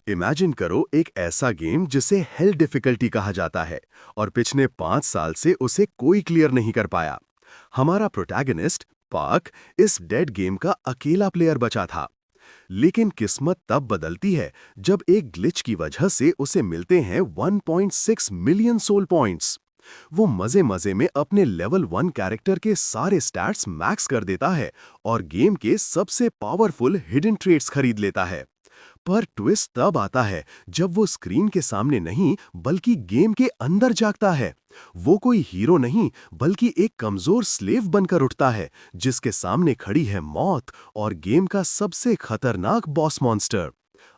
Imagine करो एक ऐसा गेम जिसे हेल डिफिकल्टी कहा जाता है और पिछले 5 साल से उसे कोई क्लियर नहीं कर पाया। हमारा प्रोटैगनिस्ट पार्क इस डेड गेम का अकेला प्लेयर बचा था। लेकिन किस्मत तब बदलती है जब एक ग्लिच की वजह से उसे मिलते हैं 1.6 मिलियन सोल पॉइंट्स। वो मजे मजे में अपने लेवल 1 कैरेक्टर के सारे स्टैट्स मैक्स कर देता है और गेम के सबसे पावरफुल हिडन ट्रेट्स खरीद लेता है। पर ट्विस्ट तब आता है जब वो स्क्रीन के सामने नहीं बल्कि गेम के अंदर जागता है। वो कोई हीरो नहीं बल्कि एक कमजोर स्लेव बनकर उठता है जिसके सामने खड़ी है मौत और गेम का सबसे खतरनाक बॉस मॉन्स्टर।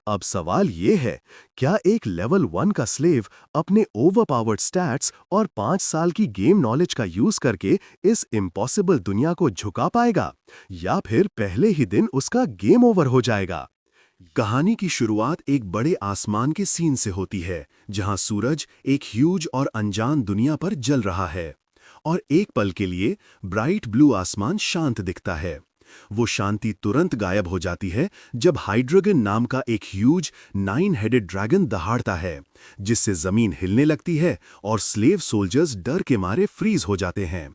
अब सवाल ये है, क्या एक लेवल 1 का स्लेव अपने ओवरपावर्ड स्टैट्स और 5 साल की गेम नॉलेज का यूज करके इस इम्पॉसिबल दुनिया को झुका पाएगा, या फिर पहले ही दिन उसका गेम ओवर हो जाएगा? कहानी की शुरुआत एक बड़े आसमान के सीन से होती है जहां सूरज एक ह्यूज और अनजान दुनिया पर जल रहा है और एक पल के लिए ब्राइट ब्लू आसमान शांत दिखता है। वो शांति तुरंत गायब हो जाती है जब हाइड्रोगन नाम का एक ह्यूज 9 हेडेड ड्रैगन दहाड़ता है, जिससे जमीन हिलने लगती है और स्लेव सोल्जर्स डर के मारे फ्रीज हो जाते हैं।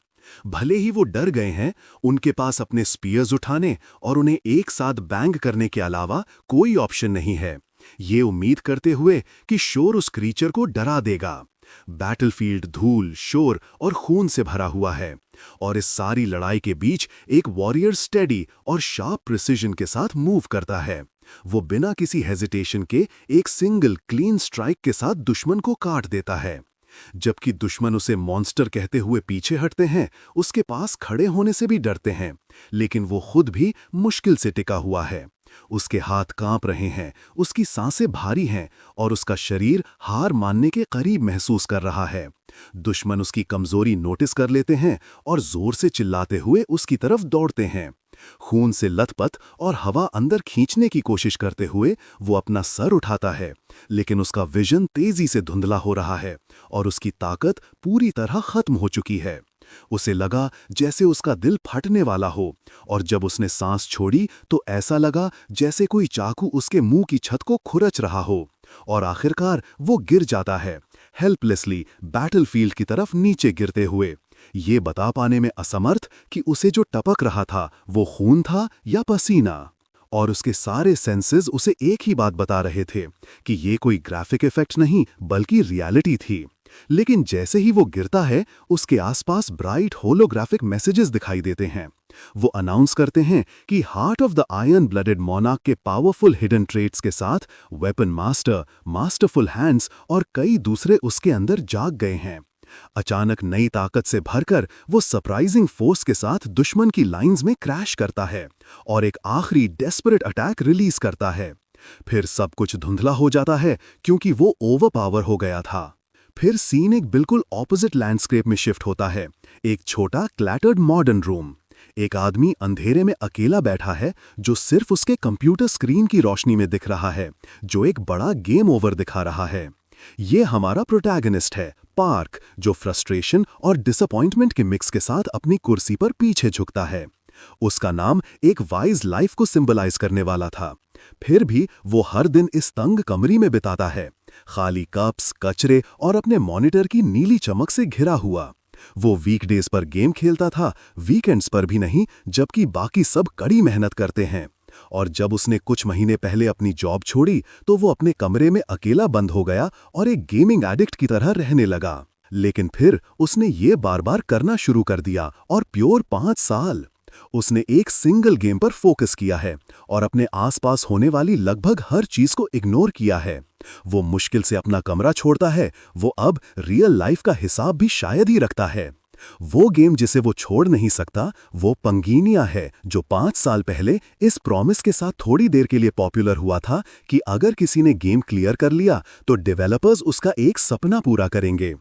भले ही वो डर गए हैं, उनके पास अपने स्पीयर्स उठाने और उन्हें एक साथ बैंग करने के अलावा कोई ऑप्शन नहीं है, ये उम्मीद करते हुए कि शोर उस क्रीचर को डरा देगा। बैटलफील्ड धूल, शोर और खून से भरा हुआ है और इस सारी लड़ाई के बीच एक वॉरियर स्टेडी और शार्प प्रिसिजन के साथ मूव करता है। वो बिना किसी हेजिटेशन के एक सिंगल क्लीन स्ट्राइक के साथ दुश्मन को काट देता है। जबकि दुश्मन उसे मॉन्स्टर कहते हुए पीछे हटते हैं, उसके पास खड़े होने से भी डरते हैं, लेकिन वो खुद भी मुश्किल से टिका हुआ है। उसके हाथ कांप रहे हैं, उसकी सांसें भारी हैं और उसका शरीर हार मानने के करीब महसूस कर रहा है। दुश्मन उसकी कमजोरी नोटिस कर लेते हैं और जोर से चिल्लाते हुए उसकी तरफ दौड़ते हैं। खून से लथपथ और हवा अंदर खींचने की कोशिश करते हुए वो अपना सर उठाता है, लेकिन उसका विजन तेजी से धुंधला हो रहा है और उसकी ताकत पूरी तरह खत्म हो चुकी है। उसे लगा जैसे उसका दिल फटने वाला हो और जब उसने सांस छोड़ी तो ऐसा लगा जैसे कोई चाकू उसके मुंह की छत को खुरच रहा हो और आखिरकार वो गिर जाता है, हेल्पलेसली बैटलफील्ड की तरफ नीचे गिरते हुए, ये बता पाने में असमर्थ कि उसे जो टपक रहा था वो खून था या पसीना। और उसके सारे सेंसेस उसे एक ही बात बता रहे थे कि ये कोई ग्राफिक इफेक्ट नहीं बल्कि रियलिटी थी। लेकिन जैसे ही वो गिरता है, उसके आसपास ब्राइट होलोग्राफिक मैसेजेस दिखाई देते हैं। वो अनाउंस करते हैं कि heart of the iron blooded monarch के पावरफुल हिडन ट्रेट्स के साथ वेपन मास्टर, मास्टरफुल हैंड्स और कई दूसरे उसके अंदर जाग गए हैं। अचानक नई ताकत से भरकर वो सरप्राइजिंग फोर्स के साथ दुश्मन की लाइंस में क्रैश करता है और एक आखिरी डेस्परेट अटैक रिलीज करता है। फिर सब कुछ धुंधला हो जाता है क्योंकि वो ओवरपावर हो गया था। फिर सीन एक बिल्कुल ऑपोजिट लैंडस्केप में शिफ्ट होता है। एक छोटा क्लैटर्ड मॉडर्न रूम। एक आदमी अंधेरे में अकेला बैठा है जो सिर्फ उसके कंप्यूटर स्क्रीन की रोशनी में दिख रहा है, जो एक बड़ा गेम ओवर दिखा रहा है। ये हमारा प्रोटैगनिस्ट है, पार्क, जो फ्रस्ट्रेशन और डिसअपॉइंटमेंट के मिक्स के साथ अपनी कुर्सी पर पीछे झुकता है। उसका नाम एक वाइज लाइफ को सिंबलाइज करने वाला था। फिर भी वो हर दिन इस तंग कमरे में बिताता है, खाली कप्स, कचरे और अपने मॉनिटर की नीली चमक से घिरा हुआ। वो वीकडेज पर गेम खेलता था, वीकेंड्स पर भी नहीं, जबकि बाकी सब कड़ी मेहनत करते हैं। और जब उसने कुछ महीने पहले अपनी जॉब छोड़ी तो वो अपने कमरे में अकेला बंद हो गया और एक गेमिंग एडिक्ट की तरह रहने लगा। लेकिन फिर उसने ये बार बार करना शुरू कर दिया और प्योर 5 साल उसने एक सिंगल गेम पर फोकस किया है और अपने आसपास होने वाली लगभग हर चीज को इग्नोर किया है। वो मुश्किल से अपना कमरा छोड़ता है, वो अब रियल लाइफ का हिसाब भी शायद ही रखता है। वो गेम जिसे वो छोड़ नहीं सकता वो पंगीनिया है, जो 5 साल पहले इस प्रॉमिस के साथ थोड़ी देर के लिए पॉपुलर हुआ था कि अगर किसी ने गेम क्लियर कर लिया तो डेवलपर्स उसका एक सपना पूरा करेंगे।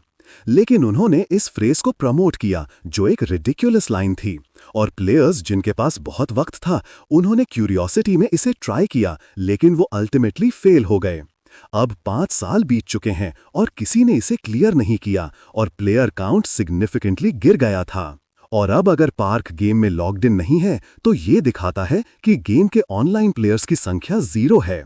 लेकिन उन्होंने इस फ्रेज को प्रमोट किया जो एक रिडिक्युलस लाइन थी, और प्लेयर्स जिनके पास बहुत वक्त था उन्होंने क्यूरियोसिटी में इसे ट्राई किया, लेकिन वो अल्टीमेटली फेल हो गए। अब 5 साल बीत चुके हैं और किसी ने इसे क्लियर नहीं किया और प्लेयर काउंट सिग्निफिकेंटली गिर गया था। और अब अगर पार्क गेम में लॉग्ड इन नहीं है तो ये दिखाता है कि गेम के ऑनलाइन प्लेयर्स की संख्या 0 है।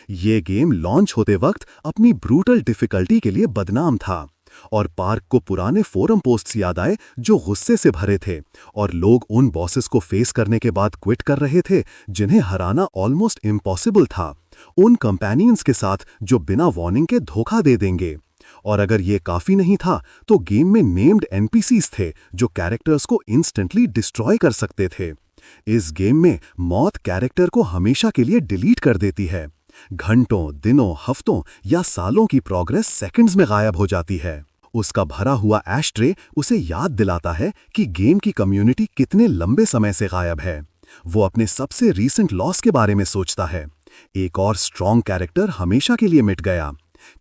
ये गेम लॉन्च होते वक्त अपनी ब्रूटल डिफिकल्टी के लिए बदनाम था और पार्क को पुराने फोरम पोस्ट्स याद आए जो गुस्से से भरे थे और लोग उन बॉसेस को फेस करने के बाद क्विट कर रहे थे जिन्हें हराना ऑलमोस्ट इम्पॉसिबल था, उन कंपेनियंस के साथ जो बिना वार्निंग के धोखा दे देंगे। और अगर ये काफी नहीं था तो गेम में नेम्ड एनपीसीज थे जो कैरेक्टर्स को इंस्टेंटली डिस्ट्रॉय कर सकते थे। इस गेम में मौत कैरेक्टर को हमेशा के लिए डिलीट कर देती है। घंटों, दिनों, हफ्तों या सालों की प्रोग्रेस सेकंड्स में गायब हो जाती है। उसका भरा हुआ एशट्रे उसे याद दिलाता है कि गेम की कम्युनिटी कितने लंबे समय से गायब है। वो अपने सबसे रीसेंट लॉस के बारे में सोचता है। एक और स्ट्रॉन्ग कैरेक्टर हमेशा के लिए मिट गया।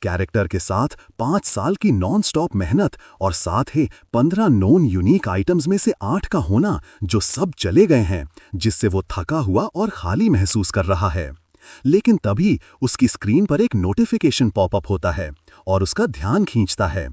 कैरेक्टर के साथ 5 साल की नॉन स्टॉप मेहनत और साथ ही 15 नोन यूनिक आइटम्स में से 8 का होना जो सब चले गए हैं, जिससे वो थका हुआ और खाली महसूस कर रहा है। लेकिन तभी उसकी स्क्रीन पर एक नोटिफिकेशन पॉपअप होता है और उसका ध्यान खींचता है।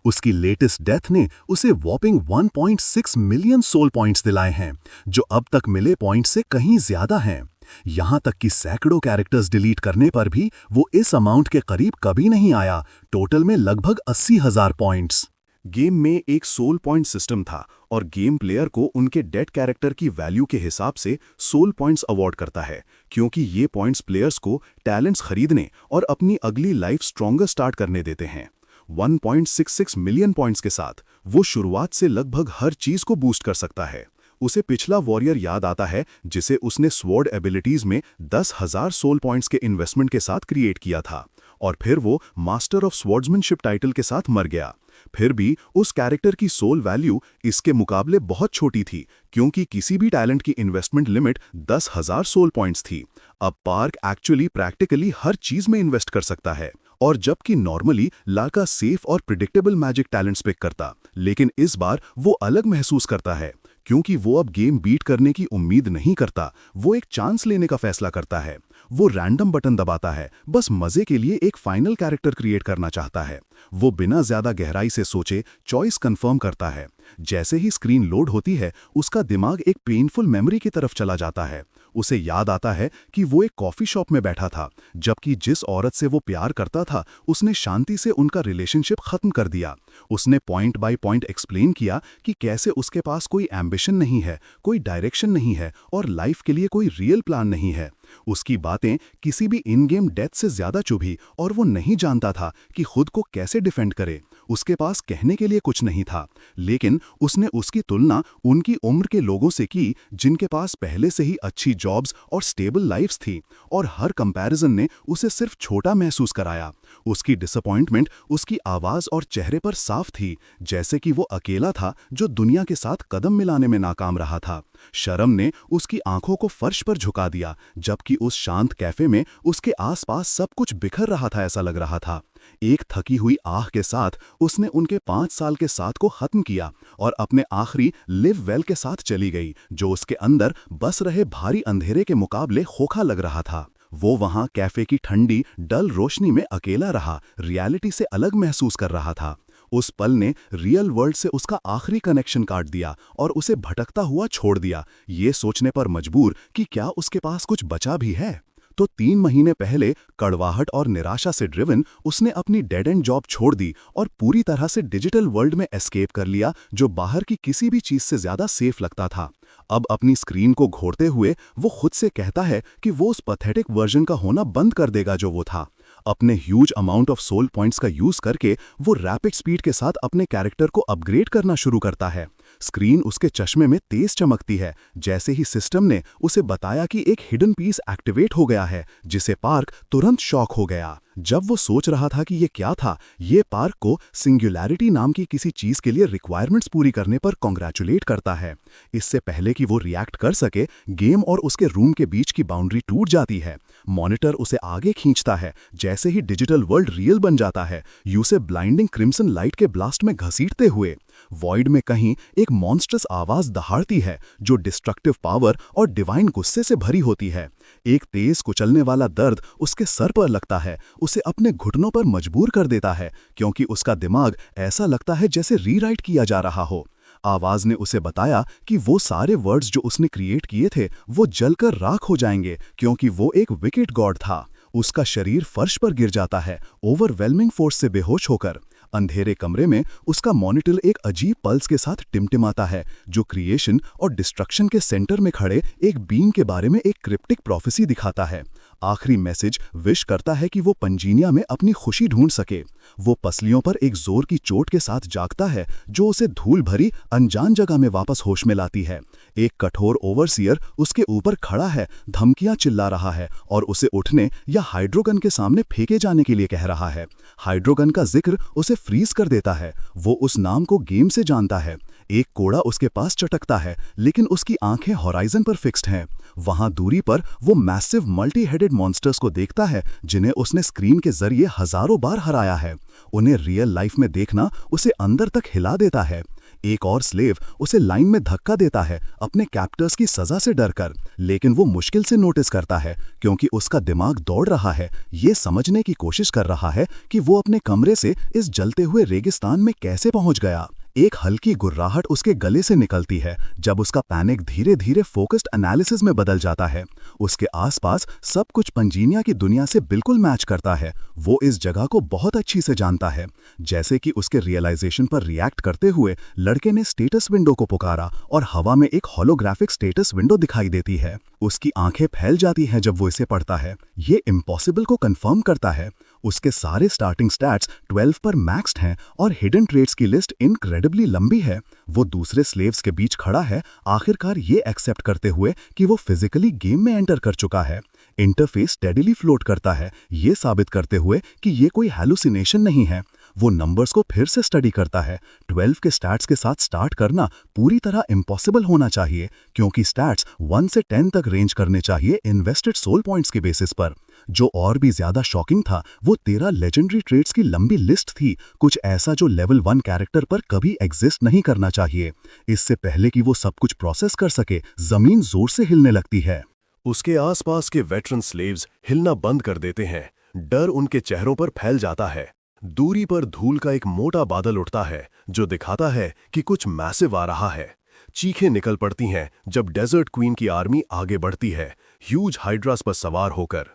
उसकी लेटेस्ट डेथ ने उसे वॉपिंग 1.6 मिलियन सोल पॉइंट्स दिलाए हैं, जो अब तक मिले पॉइंट से कहीं ज्यादा हैं। यहां तक कि सैकड़ों कैरेक्टर्स डिलीट करने पर भी वो इस अमाउंट के करीब कभी नहीं आया, टोटल में लगभग 80,000 पॉइंट्स। गेम में एक सोल पॉइंट सिस्टम था और गेम प्लेयर को उनके डेड कैरेक्टर की वैल्यू के हिसाब से सोल पॉइंट्स अवॉर्ड करता है, क्योंकि ये पॉइंट्स प्लेयर्स को टैलेंट्स खरीदने और अपनी अगली लाइफ स्ट्रॉन्गर स्टार्ट करने देते हैं। 1.66 मिलियन पॉइंट्स के साथ वो शुरुआत से लगभग हर चीज को बूस्ट कर सकता है। उसे पिछला वॉरियर याद आता है जिसे उसने स्वॉर्ड एबिलिटीज में 10,000 सोल पॉइंट्स के इन्वेस्टमेंट के साथ क्रिएट किया था और फिर वो मास्टर ऑफ स्वॉर्ड्समैनशिप टाइटल के साथ मर गया। फिर भी उस कैरेक्टर की सोल वैल्यू इसके मुकाबले बहुत छोटी थी, क्योंकि किसी भी टैलेंट की इन्वेस्टमेंट लिमिट 10,000 सोल पॉइंट्स थी। अब पार्क एक्चुअली प्रैक्टिकली हर चीज में इन्वेस्ट कर सकता है, और जबकि नॉर्मली लाका सेफ और प्रिडिक्टेबल मैजिक टैलेंट्स पिक करता, लेकिन इस बार वो अलग महसूस करता है, क्योंकि वो अब गेम बीट करने की उम्मीद नहीं करता, वो एक चांस लेने का फैसला करता है। वो रैंडम बटन दबाता है, बस मजे के लिए एक फाइनल कैरेक्टर क्रिएट करना चाहता है। वो बिना ज्यादा गहराई से सोचे चॉइस कंफर्म करता है। जैसे ही स्क्रीन लोड होती है, उसका दिमाग एक पेनफुल मेमोरी की तरफ चला जाता है। उसे याद आता है कि वो एक कॉफी शॉप में बैठा था, जबकि जिस औरत से वो प्यार करता था उसने शांति से उनका रिलेशनशिप खत्म कर दिया। उसने पॉइंट बाय पॉइंट एक्सप्लेन किया कि कैसे उसके पास कोई एम्बिशन नहीं है, कोई डायरेक्शन नहीं है और लाइफ के लिए कोई रियल प्लान नहीं है। उसकी बातें किसी भी इन गेम डेथ से ज्यादा चुभी और वो नहीं जानता था कि खुद को कैसे डिफेंड करे। उसके पास कहने के लिए कुछ नहीं था, लेकिन उसने उसकी तुलना उनकी उम्र के लोगों से की जिनके पास पहले से ही अच्छी जॉब्स और स्टेबल लाइफ्स थी, और हर कंपैरिजन ने उसे सिर्फ छोटा महसूस कराया। उसकी डिसअपॉइंटमेंट उसकी आवाज और चेहरे पर साफ थी, जैसे कि वो अकेला था जो दुनिया के साथ कदम मिलाने में नाकाम रहा था। शर्म ने उसकी आंखों को फर्श पर झुका दिया, जबकि उस शांत कैफे में उसके आसपास सब कुछ बिखर रहा था, ऐसा लग रहा था। एक थकी हुई आह के साथ उसने उनके 5 साल के साथ को खत्म किया और अपने आखिरी लिव वेल के साथ चली गई, जो उसके अंदर बस रहे भारी अंधेरे के मुकाबले खोखा लग रहा था। वो वहां कैफे की ठंडी डल रोशनी में अकेला रहा, रियलिटी से अलग महसूस कर रहा था। उस पल ने रियल वर्ल्ड से उसका आखिरी कनेक्शन काट दिया और उसे भटकता हुआ छोड़ दिया, ये सोचने पर मजबूर कि क्या उसके पास कुछ बचा भी है। तो 3 महीने पहले कड़वाहट और निराशा से ड्रिवन उसने अपनी डेड एंड जॉब छोड़ दी और पूरी तरह से डिजिटल वर्ल्ड में एस्केप कर लिया, जो बाहर की किसी भी चीज से ज्यादा सेफ लगता था। अब अपनी स्क्रीन को घोरते हुए वो खुद से कहता है कि वो उस पैथेटिक वर्जन का होना बंद कर देगा जो वो था। अपने huge amount of soul points का यूज करके वो रैपिड स्पीड के साथ अपने कैरेक्टर को अपग्रेड करना शुरू करता है। स्क्रीन उसके चश्मे में तेज चमकती है, जैसे ही सिस्टम ने उसे बताया कि एक हिडन पीस एक्टिवेट हो गया है, जिसे पार्क तुरंत शॉक हो गया। जब वो सोच रहा था कि ये क्या था, ये पार्क को सिंगुलैरिटी नाम की किसी चीज के लिए रिक्वायरमेंट्स पूरी करने पर कॉन्ग्रेचुलेट करता है। इससे पहले कि वो रिएक्ट कर सके, गेम और उसके रूम के बीच की बाउंड्री टूट जाती है। मॉनिटर उसे आगे खींचता है। जैसे ही डिजिटल वर्ल्ड रियल बन जाता है, यूसे ब्लाइंडिंग क्रिम्सन लाइट के ब्लास्ट में घसीटते हुए वॉइड में कहीं एक मॉन्स्टरस आवाज दहाड़ती है, जो डिस्ट्रक्टिव पावर और डिवाइन गुस्से से भरी होती है। एक तेज कुचलने वाला दर्द उसके सर पर लगता है, उसे अपने घुटनों पर मजबूर कर देता है, क्योंकि उसका दिमाग ऐसा लगता है जैसे रीराइट किया जा रहा हो। आवाज ने उसे बताया कि वो सारे वर्ड्स जो उसने क्रिएट किए थे वो जलकर राख हो जाएंगे, क्योंकि वो एक विकेट गॉड था। उसका शरीर फर्श पर गिर जाता है, ओवरवेलमिंग फोर्स से बेहोश होकर। अंधेरे कमरे में उसका मॉनिटर एक अजीब पल्स के साथ टिमटिमाता है, जो क्रिएशन और डिस्ट्रक्शन के सेंटर में खड़े एक बीइंग के बारे में एक क्रिप्टिक प्रोफेसी दिखाता है। आखिरी मैसेज विश करता है कि वो पंजीनिया में अपनी खुशी ढूंढ सके। वो पसलियों पर एक जोर की चोट के साथ जागता है, जो उसे धूल भरी अनजान जगह में वापस होश में लाती है। एक कठोर ओवरसियर उसके ऊपर खड़ा है, धमकियां चिल्ला रहा है और उसे उठने या हाइड्रोगन के सामने फेंके जाने के लिए कह रहा है। हाइड्रोगन का जिक्र उसे फ्रीज कर देता है। वो उस नाम को गेम से जानता है। एक कोड़ा उसके पास चटकता है, लेकिन उसकी आंखें हॉराइजन पर फिक्स्ड हैं। वहां दूरी पर वो मैसिव मल्टी हेडेड मॉन्स्टर्स को देखता है, जिन्हें उसने स्क्रीन के जरिए हजारों बार हराया है। उन्हें रियल लाइफ में देखना उसे अंदर तक हिला देता है। एक और स्लेव उसे लाइन में धक्का देता है, अपने कैप्टर्स की सजा से डरकर, लेकिन वो मुश्किल से नोटिस करता है, क्योंकि उसका दिमाग दौड़ रहा है, ये समझने की कोशिश कर रहा है कि वो अपने कमरे से इस जलते हुए रेगिस्तान में कैसे पहुंच गया। एक हल्की गुर्राहट उसके गले से निकलती है जब उसका पैनिक धीरे धीरे फोकस्ड एनालिसिस में बदल जाता है। उसके आसपास सब कुछ पंजीनिया की दुनिया से बिल्कुल मैच करता है। वो इस जगह को बहुत अच्छी से जानता है। जैसे कि उसके रियलाइजेशन पर रिएक्ट करते हुए लड़के ने स्टेटस विंडो को पुकारा और हवा में एक होलोग्राफिक स्टेटस विंडो दिखाई देती है। उसकी आंखें फैल जाती हैं जब वो इसे पढ़ता है। ये इम्पॉसिबल को कंफर्म करता है। उसके सारे स्टार्टिंग स्टैट्स 12 पर मैक्स्ड हैं और हिडन ट्रेड्स की लिस्ट इनक्रेडिबली लंबी है। वो दूसरे स्लेव्स के बीच खड़ा है, आखिरकार ये एक्सेप्ट करते हुए कि वो फिजिकली गेम में एंटर कर चुका है। इंटरफेस स्टेडिली फ्लोट करता है, ये साबित करते हुए कि ये कोई हैलुसिनेशन नहीं है। वो नंबर्स को फिर से स्टडी करता है। 12 के स्टैट्स के साथ स्टार्ट करना पूरी तरह इम्पॉसिबल होना चाहिए, क्योंकि स्टैट्स 1 से 10 तक रेंज करने चाहिए इन्वेस्टेड सोल पॉइंट्स के बेसिस पर। जो और भी ज्यादा शॉकिंग था, वो 13 लेजेंडरी ट्रेड्स की लंबी लिस्ट थी, कुछ ऐसा जो लेवल 1 कैरेक्टर पर कभी एग्जिस्ट नहीं करना चाहिए। इससे पहले कि वो सब कुछ प्रोसेस कर सके, जमीन जोर से हिलने लगती है। उसके आसपास के वेटरन स्लेव्स हिलना बंद कर देते हैं। डर उनके चेहरों पर फैल जाता है। दूरी पर धूल का एक मोटा बादल उठता है, जो दिखाता है कि कुछ मैसिव आ रहा है। चीखें निकल पड़ती हैं जब डेजर्ट क्वीन की आर्मी आगे बढ़ती है, ह्यूज हाइड्रास पर सवार होकर।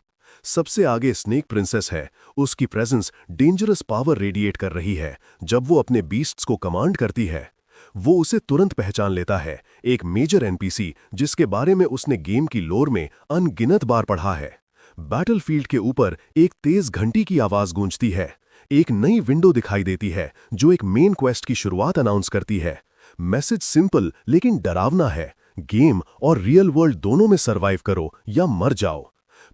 सबसे आगे स्नेक प्रिंसेस है। उसकी प्रेजेंस डेंजरस पावर रेडिएट कर रही है। जब वो अपने बीस्ट्स को कमांड करती है, वो उसे तुरंत पहचान लेता है, एक मेजर एनपीसी जिसके बारे में उसने गेम की लोर में अनगिनत बार पढ़ा है। बैटलफील्ड के ऊपर एक तेज घंटी की आवाज गूंजती है। एक नई विंडो दिखाई देती है जो एक मेन क्वेस्ट की शुरुआत अनाउंस करती है। मैसेज सिंपल लेकिन डरावना है, गेम और रियल वर्ल्ड दोनों में सर्वाइव करो या मर जाओ।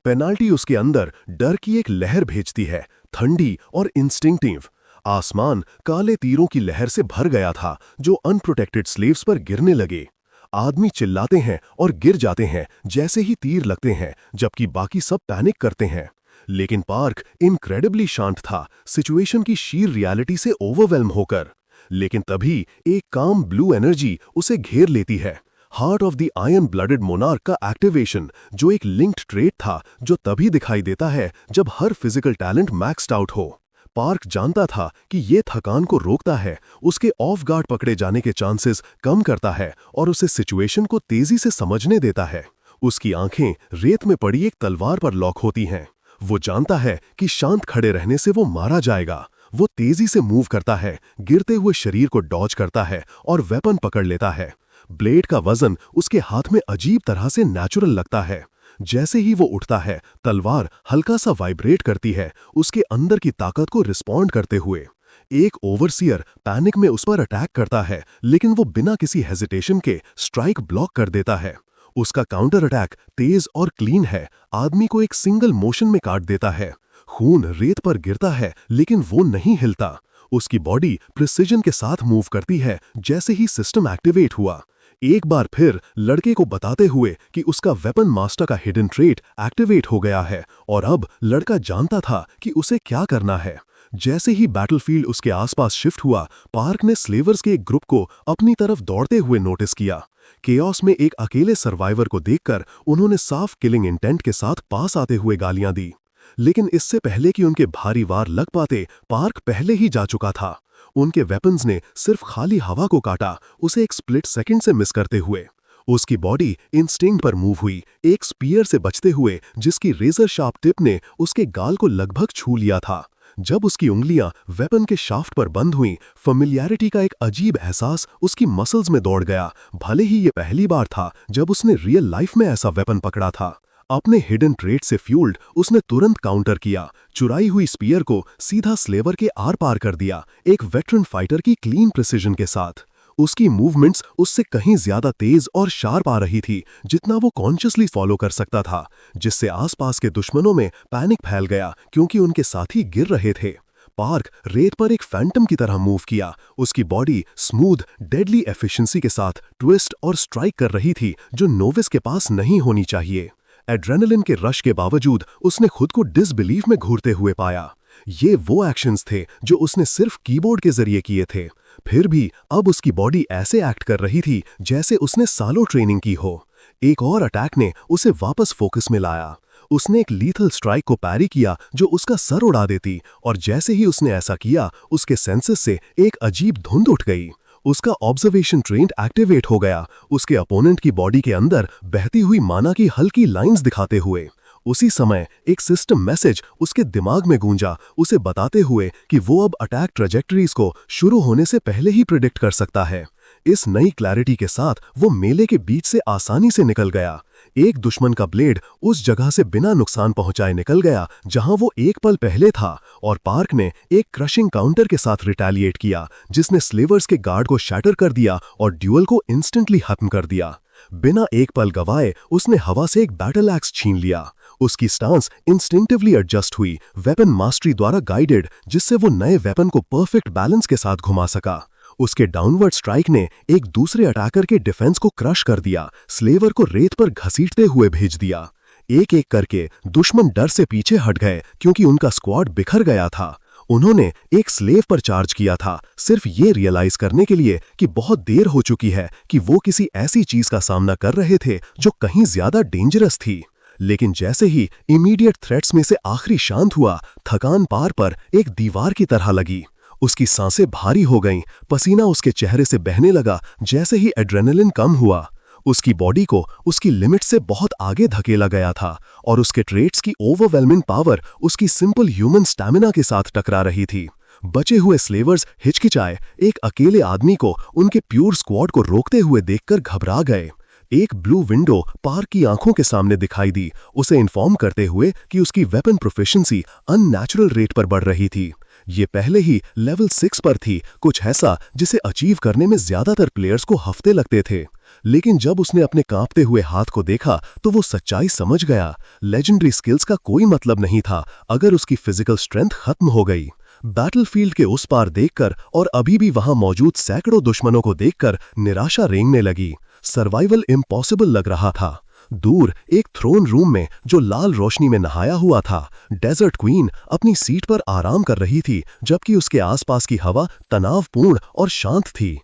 पेनाल्टी उसके अंदर डर की एक लहर भेजती है, ठंडी और इंस्टिंक्टिव। आसमान काले तीरों की लहर से भर गया था, जो अनप्रोटेक्टेड स्लेव्स पर गिरने लगे। आदमी चिल्लाते हैं और गिर जाते हैं जैसे ही तीर लगते हैं, जबकि बाकी सब पैनिक करते हैं। लेकिन पार्क इनक्रेडिबली शांत था, सिचुएशन की शीर रियलिटी से ओवरवेल्म होकर। लेकिन तभी एक काम ब्लू एनर्जी उसे घेर लेती है। Heart of the iron blooded monarch का एक्टिवेशन, जो एक लिंक्ड ट्रेट था, जो तभी दिखाई देता है जब हर फिजिकल टैलेंट मैक्स्ड आउट हो। पार्क जानता था कि ये थकान को रोकता है, उसके ऑफ गार्ड पकड़े जाने के चांसेस कम करता है और उसे सिचुएशन को तेजी से समझने देता है। उसकी आंखें रेत में पड़ी एक तलवार पर लॉक होती हैं। वो जानता है कि शांत खड़े रहने से वो मारा जाएगा। वो तेजी से मूव करता है, गिरते हुए शरीर को डॉज करता है और वेपन पकड़ लेता है। ब्लेड का वजन उसके हाथ में अजीब तरह से नेचुरल लगता है। जैसे ही वो उठता है, तलवार हल्का सा वाइब्रेट करती है, उसके अंदर की ताकत को रिस्पॉन्ड करते हुए। एक ओवरसियर पैनिक में उस पर अटैक करता है, लेकिन वो बिना किसी हेजिटेशन के स्ट्राइक ब्लॉक कर देता है। उसका काउंटर अटैक तेज और क्लीन है, आदमी को एक सिंगल मोशन में काट देता है। खून रेत पर गिरता है, लेकिन वो नहीं हिलता। उसकी बॉडी प्रिसिजन के साथ मूव करती है जैसे ही सिस्टम एक्टिवेट हुआ। एक बार फिर लड़के को बताते हुए कि उसका वेपन मास्टर का हिडन ट्रेट एक्टिवेट हो गया है और अब लड़का जानता था कि उसे क्या करना है। जैसे ही बैटलफील्ड उसके आसपास शिफ्ट हुआ, पार्क ने स्लेवर्स के एक ग्रुप को अपनी तरफ दौड़ते हुए नोटिस किया। केओस में एक अकेले सर्वाइवर को देखकर उन्होंने साफ किलिंग इंटेंट के साथ पास आते हुए गालियां दी। लेकिन इससे पहले कि उनके भारी वार लग पाते, पार्क पहले ही जा चुका था। उनके वेपन्स ने सिर्फ खाली हवा को काटा, उसे एक स्प्लिट सेकंड से मिस करते हुए। उसकी बॉडी इंस्टिंक्ट पर मूव हुई, एक स्पीयर से बचते हुए जिसकी रेजर शार्प टिप ने उसके गाल को लगभग छू लिया था। जब उसकी उंगलियां वेपन के शाफ्ट पर बंद हुईं, फेमिलियरिटी का एक अजीब एहसास उसकी मसल्स में दौड़ गया। भले ही ये पहली बार था जब उसने रियल लाइफ में ऐसा वेपन पकड़ा था। अपने हिडन ट्रेट से फ्यूल्ड उसने तुरंत काउंटर किया, चुराई हुई स्पीयर को सीधा स्लेवर के आर पार कर दिया, एक वेटरन फाइटर की क्लीन प्रिसिजन के साथ। उसकी मूवमेंट्स उससे कहीं ज्यादा तेज और शार्प आ रही थी जितना वो कॉन्शियसली फॉलो कर सकता था, जिससे आसपास के दुश्मनों में पैनिक फैल गया क्योंकि उनके साथी गिर रहे थे। पार्क रेत पर एक फैंटम की तरह मूव किया, उसकी बॉडी स्मूथ डेडली एफिशिएंसी के साथ ट्विस्ट और स्ट्राइक कर रही थी जो नोविस के पास नहीं होनी चाहिए। एड्रेनलिन के रश के बावजूद उसने खुद को डिसबिलीफ में घूरते हुए पाया। ये वो एक्शंस थे जो उसने सिर्फ कीबोर्ड के जरिए किए थे। फिर भी अब उसकी बॉडी ऐसे एक्ट कर रही थी जैसे उसने सालों ट्रेनिंग की हो। एक और अटैक ने उसे वापस फोकस में लाया। उसने एक लीथल स्ट्राइक को पैरी किया जो उसका सर उड़ा देती, और जैसे ही उसने ऐसा किया उसके सेंसेस से एक अजीब धुंध उठ गई। उसका ऑब्जर्वेशन ट्रेंड एक्टिवेट हो गया, उसके अपोनेंट की बॉडी के अंदर बहती हुई माना की हल्की लाइंस दिखाते हुए। उसी समय एक सिस्टम मैसेज उसके दिमाग में गूंजा, उसे बताते हुए कि वो अब अटैक ट्रेजेक्टरीज को शुरू होने से पहले ही प्रिडिक्ट कर सकता है। इस नई क्लैरिटी के साथ वो मेले के बीच से आसानी से निकल गया। एक दुश्मन का ब्लेड उस जगह से बिना नुकसान पहुंचाए निकल गया जहां वो एक पल पहले था, और पार्क ने एक क्रशिंग काउंटर के साथ रिटेलिएट किया जिसने स्लेवर्स के गार्ड को शैटर कर दिया और ड्यूअल को इंस्टेंटली खत्म कर दिया। बिना एक पल गवाए उसने हवा से एक बैटल एक्स छीन लिया। उसकी स्टांस इंस्टिंक्टिवली एडजस्ट हुई, वेपन मास्टरी द्वारा गाइडेड, जिससे वो नए वेपन को परफेक्ट बैलेंस के साथ घुमा सका। उसके डाउनवर्ड स्ट्राइक ने एक दूसरे अटैकर के डिफेंस को क्रश कर दिया, स्लेवर को रेत पर घसीटते हुए भेज दिया। एक एक करके दुश्मन डर से पीछे हट गए क्योंकि उनका स्क्वाड बिखर गया था। उन्होंने एक स्लेव पर चार्ज किया था, सिर्फ ये रियलाइज करने के लिए कि बहुत देर हो चुकी है कि वो किसी ऐसी चीज का सामना कर रहे थे जो कहीं ज्यादा डेंजरस थी। लेकिन जैसे ही इमीडिएट थ्रेट्स में से आखिरी शांत हुआ, थकान पार पर एक दीवार की तरह लगी। उसकी सांसें भारी हो गईं, पसीना उसके चेहरे से बहने लगा जैसे ही एड्रेनलिन कम हुआ। उसकी बॉडी को उसकी लिमिट से बहुत आगे धकेला गया था, और उसके ट्रेट्स की ओवरवेलमिंग पावर उसकी सिंपल ह्यूमन स्टैमिना के साथ टकरा रही थी। बचे हुए स्लेवर्स हिचकिचाए, एक अकेले आदमी को उनके प्योर स्क्वाड को रोकते हुए देखकर घबरा गए। एक ब्लू विंडो पार्क की आंखों के सामने दिखाई दी, उसे इन्फॉर्म करते हुए कि उसकी वेपन प्रोफिशिएंसी अननेचुरल रेट पर बढ़ रही थी। ये पहले ही लेवल 6 पर थी, कुछ ऐसा जिसे अचीव करने में ज्यादातर प्लेयर्स को हफ्ते लगते थे। लेकिन जब उसने अपने कांपते हुए हाथ को देखा तो वो सच्चाई समझ गया। लेजेंडरी स्किल्स का कोई मतलब नहीं था अगर उसकी फिजिकल स्ट्रेंथ खत्म हो गई। बैटलफील्ड के उस पार देखकर और अभी भी वहां मौजूद सैकड़ों दुश्मनों को देखकर निराशा रेंगने लगी। सर्वाइवल इम्पॉसिबल लग रहा था। दूर एक थ्रोन रूम में जो लाल रोशनी में नहाया हुआ था, डेजर्ट क्वीन अपनी सीट पर आराम कर रही थी, जबकि उसके आसपास की हवा तनावपूर्ण और शांत थी।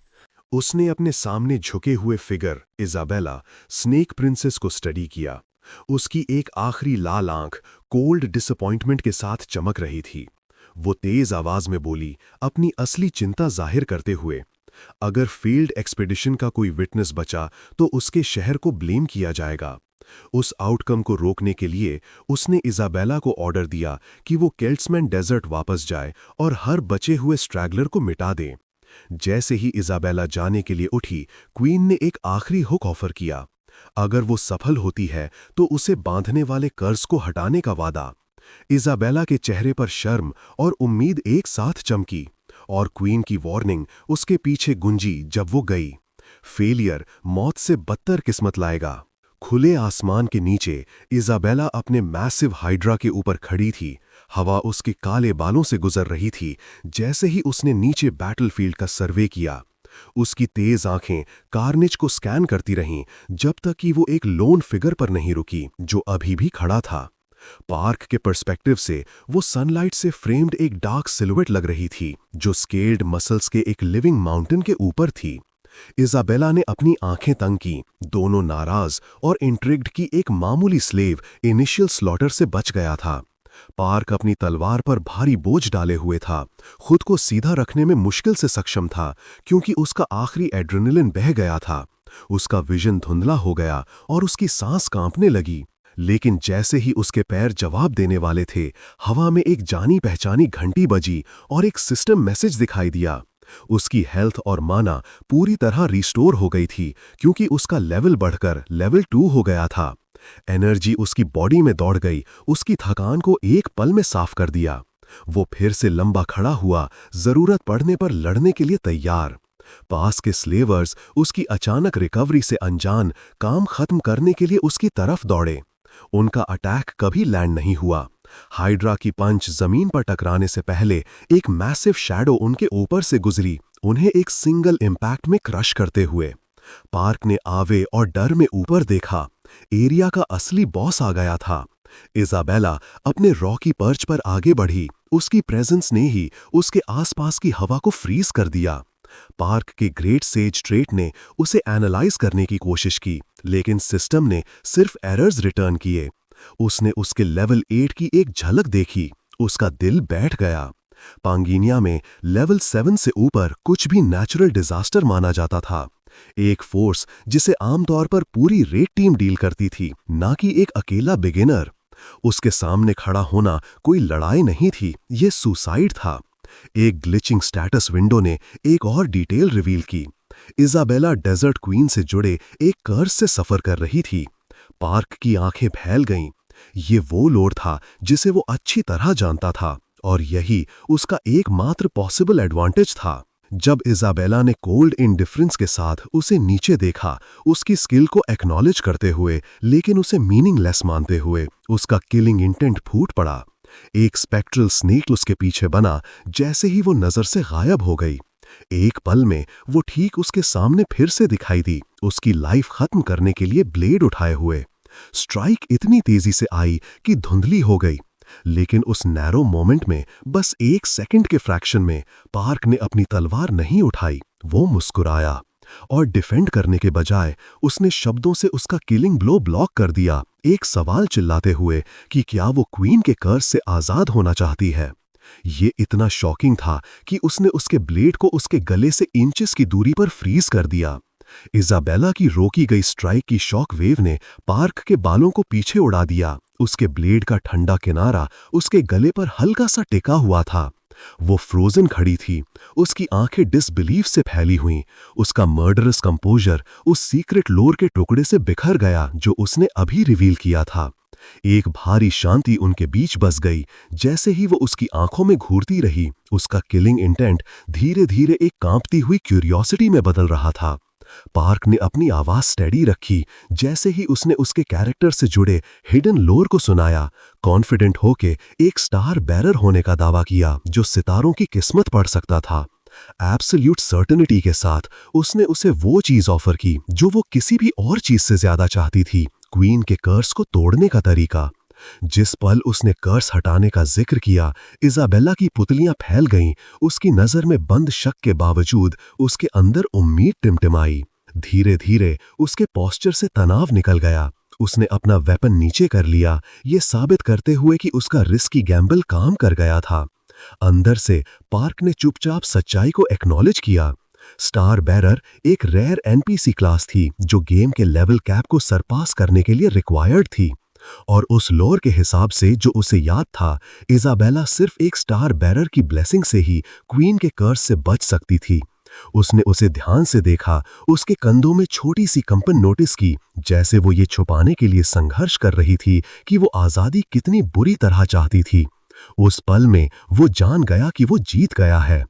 उसने अपने सामने झुके हुए फिगर इजाबेला स्नेक प्रिंसेस को स्टडी किया। उसकी एक आखिरी लाल आंख कोल्ड डिसअपॉइंटमेंट के साथ चमक रही थी। वो तेज आवाज में बोली, अपनी असली चिंता जाहिर करते हुए, अगर फील्ड एक्सपेडिशन का कोई विटनेस बचा तो उसके शहर को ब्लेम किया जाएगा। उस आउटकम को रोकने के लिए उसने इजाबेला को ऑर्डर दिया कि वो केल्ट्समैन डेजर्ट वापस जाए और हर बचे हुए स्ट्रैगलर को मिटा दे। जैसे ही इजाबेला जाने के लिए उठी, क्वीन ने एक आखिरी हुक ऑफर किया। अगर वो सफल होती है तो उसे बांधने वाले कर्ज को हटाने का वादा। इजाबेला के चेहरे पर शर्म और उम्मीद एक साथ चमकी, और क्वीन की वार्निंग उसके पीछे गुंजी जब वो गई, फेलियर मौत से बदतर किस्मत लाएगा। खुले आसमान के नीचे इजाबेला अपने मैसिव हाइड्रा के ऊपर खड़ी थी। हवा उसके काले बालों से गुजर रही थी जैसे ही उसने नीचे बैटलफील्ड का सर्वे किया। उसकी तेज आंखें कार्निज को स्कैन करती रहीं जब तक कि वो एक लोन फिगर पर नहीं रुकी जो अभी भी खड़ा था। पार्क के पर्सपेक्टिव से वो सनलाइट से फ्रेम्ड एक डार्क सिलुएट लग रही थी जो स्केल्ड मसल्स के एक लिविंग माउंटेन के ऊपर थी। इजाबेला ने अपनी आंखें तंग की, दोनों नाराज और इंट्रिग्ड की एक मामूली स्लेव इनिशियल स्लॉटर से बच गया था। पार्क अपनी तलवार पर भारी बोझ डाले हुए था, खुद को सीधा रखने में मुश्किल से सक्षम था क्योंकि उसका आखिरी एड्रेनलिन बह गया था। उसका विजन धुंधला हो गया और उसकी सांस कांपने लगी। लेकिन जैसे ही उसके पैर जवाब देने वाले थे, हवा में एक जानी पहचानी घंटी बजी और एक सिस्टम मैसेज दिखाई दिया। उसकी हेल्थ और माना पूरी तरह रिस्टोर हो गई थी, क्योंकि उसका लेवल बढ़कर लेवल 2 हो गया था। एनर्जी उसकी बॉडी में दौड़ गई, उसकी थकान को एक पल में साफ कर दिया। वो फिर से लंबा खड़ा हुआ, जरूरत पड़ने पर लड़ने के लिए तैयार। पास के स्लेवर्स उसकी अचानक रिकवरी से अनजान काम खत्म करने के लिए उसकी तरफ दौड़े। उनका अटैक कभी लैंड नहीं हुआ। हाइड्रा की पंच जमीन पर टकराने से पहले एक मैसिव शैडो उनके ऊपर से गुजरी, उन्हें एक सिंगल इम्पैक्ट में क्रश करते हुए। पार्क ने आवे और डर में ऊपर देखा। एरिया का असली बॉस आ गया था। इजाबेला अपने रॉकी पर्च पर आगे बढ़ी। उसकी प्रेजेंस ने ही उसके आसपास की हवा को फ्रीज कर दिया। पार्क के ग्रेट सेज ट्रेट ने उसे एनालाइज करने की कोशिश की, लेकिन सिस्टम ने सिर्फ एरर्स रिटर्न किए। उसने उसके लेवल 8 की एक झलक देखी, उसका दिल बैठ गया। पांगिनिया में लेवल 7 से ऊपर कुछ भी नेचुरल डिजास्टर माना जाता था। एक फोर्स जिसे आमतौर पर पूरी रेड टीम डील करती थी, ना कि एक अकेला बिगिनर। उसके सामने खड़ा होना कोई लड़ाई नहीं थी, ये सुसाइड था। एक ग्लिचिंग स्टेटस विंडो ने एक और डिटेल रिवील की। इजाबेला डेजर्ट क्वीन से जुड़े एक कर्स से सफर कर रही थी। पार्क की आंखें फैल गईं। ये वो लोड था जिसे वो अच्छी तरह जानता था, और यही उसका एकमात्र पॉसिबल एडवांटेज था। जब इजाबेला ने कोल्ड इंडिफरेंस के साथ उसे नीचे देखा, उसकी स्किल को एक्नॉलेज करते हुए लेकिन उसे मीनिंगलेस मानते हुए, उसका किलिंग इंटेंट फूट पड़ा। एक स्पेक्ट्रल स्नेक उसके पीछे बना। जैसे ही वो नजर से गायब हो गई, एक पल में वो ठीक उसके सामने फिर से दिखाई दी, उसकी लाइफ खत्म करने के लिए ब्लेड उठाए हुए। स्ट्राइक इतनी तेजी से आई कि धुंधली हो गई, लेकिन उस नैरो मोमेंट में, बस एक सेकंड के फ्रैक्शन में, पार्क ने अपनी तलवार नहीं उठाई। वो मुस्कुराया और डिफेंड करने के बजाय उसने शब्दों से उसका किलिंग ब्लो ब्लॉक कर दिया, एक सवाल चिल्लाते हुए कि क्या वो क्वीन के कर्स से आजाद होना चाहती है। ये इतना शॉकिंग था कि उसने उसके ब्लेड को उसके गले से इंचेस की दूरी पर फ्रीज कर दिया। इजाबेला की रोकी गई स्ट्राइक की शॉक वेव ने पार्क के बालों को पीछे उड़ा दिया। उसके ब्लेड का ठंडा किनारा उसके गले पर हल्का सा टिका हुआ था। वो फ्रोजन खड़ी थी, उसकी आंखें डिसबिलीफ से फैली हुईं। उसका मर्डरस कंपोजर उस सीक्रेट लोर के टुकड़े से बिखर गया जो उसने अभी रिवील किया था। एक भारी शांति उनके बीच बस गई। जैसे ही वो उसकी आंखों में घूरती रही, उसका किलिंग इंटेंट धीरे धीरे एक कांपती हुई क्यूरियोसिटी में बदल रहा था। पार्क ने अपनी आवाज स्टेडी रखी। जैसे ही उसने उसके कैरेक्टर से जुड़े हिडन लोर को सुनाया, कॉन्फिडेंट होके एक स्टार बैरर होने का दावा किया जो सितारों की किस्मत पढ़ सकता था। एब्सोल्यूट सर्टेनिटी के साथ उसने उसे वो चीज ऑफर की जो वो किसी भी और चीज से ज्यादा चाहती थी, क्वीन के कर्स को तोड़ने का तरीका। जिस पल उसने कर्स हटाने का जिक्र किया, इजाबेला की पुतलियां फैल गईं। उसकी नजर में बंद शक के बावजूद उसके अंदर उम्मीद टिमटिमाई। धीरे धीरे उसके पोस्चर से तनाव निकल गया। उसने अपना वेपन नीचे कर लिया, ये साबित करते हुए कि उसका रिस्की गैम्बल काम कर गया था। अंदर से पार्क ने चुपचाप सच्चाई को एक्नॉलेज किया। स्टार बैरर एक रेयर एनपीसी क्लास थी जो गेम के लेवल कैप को सरपास करने के लिए रिक्वायर्ड थी, और उस लोर के हिसाब से जो उसे याद था, इजाबेला सिर्फ एक स्टार बैरर की ब्लेसिंग से ही क्वीन के कर्स से बच सकती थी। उसने उसे ध्यान से देखा, उसके कंधों में छोटी सी कंपन नोटिस की, जैसे वो ये छुपाने के लिए संघर्ष कर रही थी कि वो आजादी कितनी बुरी तरह चाहती थी। उस पल में वो जान गया कि वो जीत गया है।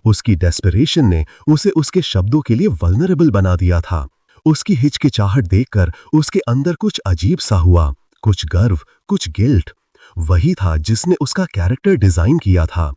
उसकी डेस्परेशन ने उसे उसके शब्दों के लिए वल्नरेबल बना दिया था। उसकी हिचकिचाहट देखकर उसके अंदर कुछ अजीब सा हुआ, कुछ गर्व, कुछ गिल्ट। वही था जिसने उसका कैरेक्टर डिजाइन किया था।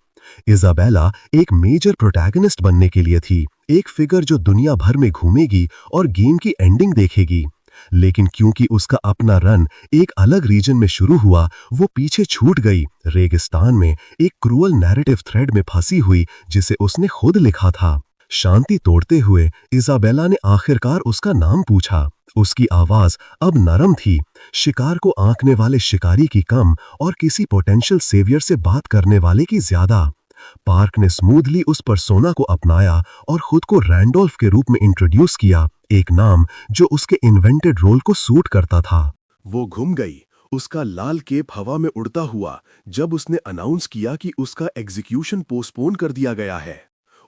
इजाबेला एक मेजर प्रोटैगनिस्ट बनने के लिए थी, एक फिगर जो दुनिया भर में घूमेगी और गेम की एंडिंग देखेगी। लेकिन क्योंकि उसका अपना रन एक अलग रीजन में शुरू हुआ, वो पीछे छूट गई, रेगिस्तान में एक क्रूअल नैरेटिव थ्रेड में फंसी हुई जिसे उसने खुद लिखा था। शांति तोड़ते हुए इजाबेला ने आखिरकार उसका नाम पूछा। उसकी आवाज अब नरम थी, शिकार को आंकने वाले शिकारी की कम और किसी पोटेंशियल सेवियर से बात करने वाले की ज्यादा। पार्क ने स्मूथली उस पर्सोना को अपनाया और खुद को रैंडोल्फ के रूप में इंट्रोड्यूस किया, एक नाम जो उसके इन्वेंटेड रोल को सूट करता था। वो घूम गई, उसका लाल केप हवा में उड़ता हुआ, जब उसने अनाउंस किया कि उसका एग्जीक्यूशन पोस्टपोन कर दिया गया है।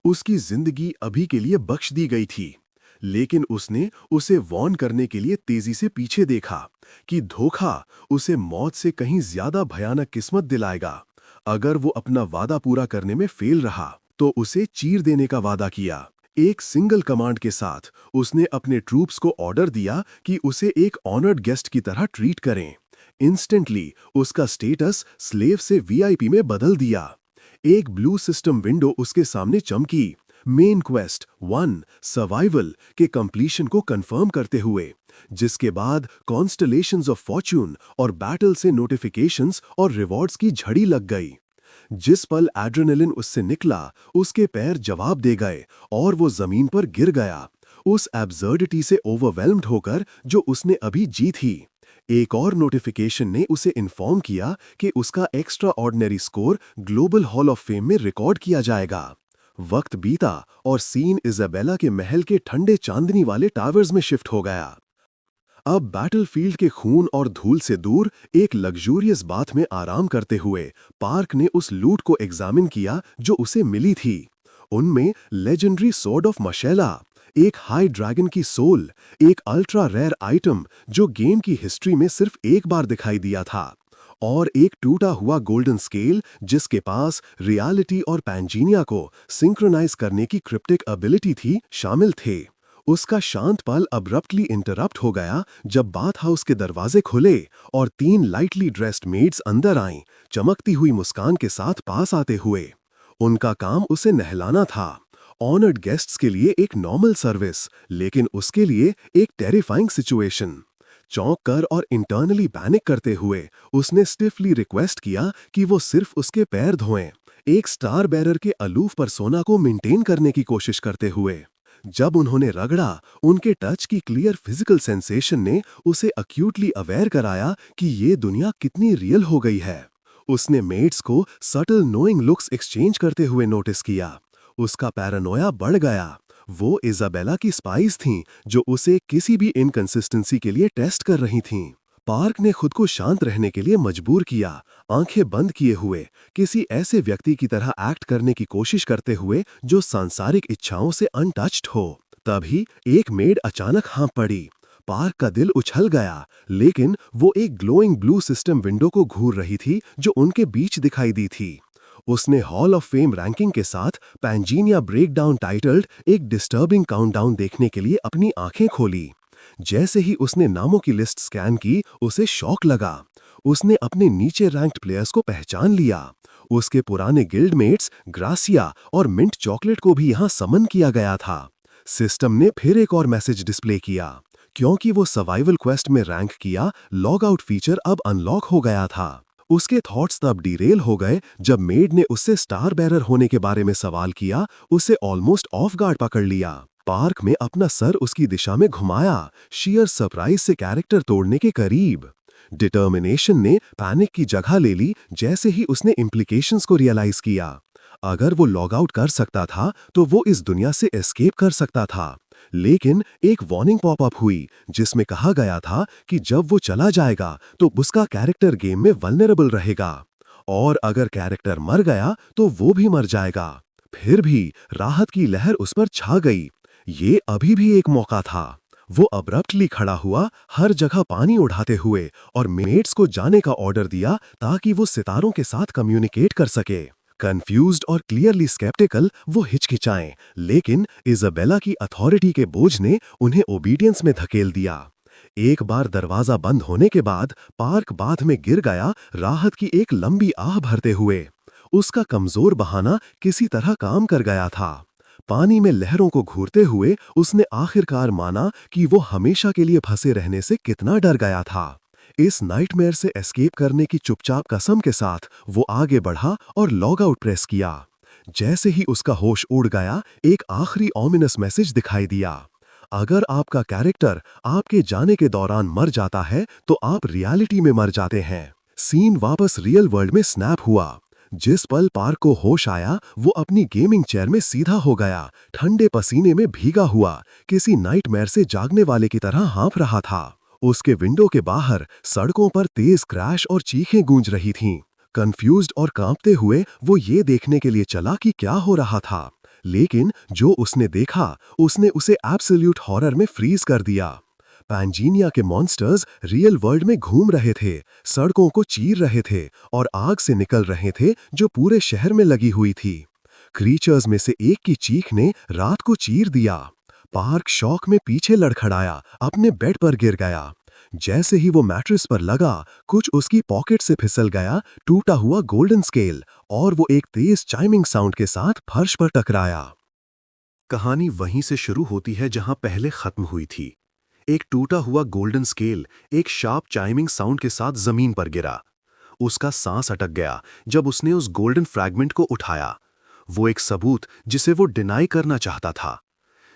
उसकी जिंदगी अभी के लिए बख्श दी गई थी, लेकिन उसने उसे वॉर्न करने के लिए तेजी से पीछे देखा कि धोखा उसे मौत से कहीं ज्यादा भयानक किस्मत दिलाएगा। अगर वो अपना वादा पूरा करने में फेल रहा तो उसे चीर देने का वादा किया। एक सिंगल कमांड के साथ उसने अपने ट्रूप्स को ऑर्डर दिया कि उसे एक ऑनर्ड गेस्ट की तरह ट्रीट करें। इंस्टेंटली उसका स्टेटस स्लेव से वीआईपी में बदल दिया। एक ब्लू सिस्टम विंडो उसके सामने चमकी, मेन क्वेस्ट 1 सर्वाइवल के कंप्लीशन को कंफर्म करते हुए, जिसके बाद कॉन्स्टलेशंस ऑफ फॉर्च्यून और बैटल से नोटिफिकेशंस और रिवॉर्ड्स की झड़ी लग गई। जिस पल एड्रेनलिन उससे निकला, उसके पैर जवाब दे गए और वो जमीन पर गिर गया, उस एब्सर्डिटी से ओवरवेल्म्ड होकर जो उसने अभी जी थी। एक और नोटिफिकेशन ने उसे इन्फॉर्म किया कि उसका extra ordinary score global hall of fame में रिकॉर्ड किया जाएगा। वक्त बीता और सीन इजाबेला के महल के ठंडे चांदनी वाले टावर्स में शिफ्ट हो गया। अब बैटलफील्ड के खून और धूल से दूर एक लग्जूरियस बाथ में आराम करते हुए पार्क ने उस लूट को एग्जामिन किया जो उसे मिली थी। उनमें लेजेंडरी स्वॉर्ड ऑफ मशेला, एक हाई ड्रैगन की सोल, एक अल्ट्रा रेयर आइटम जो गेम की हिस्ट्री में सिर्फ एक बार दिखाई दिया था, और एक टूटा हुआ गोल्डन स्केल जिसके पास रियलिटी और पैंजीनिया को सिंक्रोनाइज करने की क्रिप्टिक एबिलिटी थी, शामिल थे। उसका शांत पल अब्रप्टली इंटरप्ट हो गया जब बाथ हाउस के दरवाजे खुले और 3 लाइटली ड्रेस्ड मेड्स अंदर आईं, चमकती हुई मुस्कान के साथ पास आते हुए। उनका काम उसे नहलाना था, ऑनर्ड गेस्ट्स के लिए एक नॉर्मल सर्विस, लेकिन उसके लिए एक टेरिफाइंग सिचुएशन। चौंक कर और इंटरनली पैनिक करते हुए उसने स्टिफली रिक्वेस्ट किया कि वो सिर्फ उसके पैर धोएं, एक स्टार बेरर के अलूफ पर्सोना को मेंटेन करने की कोशिश करते हुए। जब उन्होंने रगड़ा, उनके टच की क्लियर फिजिकल सेंसेशन ने उसे अक्यूटली अवेयर कराया कि ये दुनिया कितनी रियल हो गई है। उसने मेट्स को सटल नोइंग लुक्स एक्सचेंज करते हुए नोटिस किया। उसका पैरानोया बढ़ गया। वो इजाबेला की स्पाइस थीं जो उसे किसी भी इनकंसिस्टेंसी के लिए टेस्ट कर रही थीं। पार्क ने खुद को शांत रहने के लिए मजबूर किया, आंखें बंद किए हुए किसी ऐसे व्यक्ति की तरह एक्ट करने की कोशिश करते हुए जो सांसारिक इच्छाओं से अनटच्ड हो। तभी एक मेड अचानक हाँफ पड़ी। पार्क का दिल उछल गया, लेकिन वो एक ग्लोइंग ब्लू सिस्टम विंडो को घूर रही थी जो उनके बीच दिखाई दी थी। उसने हॉल ऑफ फेम रैंकिंग के साथ पैंजीनिया ब्रेकडाउन टाइटल्ड एक डिस्टर्बिंग काउंटडाउन देखने के लिए अपनी आंखें खोली। जैसे ही उसने नामों की लिस्ट स्कैन की, उसे शॉक लगा। उसने अपने नीचे रैंक्ड प्लेयर्स को पहचान लिया। उसके पुराने गिल्डमेट्स ग्रासिया और मिंट चॉकलेट को भी यहां समन किया गया था। सिस्टम ने फिर एक और मैसेज डिस्प्ले किया। क्योंकि वो सर्वाइवल क्वेस्ट में रैंक किया, लॉग आउट फीचर अब अनलॉक हो गया था। उसके थॉट्स तब डिरेल हो गए जब मेड ने उससे स्टार बेरर होने के बारे में सवाल किया। उसे ऑलमोस्ट ऑफ गार्ड पकड़ लिया। पार्क में अपना सर उसकी दिशा में घुमाया, शियर सरप्राइज से कैरेक्टर तोड़ने के करीब। डिटर्मिनेशन ने पैनिक की जगह ले ली जैसे ही उसने इम्प्लीकेशंस को रियलाइज किया। अगर वो लॉग आउट कर सकता था तो वो इस दुनिया से एस्केप कर सकता था, लेकिन एक वार्निंग पॉपअप हुई जिसमें कहा गया था कि जब वो चला जाएगा तो उसका कैरेक्टर गेम में वल्नरेबल रहेगा, और अगर कैरेक्टर मर गया तो वो भी मर जाएगा। फिर भी राहत की लहर उस पर छा गई। ये अभी भी एक मौका था। वो अब्रप्टली खड़ा हुआ, हर जगह पानी उड़ाते हुए, और मेट्स को जाने का ऑर्डर दिया ताकि वो सितारों के साथ कम्युनिकेट कर सके। कंफ्यूज्ड और क्लियरली स्केप्टिकल वो हिचकिचाएं, लेकिन इजाबेला की अथॉरिटी के बोझ ने उन्हें ओबीडियंस में धकेल दिया। एक बार दरवाजा बंद होने के बाद पार्क बाथ में गिर गया, राहत की एक लंबी आह भरते हुए। उसका कमजोर बहाना किसी तरह काम कर गया था। पानी में लहरों को घूरते हुए उसने आखिरकार माना कि वो हमेशा के लिए फंसे रहने से कितना डर गया था। इस नाइटमेयर से एस्केप करने की चुपचाप कसम के साथ वो आगे बढ़ा और लॉग आउट प्रेस किया। जैसे ही उसका होश उड़ गया, एक आखिरी ऑमिनस मैसेज दिखाई दिया। अगर आपका कैरेक्टर आपके जाने के दौरान मर जाता है तो आप रियलिटी में मर जाते हैं। सीन वापस रियल वर्ल्ड में स्नैप हुआ। जिस पल पार्क को होश आया वो अपनी गेमिंग चेयर में सीधा हो गया, ठंडे पसीने में भीगा हुआ, किसी नाइटमेयर से जागने वाले की तरह हाँफ रहा था। उसके विंडो के बाहर सड़कों पर तेज क्रैश और चीखें गूंज रही थीं। कंफ्यूज्ड और कांपते हुए वो ये देखने के लिए चला कि क्या हो रहा था, लेकिन जो उसने देखा उसने उसे एब्सोल्यूट हॉरर में फ्रीज कर दिया। पैंजीनिया के मॉन्स्टर्स रियल वर्ल्ड में घूम रहे थे, सड़कों को चीर रहे थे और आग से निकल रहे थे जो पूरे शहर में लगी हुई थी। क्रीचर्स में से एक की चीख ने रात को चीर दिया। पार्क शॉक में पीछे लड़खड़ाया, अपने बेड पर गिर गया। जैसे ही वो मैट्रेस पर लगा, कुछ उसकी पॉकेट से फिसल गया, टूटा हुआ गोल्डन स्केल, और वो एक तेज चाइमिंग साउंड के साथ फर्श पर टकराया। कहानी वहीं से शुरू होती है जहां पहले खत्म हुई थी। एक टूटा हुआ गोल्डन स्केल एक शार्प चाइमिंग साउंड के साथ जमीन पर गिरा। उसका सांस अटक गया जब उसने उस गोल्डन फ्रैगमेंट को उठाया। वो एक सबूत जिसे वो डिनाई करना चाहता था।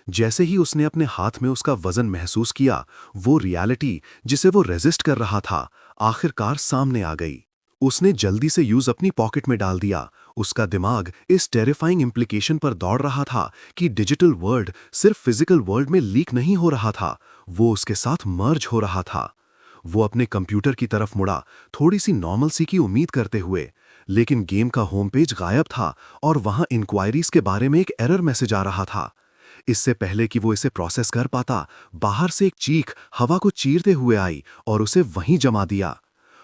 जैसे ही उसने अपने हाथ में उसका वजन महसूस किया, वो रियलिटी जिसे वो रेजिस्ट कर रहा था आखिरकार सामने आ गई। उसने जल्दी से यूज अपनी पॉकेट में डाल दिया। उसका दिमाग इस टेरिफाइंग इम्प्लीकेशन पर दौड़ रहा था कि डिजिटल वर्ल्ड सिर्फ फिजिकल वर्ल्ड में लीक नहीं हो रहा था, वो उसके साथ मर्ज हो रहा था। वो अपने कंप्यूटर की तरफ मुड़ा, थोड़ी सी नॉर्मलसी की उम्मीद करते हुए, लेकिन गेम का होम पेज गायब था और वहां इंक्वायरीज के बारे में एक एरर मैसेज आ रहा था। इससे पहले कि वो इसे प्रोसेस कर पाता, बाहर से एक चीख हवा को चीरते हुए आई और उसे वहीं जमा दिया।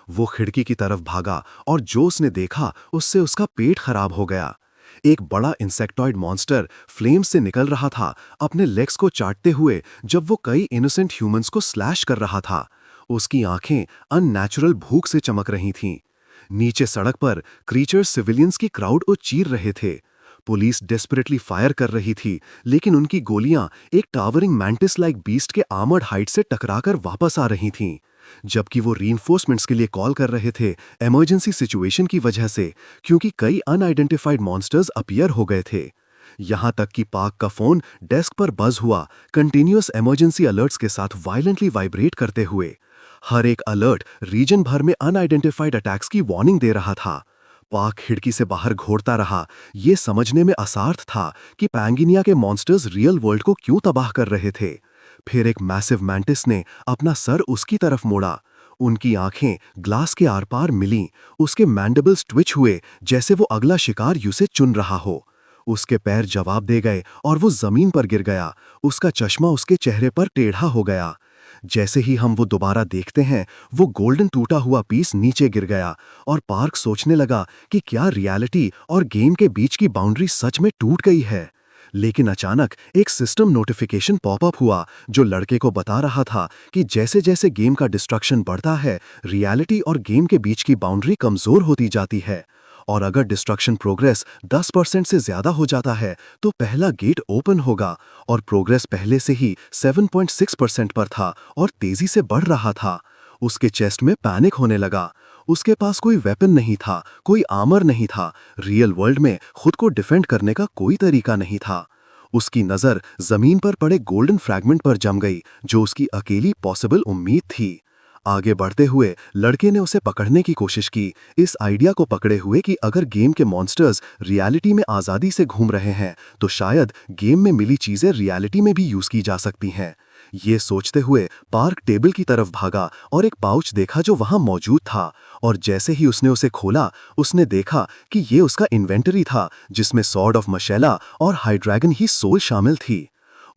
वो खिड़की की तरफ भागा और जो उसने देखा उससे उसका पेट खराब हो गया। एक बड़ा इंसेक्टॉइड मॉन्स्टर फ्लेम्स से निकल रहा था, अपने लेग्स को चाटते हुए जब वो कई इनोसेंट ह्यूमंस को स्लैश कर रहा था। उसकी आंखें अननेचुरल भूख से चमक रही थीं। नीचे सड़क पर क्रीचर्स सिविलियंस की क्राउड को चीर रहे थे। पुलिस डेस्परेटली फायर कर रही थी, लेकिन उनकी गोलियां एक टावरिंग मैंटिस लाइक बीस्ट के आर्मर्ड हाइट से टकराकर वापस आ रही थीं। जबकि वो रीइंफोर्समेंट्स के लिए कॉल कर रहे थे इमरजेंसी सिचुएशन की वजह से, क्योंकि कई अनआइडेंटिफाइड मॉन्स्टर्स अपीयर हो गए थे। यहां तक कि पार्क का फोन डेस्क पर बज हुआ, कंटिन्यूअस इमरजेंसी अलर्ट्स के साथ वायलेंटली वाइब्रेट करते हुए। हर एक अलर्ट रीजन भर में अनआइडेंटिफाइड अटैक्स की वार्निंग दे रहा था। पार्क खिड़की से बाहर घोरता रहा, ये समझने में असार्थ था कि पैंगिनिया के मॉन्स्टर्स रियल वर्ल्ड को क्यों तबाह कर रहे थे। फिर एक मैसिव मैंटिस ने अपना सर उसकी तरफ मोड़ा। उनकी आंखें ग्लास के आर पार मिलीं, उसके मैंडिबल्स ट्विच हुए जैसे वो अगला शिकार उसे चुन रहा हो। उसके पैर जवाब दे गए और वो जमीन पर गिर गया। उसका चश्मा उसके चेहरे पर टेढ़ा हो गया। जैसे ही हम वो दोबारा देखते हैं, वो गोल्डन टूटा हुआ पीस नीचे गिर गया और पार्क सोचने लगा कि क्या रियलिटी और गेम के बीच की बाउंड्री सच में टूट गई है। लेकिन अचानक एक सिस्टम नोटिफिकेशन पॉपअप हुआ जो लड़के को बता रहा था कि जैसे जैसे गेम का डिस्ट्रक्शन बढ़ता है, रियलिटी और गेम के बीच की बाउंड्री कमजोर होती जाती है, और अगर डिस्ट्रक्शन प्रोग्रेस 10% से ज्यादा हो जाता है तो पहला गेट ओपन होगा, और प्रोग्रेस पहले से ही 7.6% पर था और तेजी से बढ़ रहा था। उसके चेस्ट में पैनिक होने लगा। उसके पास कोई वेपन नहीं था, कोई आर्मर नहीं था, रियल वर्ल्ड में खुद को डिफेंड करने का कोई तरीका नहीं था। उसकी नजर जमीन पर पड़े गोल्डन फ्रैगमेंट पर जम गई, जो उसकी अकेली पॉसिबल उम्मीद थी। आगे बढ़ते हुए लड़के ने उसे पकड़ने की कोशिश की, इस आइडिया को पकड़े हुए कि अगर गेम के मॉन्स्टर्स रियलिटी में आज़ादी से घूम रहे हैं तो शायद गेम में मिली चीज़ें रियलिटी में भी यूज़ की जा सकती हैं। ये सोचते हुए पार्क टेबल की तरफ भागा और एक पाउच देखा जो वहां मौजूद था, और जैसे ही उसने उसे खोला, उसने देखा कि ये उसका इन्वेंटरी था जिसमें सॉर्ड ऑफ मशेला और हाइड्रैगन ही सोल शामिल थी।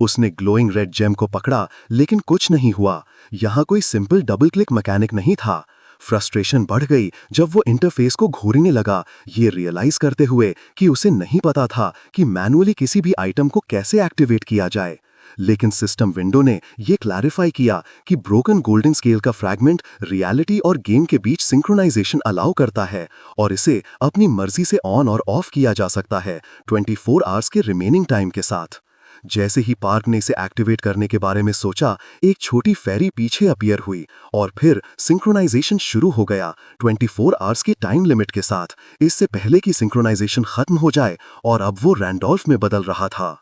उसने ग्लोइंग रेड जेम को पकड़ा, लेकिन कुछ नहीं हुआ। यहाँ कोई सिंपल डबल क्लिक मैकेनिक नहीं था। फ्रस्ट्रेशन बढ़ गई जब वो इंटरफेस को घूरने लगा, ये रियलाइज करते हुए कि उसे नहीं पता था कि मैनुअली किसी भी आइटम को कैसे एक्टिवेट किया जाए। लेकिन सिस्टम विंडो ने यह क्लैरिफाई किया कि ब्रोकन गोल्डन स्केल का फ्रैगमेंट रियलिटी और गेम के बीच सिंक्रोनाइजेशन अलाउ करता है, और इसे अपनी मर्जी से ऑन और ऑफ किया जा सकता है 24 आवर्स के रिमेनिंग टाइम के साथ। जैसे ही पार्क ने इसे एक्टिवेट करने के बारे में सोचा, एक छोटी फेरी पीछे अपीयर हुई और फिर सिंक्रोनाइजेशन शुरू हो गया 24 आवर्स की टाइम लिमिट के साथ, इससे पहले कि सिंक्रोनाइजेशन खत्म हो जाए, और अब वो रैंडोल्फ में बदल रहा था।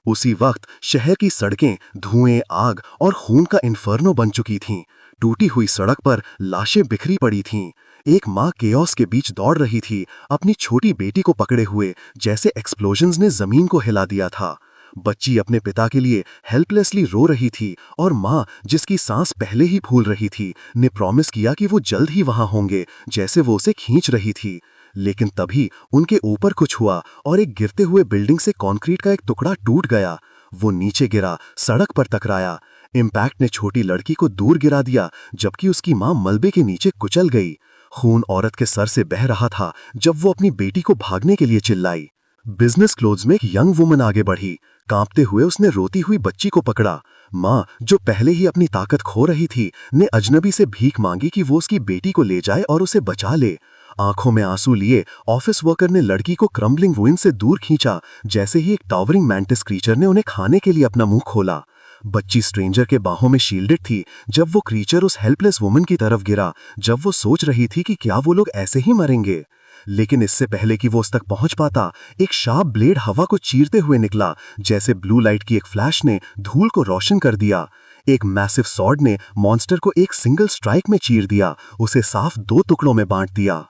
उसी वक्त शहर की सड़कें धुएं, आग और खून का इन्फर्नो बन चुकी थीं। टूटी हुई सड़क पर लाशें बिखरी पड़ी थीं। एक माँ केओस के बीच दौड़ रही थी, अपनी छोटी बेटी को पकड़े हुए, जैसे एक्सप्लोजन्स ने जमीन को हिला दिया था। बच्ची अपने पिता के लिए हेल्पलेसली रो रही थी और माँ, जिसकी सांस पहले ही फूल रही थी, ने प्रॉमिस किया कि वो जल्द ही वहां होंगे, जैसे वो उसे खींच रही थी। लेकिन तभी उनके ऊपर कुछ हुआ और एक गिरते हुए बिल्डिंग से कंक्रीट का एक टुकड़ा टूट गया। वो नीचे गिरा, सड़क पर टकराया। इम्पैक्ट ने छोटी लड़की को दूर गिरा दिया, जबकि उसकी मां मलबे के नीचे कुचल गई। खून औरत के सर से बह रहा था जब वो अपनी बेटी को भागने के लिए चिल्लाई। बिजनेस क्लोथ्स में एक यंग वुमन आगे बढ़ी। कांपते हुए उसने रोती हुई बच्ची को पकड़ा। माँ, जो पहले ही अपनी ताकत खो रही थी, ने अजनबी से भीख मांगी कि वो उसकी बेटी को ले जाए और उसे बचा ले। आंखों में आंसू लिए ऑफिस वर्कर ने लड़की को क्रम्बलिंग रुइन से दूर खींचा, जैसे ही एक टावरिंग मैंटिस क्रीचर ने उन्हें खाने के लिए अपना मुंह खोला। बच्ची स्ट्रेंजर के बाहों में शील्डेड थी जब वो क्रीचर उस हेल्पलेस वुमन की तरफ गिरा, जब वो सोच रही थी कि क्या वो लोग ऐसे ही मरेंगे। लेकिन इससे पहले कि वो उस तक पहुंच पाता, एक शार्प ब्लेड हवा को चीरते हुए निकला, जैसे ब्लू लाइट की एक फ्लैश ने धूल को रोशन कर दिया। एक मैसिव सॉर्ड ने मॉन्स्टर को एक सिंगल स्ट्राइक में चीर दिया, उसे साफ 2 टुकड़ों में बांट दिया।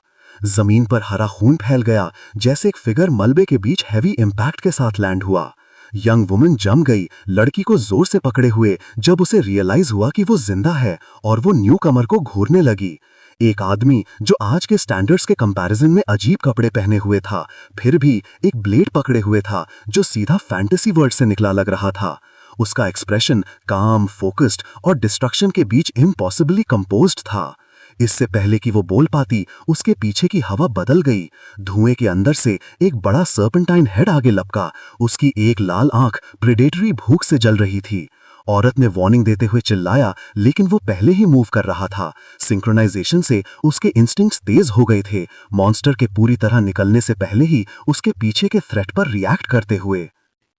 जमीन पर हरा खून फैल गया, जैसे एक फिगर मलबे के बीच हैवी इम्पैक्ट के साथ लैंड हुआ। यंग वुमन जम गई, लड़की को जोर से पकड़े हुए, जब उसे रियलाइज हुआ कि वो जिंदा है, और वो न्यू कमर को घूरने लगी। एक आदमी जो आज के स्टैंडर्ड्स के कंपैरिजन में अजीब कपड़े पहने हुए था, फिर भी एक ब्लेड पकड़े हुए था जो सीधा फैंटेसी वर्ल्ड से निकला लग रहा था। उसका एक्सप्रेशन काम, फोकस्ड और डिस्ट्रक्शन के बीच इम्पॉसिबली कंपोज्ड था। इससे पहले कि वो बोल पाती, उसके पीछे की हवा बदल गई। धुएं के अंदर से एक बड़ा सर्पेंटाइन हेड आगे लपका। उसकी एक लाल आंख प्रेडेटरी भूख से जल रही थी। औरत ने वार्निंग देते हुए चिल्लाया, लेकिन वो पहले ही मूव कर रहा था। सिंक्रोनाइजेशन से उसके इंस्टिंक्ट्स तेज हो गए थे, मॉन्स्टर के पूरी तरह निकलने से पहले ही उसके पीछे के थ्रेट पर रिएक्ट करते हुए।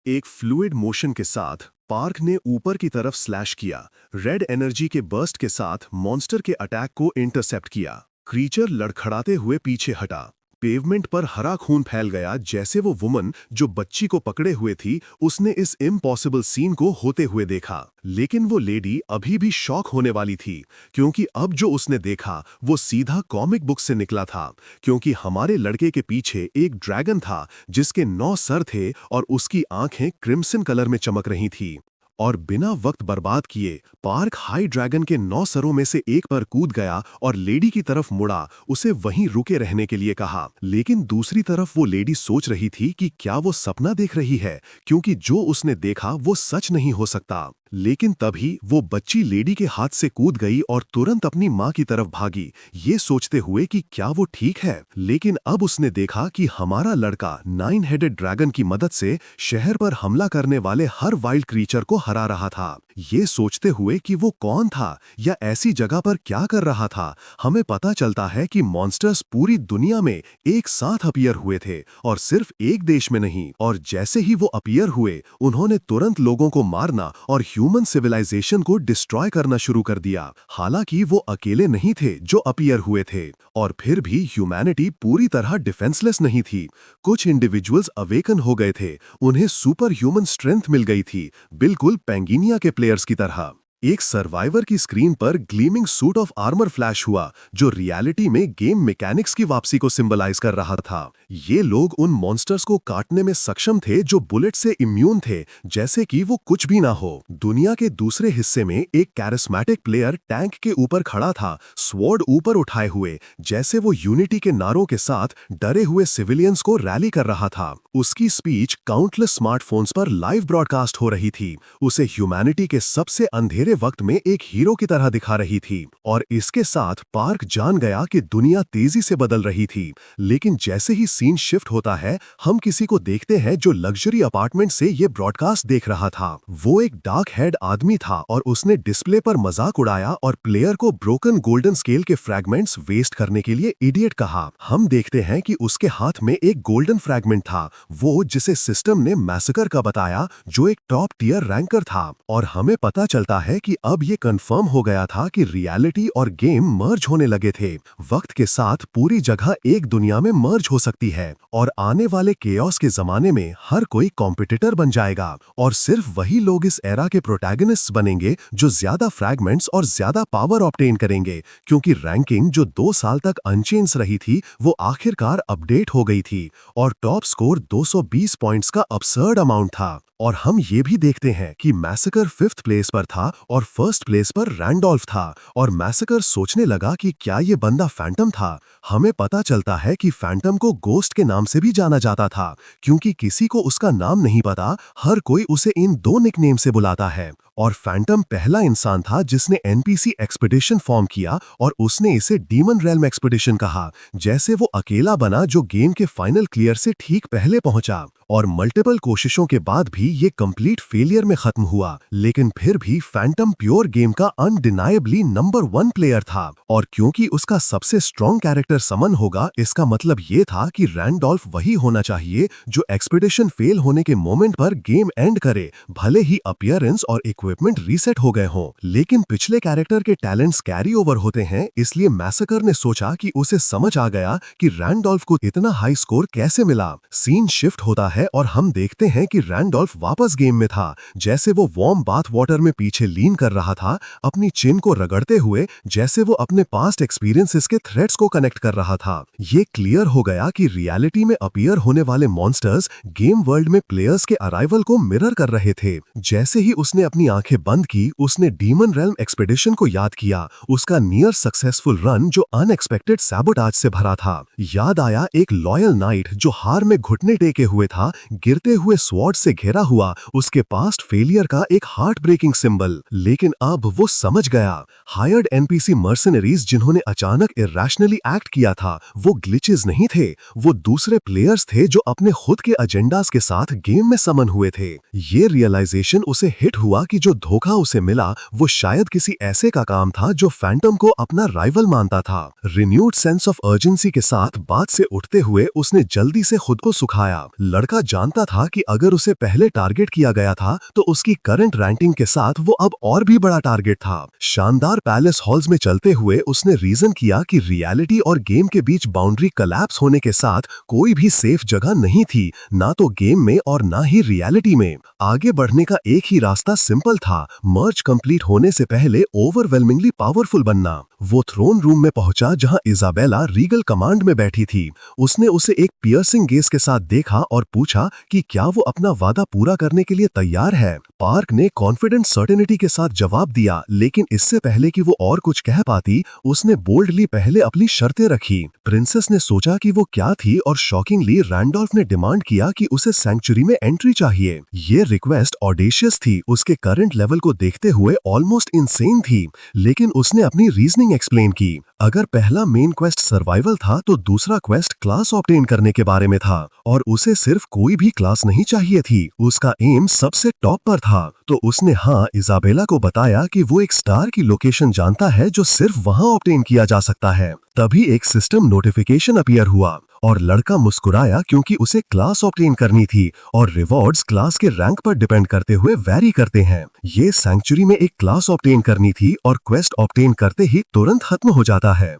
एक फ्लूइड मोशन के साथ पार्क ने ऊपर की तरफ स्लैश किया। रेड एनर्जी के बर्स्ट के साथ मॉन्स्टर के अटैक को इंटरसेप्ट किया। क्रीचर लड़खड़ाते हुए पीछे हटा। पेवमेंट पर हरा खून फैल गया, जैसे वो वुमन जो बच्ची को पकड़े हुए थी, उसने इस इम्पॉसिबल सीन को होते हुए देखा। लेकिन वो लेडी अभी भी शॉक होने वाली थी, क्योंकि अब जो उसने देखा वो सीधा कॉमिक बुक से निकला था। क्योंकि हमारे लड़के के पीछे एक ड्रैगन था जिसके 9 सर थे और उसकी आंखें क्रिम्सन कलर में चमक रही थी। और बिना वक्त बर्बाद किए पार्क हाई ड्रैगन के 9 सरों में से एक पर कूद गया और लेडी की तरफ मुड़ा, उसे वहीं रुके रहने के लिए कहा। लेकिन दूसरी तरफ वो लेडी सोच रही थी कि क्या वो सपना देख रही है, क्योंकि जो उसने देखा वो सच नहीं हो सकता। लेकिन तभी वो बच्ची लेडी के हाथ से कूद गई और तुरंत अपनी माँ की तरफ भागी, ये सोचते हुए कि क्या वो ठीक है। लेकिन अब उसने देखा कि हमारा लड़का 9 हेडेड ड्रैगन की मदद से शहर पर हमला करने वाले हर वाइल्ड क्रीचर को हरा रहा था। ये सोचते हुए कि वो कौन था या ऐसी जगह पर क्या कर रहा था, हमें पता चलता है कि मॉन्स्टर्स पूरी दुनिया में एक साथ अपीयर हुए थे और सिर्फ एक देश में नहीं। और जैसे ही वो अपीयर हुए, उन्होंने तुरंत लोगों को मारना और ह्यूमन सिविलाइजेशन को डिस्ट्रॉय करना शुरू कर दिया। हालांकि वो अकेले नहीं थे जो अपीयर हुए थे, और फिर भी ह्यूमैनिटी पूरी तरह डिफेंसलेस नहीं थी। कुछ इंडिविजुअल्स अवेकन हो गए थे, उन्हें सुपर ह्यूमन स्ट्रेंथ मिल गई थी, बिल्कुल पेंगिनिया के प्लेयर्स की तरह। एक सर्वाइवर की स्क्रीन पर gleaming suit of armour flash हुआ, जो रियलिटी में गेम मैकेनिक्स की वापसी को सिंबलाइज कर रहा था। ये लोग उन मॉन्स्टर्स को काटने में सक्षम थे जो बुलेट से इम्यून थे, जैसे कि वो कुछ भी ना हो। दुनिया के दूसरे हिस्से में एक कैरिस्मेटिक प्लेयर टैंक के ऊपर खड़ा था, स्वॉर्ड ऊपर उठाए हुए, जैसे वो यूनिटी के नारों के साथ डरे हुए सिविलियंस को रैली कर रहा था। उसकी स्पीच काउंटलेस स्मार्टफोन्स पर लाइव ब्रॉडकास्ट हो रही थी, उसे ह्यूमैनिटी के सबसे अंधेरे वक्त में एक हीरो की तरह दिखा रही थी। और इसके साथ पार्क जान गया कि दुनिया तेजी से बदल रही थी। लेकिन जैसे ही सीन शिफ्ट होता है, हम किसी को देखते हैं जो लग्जरी अपार्टमेंट से ये ब्रॉडकास्ट देख रहा था। वो एक डार्क हेड आदमी था और उसने डिस्प्ले पर मजाक उड़ाया और प्लेयर को ब्रोकन गोल्डन स्केल के फ्रैगमेंट्स वेस्ट करने के लिए इडियट कहा। हम देखते हैं कि उसके हाथ में एक गोल्डन फ्रैगमेंट था, वो जिसे सिस्टम ने मैसेकर का बताया, जो एक टॉप टियर रैंकर था। और हमें पता चलता है है कि अब ये कंफर्म हो गया था कि रियलिटी और गेम मर्ज होने लगे थे। वक्त के साथ पूरी जगह एक दुनिया में मर्ज हो सकती है और आने वाले केओस के जमाने में हर कोई कॉम्पिटिटर बन जाएगा और सिर्फ वही लोग इस एरा के प्रोटैगनिस्ट्स बनेंगे जो ज्यादा फ्रैगमेंट्स और ज्यादा पावर ऑब्टेन करेंगे, क्योंकि रैंकिंग जो 2 साल तक अनचेंज रही थी वो आखिरकार अपडेट हो गई थी और टॉप स्कोर 220 पॉइंट्स का absurd अमाउंट था। और हम ये भी देखते हैं कि मैसेकर 5th प्लेस पर था और 1st प्लेस पर रैंडोल्फ था और मैसेकर सोचने लगा कि क्या ये बंदा फैंटम था। हमें पता चलता है कि फैंटम को गोस्ट के नाम से भी जाना जाता था, क्योंकि किसी को उसका नाम नहीं पता, हर कोई उसे इन 2 निकनेम से बुलाता है। और फैंटम पहला इंसान था जिसने एनपीसी एक्सपीडिशन फॉर्म किया और उसने इसे डीमन रेल्म एक्सपीडिशन कहा, जैसे वो अकेला बना जो गेम के फाइनल क्लियर से ठीक पहले पहुंचा। और मल्टीपल कोशिशों के बाद भी ये कंप्लीट फेलियर में खत्म हुआ, लेकिन फिर भी फैंटम प्योर गेम का अनडिनायबली नंबर 1 प्लेयर था। और क्योंकि उसका सबसे स्ट्रॉन्ग कैरेक्टर समन होगा, इसका मतलब ये था कि रैंडोल्फ वही होना चाहिए जो एक्सपीडिशन फेल होने के मोमेंट पर गेम एंड करे, भले ही अपीयरेंस और इक्विपमेंट रीसेट हो गए हों। लेकिन पिछले कैरेक्टर के टैलेंट्स कैरी ओवर होते हैं, इसलिए मैसेकर ने सोचा कि उसे समझ आ गया कि रैंडोल्फ को इतना हाई स्कोर कैसे मिला। सीन शिफ्ट होता है और हम देखते हैं कि रैंडोल्फ वापस गेम में था, जैसे वो वार्म बाथ वाटर में पीछे लीन कर रहा था, अपनी चिन को रगड़ते हुए, जैसे वो अपने पास्ट एक्सपीरियंसेस के थ्रेड्स को कनेक्ट कर रहा था। ये क्लियर हो गया कि रियलिटी में अपीयर होने वाले मॉन्स्टर्स गेम वर्ल्ड में प्लेयर्स के अराइवल को मिरर कर रहे थे। जैसे ही उसने अपनी आंखें बंद की, उसने डीमन रेल्म एक्सपीडिशन को याद किया, उसका नियर सक्सेसफुल रन जो अनएक्सपेक्टेड सैबोटाज से भरा था। याद आया एक लॉयल नाइट जो हार में घुटने टेके हुए था, गिरते हुए स्वॉर्ड से घेरा हुआ, उसके पास्ट फेलियर का एक हार्ट ब्रेकिंग सिंबल। लेकिन अब वो समझ गया, हायर्ड एनपीसी मर्सनरीज जिन्होंने अचानक इरैशनली एक्ट किया था, वो ग्लिचेस नहीं थे, वो दूसरे प्लेयर्स थे जो अपने खुद के एजेंडास के साथ गेम में समन हुए थे। ये रियलाइजेशन उसे हिट हुआ कि जो धोखा उसे मिला वो शायद किसी ऐसे का काम था जो फैंटम को अपना राइवल मानता था। रिन्यूड सेंस ऑफ अर्जेंसी के साथ बात से उठते हुए उसने जल्दी से खुद को सुखाया। लड़का जानता था कि अगर उसे पहले टारगेट किया गया था तो उसकी करंट रैंकिंग के साथ वो अब और भी बड़ा टारगेट था। शानदार पैलेस हॉल्स में चलते हुए उसने रीजन किया कि रियलिटी और गेम के बीच बाउंड्री कोलैप्स होने के साथ कोई भी सेफ जगह नहीं थी, ना तो गेम में और ना ही रियलिटी में। आगे बढ़ने का एक ही रास्ता सिंपल था, मर्ज कंप्लीट होने से पहले ओवरवेलमिंगली पावरफुल बनना। वो थ्रोन रूम में पहुंचा जहां इजाबेला रीगल कमांड में बैठी थी। उसने उसे एक पियर्सिंग गेज के साथ देखा और पूछा कि क्या वो अपना वादा पूरा करने के लिए तैयार है। पार्क ने कॉन्फिडेंट सर्टेनिटी के साथ जवाब दिया, लेकिन इससे पहले कि वो और कुछ कह पाती, उसने बोल्डली पहले अपनी शर्तें रखी। प्रिंसेस ने सोचा कि वो क्या थी और शॉकिंगली रैंडोल्फ ने डिमांड किया कि उसे सैंक्चुरी में एंट्री चाहिए। ये रिक्वेस्ट ऑडेशियस थी, उसके करंट लेवल को देखते हुए ऑलमोस्ट इनसेन थी, लेकिन उसने अपनी रीजनिंग एक्सप्लेन की। अगर पहला मेन क्वेस्ट सर्वाइवल था तो दूसरा क्वेस्ट क्लास ऑब्टेन करने के बारे में था और उसे सिर्फ कोई भी क्लास नहीं चाहिए थी, उसका एम सबसे टॉप पर था। तो उसने हाँ इजाबेला को बताया कि वो एक स्टार की लोकेशन जानता है जो सिर्फ वहां ऑब्टेन किया जा सकता है। तभी एक सिस्टम नोटिफिकेशन अपीयर हुआ और लड़का मुस्कुराया क्योंकि उसे क्लास ऑब्टेन करनी थी और रिवॉर्ड्स क्लास के रैंक पर डिपेंड करते हुए वैरी करते हैं। ये सैंक्चुरी में एक क्लास ऑब्टेन करनी थी और क्वेस्ट ऑब्टेन करते ही तुरंत खत्म हो जाता है।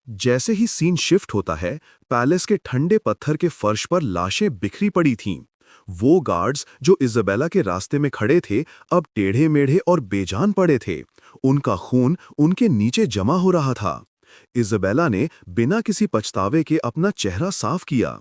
जैसे ही सीन शिफ्ट होता है, पैलेस के ठंडे पत्थर के फर्श पर लाशें बिखरी पड़ी थीं। वो गार्ड्स जो इजाबेला के रास्ते में खड़े थे अब टेढ़े मेढ़े और बेजान पड़े थे। उनका खून उनके नीचे जमा हो रहा था। इजाबेला ने बिना किसी पछतावे के अपना चेहरा साफ किया।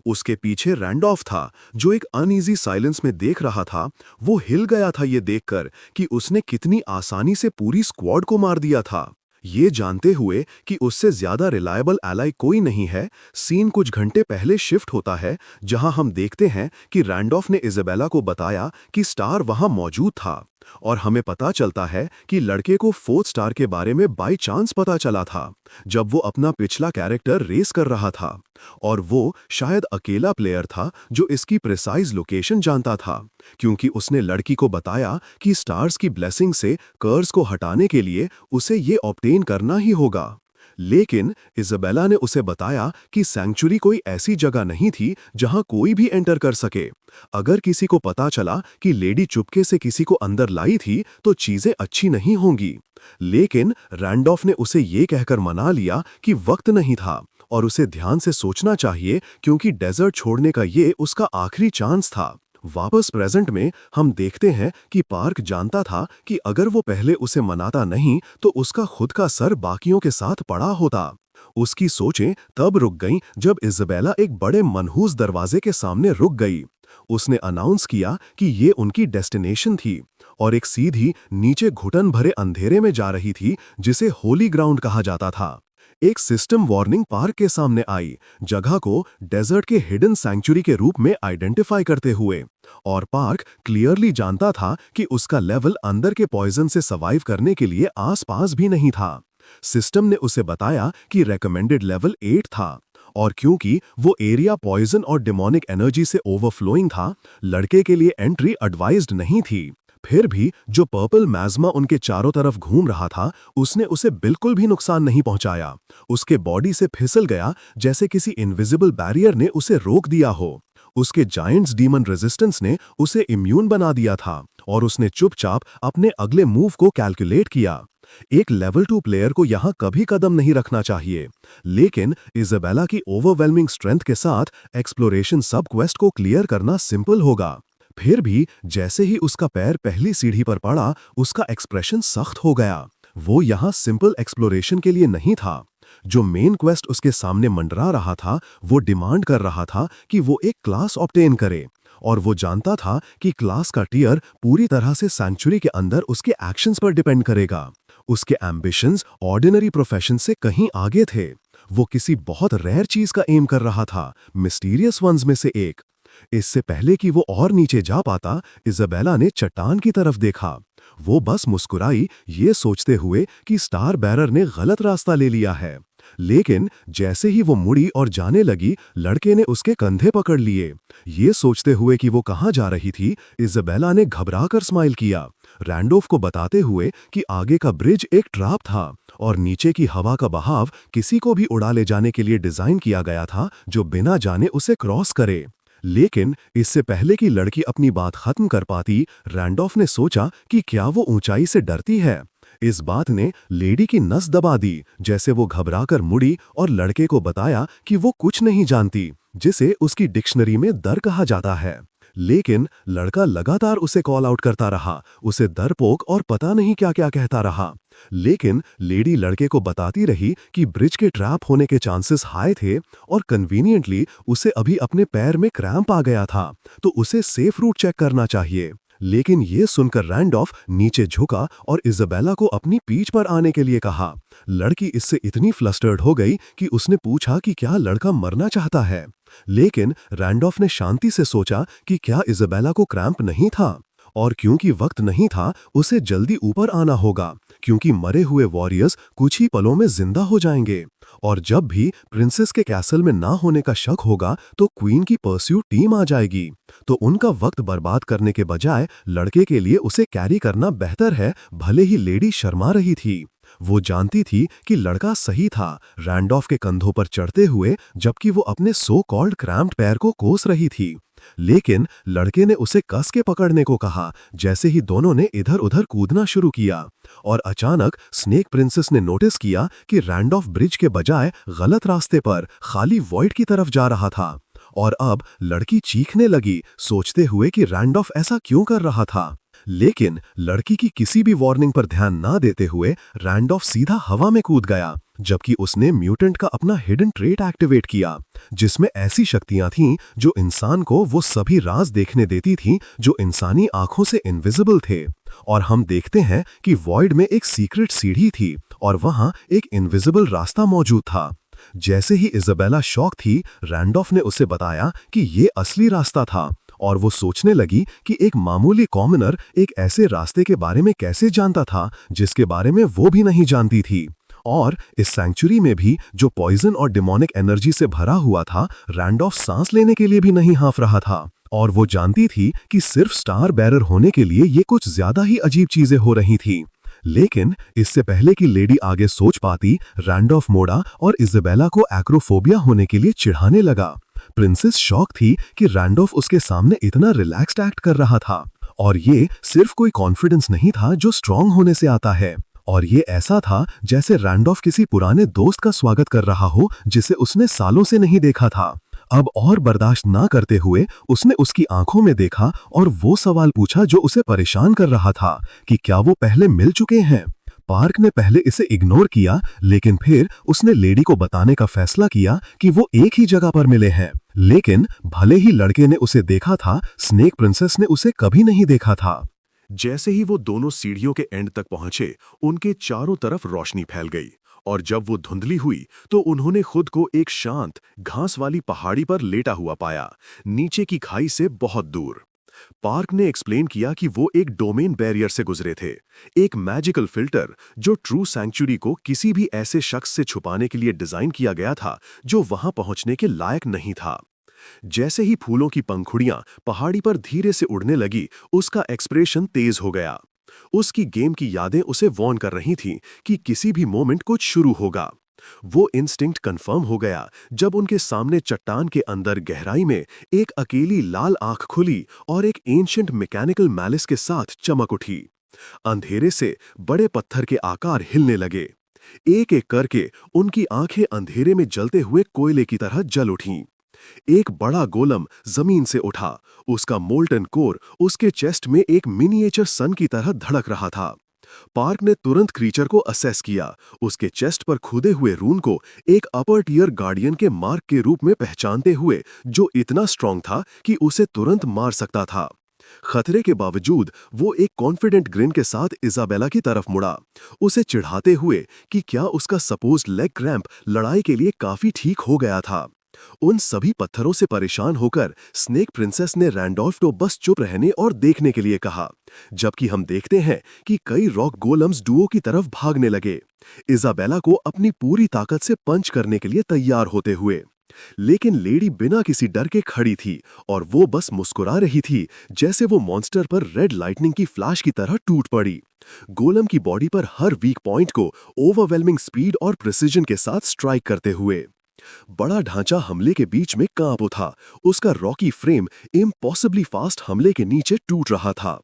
उसके पीछे रैंडोल्फ था जो एक अनईजी साइलेंस में देख रहा था। वो हिल गया था ये देखकर कि उसने कितनी आसानी से पूरी स्क्वाड को मार दिया था। ये जानते हुए कि उससे ज्यादा रिलायबल एलाई कोई नहीं है, सीन कुछ घंटे पहले शिफ्ट होता है जहां हम देखते हैं कि रैंडोल्फ ने इजाबेला को बताया कि स्टार वहां मौजूद था और हमें पता चलता है कि लड़के को 4th स्टार के बारे में बाय चांस पता चला था जब वो अपना पिछला कैरेक्टर रेस कर रहा था और वो शायद अकेला प्लेयर था जो इसकी प्रिसाइज लोकेशन जानता था, क्योंकि उसने लड़की को बताया कि स्टार्स की ब्लेसिंग से कर्स को हटाने के लिए उसे ये ऑब्टेन करना ही होगा। लेकिन इज़ाबेला ने उसे बताया कि सैंक्चुरी कोई ऐसी जगह नहीं थी जहां कोई भी एंटर कर सके। अगर किसी को पता चला कि लेडी चुपके से किसी को अंदर लाई थी तो चीजें अच्छी नहीं होंगी। लेकिन रैंडॉल्फ ने उसे ये कहकर मना लिया कि वक्त नहीं था और उसे ध्यान से सोचना चाहिए क्योंकि डेजर्ट छोड़ने का ये उसका आखिरी चांस था। वापस प्रेजेंट में हम देखते हैं कि पार्क जानता था कि अगर वो पहले उसे मनाता नहीं तो उसका खुद का सर बाकियों के साथ पड़ा होता। उसकी सोचें तब रुक गईं जब इज़ाबेला एक बड़े मनहूस दरवाजे के सामने रुक गई। उसने अनाउंस किया कि ये उनकी डेस्टिनेशन थी और एक सीधी नीचे घुटन भरे अंधेरे में जा रही थी जिसे होली ग्राउंड कहा जाता था। एक सिस्टम वार्निंग पार्क के सामने आई, जगह को डेजर्ट के हिडन सैंक्चुरी के रूप में आइडेंटिफाई करते हुए, और पार्क क्लियरली जानता था कि उसका लेवल अंदर के पॉइजन से सर्वाइव करने के लिए आसपास भी नहीं था। सिस्टम ने उसे बताया कि रेकमेंडेड लेवल 8 था और क्योंकि वो एरिया पॉइजन और डिमोनिक एनर्जी से ओवरफ्लोइंग था, लड़के के लिए एंट्री एडवाइज्ड नहीं थी। फिर भी जो पर्पल मैज़मा उनके चारों तरफ घूम रहा था उसने उसे बिल्कुल भी नुकसान नहीं पहुंचाया। उसके बॉडी से फिसल गया जैसे किसी इनविजिबल बैरियर ने उसे रोक दिया हो। उसके जायंट्स डीमन रेजिस्टेंस ने उसे इम्यून बना दिया था और उसने चुपचाप अपने अगले मूव को कैलकुलेट किया। एक लेवल 2 प्लेयर को यहां कभी कदम नहीं रखना चाहिए, लेकिन इज़ाबेला की ओवरवेलमिंग स्ट्रेंथ के साथ एक्सप्लोरेशन सब क्वेस्ट को क्लियर करना सिंपल होगा। फिर भी जैसे ही उसका पैर पहली सीढ़ी पर पड़ा, उसका एक्सप्रेशन सख्त हो गया। वो यहां सिंपल एक्सप्लोरेशन के लिए नहीं था। जो मेन क्वेस्ट उसके सामने मंडरा रहा था वो डिमांड कर रहा था कि वो एक क्लास ऑब्टेन करे, और वो जानता था कि क्लास का टियर पूरी तरह से सैंक्चुरी के अंदर उसके एक्शंस पर डिपेंड करेगा। उसके एम्बिशंस ऑर्डिनरी प्रोफेशन से कहीं आगे थे। वो किसी बहुत रेयर चीज का एम कर रहा था, मिस्टीरियस वंस में से एक। इससे पहले कि वो और नीचे जा पाता, इज़ाबेला ने चट्टान की तरफ देखा। वो बस मुस्कुराई, ये सोचते हुए कि स्टार बैरर ने गलत रास्ता ले लिया है। लेकिन जैसे ही वो मुड़ी और जाने लगी, लड़के ने उसके कंधे पकड़ लिए। ये सोचते हुए कि वो कहाँ जा रही थी, इज़ाबेला ने घबराकर स्माइल किया, रैंडोल्फ को बताते हुए कि आगे का ब्रिज एक ट्रैप था और नीचे की हवा का बहाव किसी को भी उड़ा ले जाने के लिए डिजाइन किया गया था जो बिना जाने उसे क्रॉस करे। लेकिन इससे पहले कि लड़की अपनी बात खत्म कर पाती, रैंडोल्फ ने सोचा कि क्या वो ऊंचाई से डरती है। इस बात ने लेडी की नस दबा दी, जैसे वो घबराकर मुड़ी और लड़के को बताया कि वो कुछ नहीं जानती, जिसे उसकी डिक्शनरी में डर कहा जाता है। लेकिन लड़का लगातार उसे कॉल आउट करता रहा, उसे डरपोक और पता नहीं क्या क्या कहता रहा। लेकिन लेडी लड़के को बताती रही कि ब्रिज के ट्रैप होने के चांसेस हाई थे और कन्वीनियंटली उसे अभी अपने पैर में क्रैम्प आ गया था, तो उसे सेफ रूट चेक करना चाहिए। लेकिन ये सुनकर रैंडोल्फ नीचे झुका और इज़ाबेला को अपनी पीठ पर आने के लिए कहा। लड़की इससे इतनी फ्लस्टर्ड हो गई कि उसने पूछा कि क्या लड़का मरना चाहता है। लेकिन रैंडोल्फ ने शांति से सोचा कि क्या इज़ाबेला को क्रैम्प नहीं था, और क्योंकि वक्त नहीं था उसे जल्दी ऊपर आना होगा, क्योंकि मरे हुए वॉरियर्स कुछ ही पलों में जिंदा हो जाएंगे। और जब भी प्रिंसेस के कैसल में ना होने का शक होगा तो क्वीन की परस्यूट टीम आ जाएगी। तो उनका वक्त बर्बाद करने के बजाय लड़के के लिए उसे कैरी करना बेहतर है, भले ही लेडी शर्मा रही थी। वो जानती थी कि लड़का सही था, रैंडोल्फ के कंधों पर चढ़ते हुए, जबकि वो अपने सो कॉल्ड क्रैम्प्ड पैर को कोस रही थी। लेकिन लड़के ने उसे कस के पकड़ने को कहा। जैसे ही दोनों ने इधर उधर कूदना शुरू किया और अचानक स्नेक प्रिंसेस ने नोटिस किया कि रैंडोल्फ ब्रिज के बजाय गलत रास्ते पर खाली वॉइड की तरफ जा रहा था। और अब लड़की चीखने लगी, सोचते हुए कि रैंडोल्फ ऐसा क्यों कर रहा था। लेकिन लड़की की किसी भी वार्निंग पर ध्यान ना देते हुए रैंडोल्फ सीधा हवा में कूद गया, जबकि उसने म्यूटेंट का अपना हिडन ट्रेट एक्टिवेट किया, जिसमें ऐसी शक्तियां थीं जो इंसान को वो सभी राज देखने देती थीं जो इंसानी आंखों से इनविजिबल थे। और हम देखते हैं कि वॉइड में एक सीक्रेट सीढ़ी थी और वहां एक इनविजिबल रास्ता मौजूद था। जैसे ही इज़ाबेला शॉक थी, रैंडोल्फ ने उसे बताया कि ये असली रास्ता था, और वो सोचने लगी कि एक मामूली कॉमनर एक ऐसे रास्ते के बारे में कैसे जानता था जिसके बारे में वो भी नहीं जानती थी। और इस सैंक्चुरी में भी जो पॉइजन और डिमोनिक एनर्जी से भरा हुआ था, रैंडोल्फ सांस लेने के लिए भी नहीं हाँफ रहा था। और वो जानती थी कि सिर्फ स्टार बैरर होने के लिए ये कुछ ज्यादा ही अजीब चीजें हो रही थी। लेकिन इससे पहले कि लेडी आगे सोच पाती, रैंडॉल्फ मोड़ा और इज़ाबेला को एक्रोफोबिया होने के लिए चिढ़ाने लगा। प्रिंसेस शॉक थी कि रैंडॉल्फ उसके सामने इतना रिलैक्स्ड एक्ट कर रहा था, और ये सिर्फ कोई कॉन्फिडेंस नहीं था जो स्ट्रांग होने से आता है, और ये ऐसा था जैसे रैंडॉल्फ किसी पुराने दोस्त का स्वागत कर रहा हो जिसे उसने सालों से नहीं देखा था। अब और बर्दाश्त ना करते हुए उसने उसकी आंखों में देखा और वो सवाल पूछा जो उसे परेशान कर रहा था कि क्या वो पहले मिल चुके हैं। पार्क ने पहले इसे इग्नोर किया, लेकिन फिर उसने लेडी को बताने का फैसला किया कि वो एक ही जगह पर मिले हैं। लेकिन भले ही लड़के ने उसे देखा था, स्नेक प्रिंसेस ने उसे कभी नहीं देखा था। जैसे ही वो दोनों सीढ़ियों के एंड तक पहुंचे, उनके चारों तरफ रोशनी फैल गई, और जब वो धुंधली हुई तो उन्होंने खुद को एक शांत घास वाली पहाड़ी पर लेटा हुआ पाया, नीचे की खाई से बहुत दूर। पार्क ने एक्सप्लेन किया कि वो एक डोमेन बैरियर से गुजरे थे, एक मैजिकल फिल्टर जो ट्रू सैंक्चुरी को किसी भी ऐसे शख्स से छुपाने के लिए डिजाइन किया गया था जो वहां पहुंचने के लायक नहीं था। जैसे ही फूलों की पंखुड़ियां पहाड़ी पर धीरे से उड़ने लगी, उसका एक्सप्रेशन तेज हो गया। उसकी गेम की यादें उसे वार्न कर रही थीं कि किसी भी मोमेंट कुछ शुरू होगा। वो इंस्टिंक्ट कंफर्म हो गया जब उनके सामने चट्टान के अंदर गहराई में एक अकेली लाल आंख खुली और एक एंशिएंट मैकेनिकल मैलिस के साथ चमक उठी। अंधेरे से बड़े पत्थर के आकार हिलने लगे। एक एक करके उनकी आंखें अंधेरे में जलते हुए कोयले की तरह जल उठीं। एक बड़ा गोलम जमीन से उठा, उसका मोल्टन कोर उसके चेस्ट में एक मिनिएचर सन की तरह धड़क रहा था। पार्क ने तुरंत क्रीचर को असेस किया, उसके चेस्ट पर खुदे हुए रून को एक अपर टियर गार्डियन के मार्क के रूप में पहचानते हुए, जो इतना स्ट्रांग था कि उसे तुरंत मार सकता था। खतरे के बावजूद वो एक कॉन्फिडेंट ग्रिन के साथ इज़ाबेला की तरफ मुड़ा, उसे चिढ़ाते हुए कि क्या उसका सपोज्ड लेग क्रैम्प लड़ाई के लिए काफी ठीक हो गया था। उन सभी पत्थरों से परेशान होकर स्नेक प्रिंसेस ने रैंडॉल्फ को बस चुप रहने और देखने के लिए कहा, जबकि हम देखते हैं कि कई रॉक गोलम्स डुओ की तरफ भागने लगे, इज़ाबेला को अपनी पूरी ताकत से पंच करने के लिए तैयार होते हुए। लेकिन लेडी बिना किसी डर के खड़ी थी और वो बस मुस्कुरा रही थी जैसे वो मॉन्स्टर पर रेड लाइटनिंग की फ्लैश की तरह टूट पड़ी, गोलम की बॉडी पर हर वीक पॉइंट को ओवरवेलमिंग स्पीड और प्रिसिजन के साथ स्ट्राइक करते हुए। बड़ा ढांचा हमले के बीच में कांप उठा, उसका रॉकी फ्रेम इम्पॉसिबली फास्ट हमले के नीचे टूट रहा था।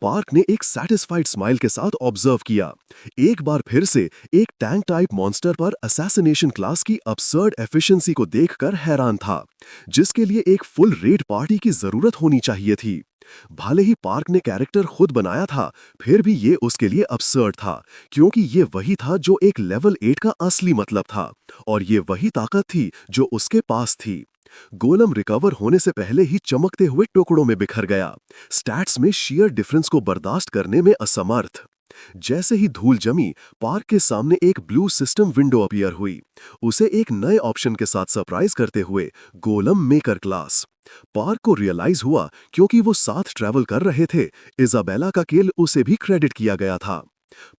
पार्क ने एक सैटिस्फाइड स्माइल के साथ ऑब्जर्व किया, एक बार फिर से एक टैंक टाइप मॉन्स्टर पर असैसिनेशन क्लास की अब्सर्ड एफिशिएंसी को देखकर हैरान था, जिसके लिए एक फुल रेड पार्टी की जरूरत होनी चाहिए थी। भले ही पार्क ने कैरेक्टर खुद बनाया था, फिर भी ये उसके लिए अब्सर्ड था, क्योंकि ये वही था जो एक लेवल 8 का असली मतलब था, और ये वही ताकत थी जो उसके पास थी। गोलम रिकवर होने से पहले ही चमकते हुए टुकड़ों में बिखर गया, स्टैट्स में शेयर डिफरेंस को बर्दाश्त करने में असमर्थ। जैसे ही धूल जमी, पार्क के सामने एक ब्लू सिस्टम विंडो अपीयर हुई, उसे एक नए ऑप्शन के साथ सरप्राइज करते हुए गोलम मेकर क्लास। पार्क को रियलाइज हुआ क्योंकि वो साथ ट्रैवल कर रहे थे, इज़ाबेला का किल उसे भी क्रेडिट किया गया था।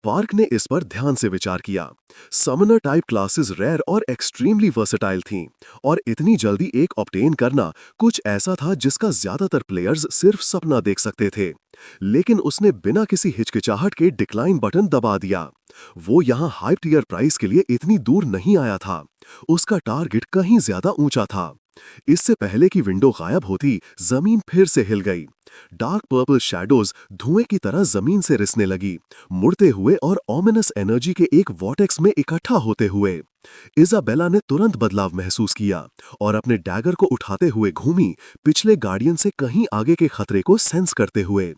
पार्क ने इस पर ध्यान से विचार किया। समनर टाइप क्लासेस रेयर और एक्सट्रीमली वर्सेटाइल थीं, और इतनी जल्दी एक ऑब्टेन करना कुछ ऐसा था जिसका ज्यादातर प्लेयर्स सिर्फ सपना देख सकते थे। लेकिन उसने बिना किसी हिचकिचाहट के डिक्लाइन बटन दबा दिया। वो यहाँ हाई टियर प्राइस के लिए इतनी दूर नहीं आया था, उसका टारगेट कहीं ज्यादा ऊंचा था। इससे पहले कि विंडो गायब होती, जमीन फिर से हिल गई। डार्क पर्पल शैडोज धुएं की तरह जमीन से रिसने लगी, मुड़ते हुए और ओमिनस एनर्जी के एक वॉर्टेक्स में इकट्ठा होते हुए। इज़ाबेला ने तुरंत बदलाव महसूस किया और अपने डैगर को उठाते हुए घूमी, पिछले गार्डियन से कहीं आगे के खतरे को सेंस करते हुए।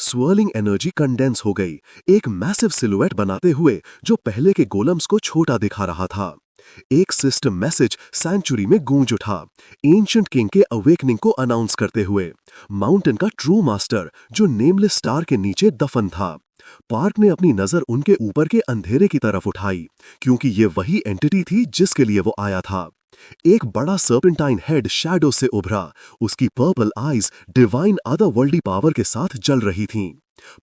स्वर्लिंग एनर्जी कंडेंस हो गई, एक मैसिव सिलुएट बनाते हुए जो पहले के गोलम्स को छोटा दिखा रहा था। एक सिस्टम मैसेज सैंक्चुरी में गूंज उठा, एंशिएंट किंग के अवेकनिंग को अनाउंस करते हुए, माउंटेन का ट्रू मास्टर जो नेमलेस स्टार के नीचे दफन था। पार्क ने अपनी नजर उनके ऊपर के अंधेरे की तरफ उठाई, क्योंकि ये वही एंटिटी थी जिसके लिए वो आया था। एक बड़ा सर्पेंटाइन हेड शैडो से उभरा, उसकी पर्पल आईज डिवाइन अदरवर्ल्डी पावर के साथ जल रही थीं।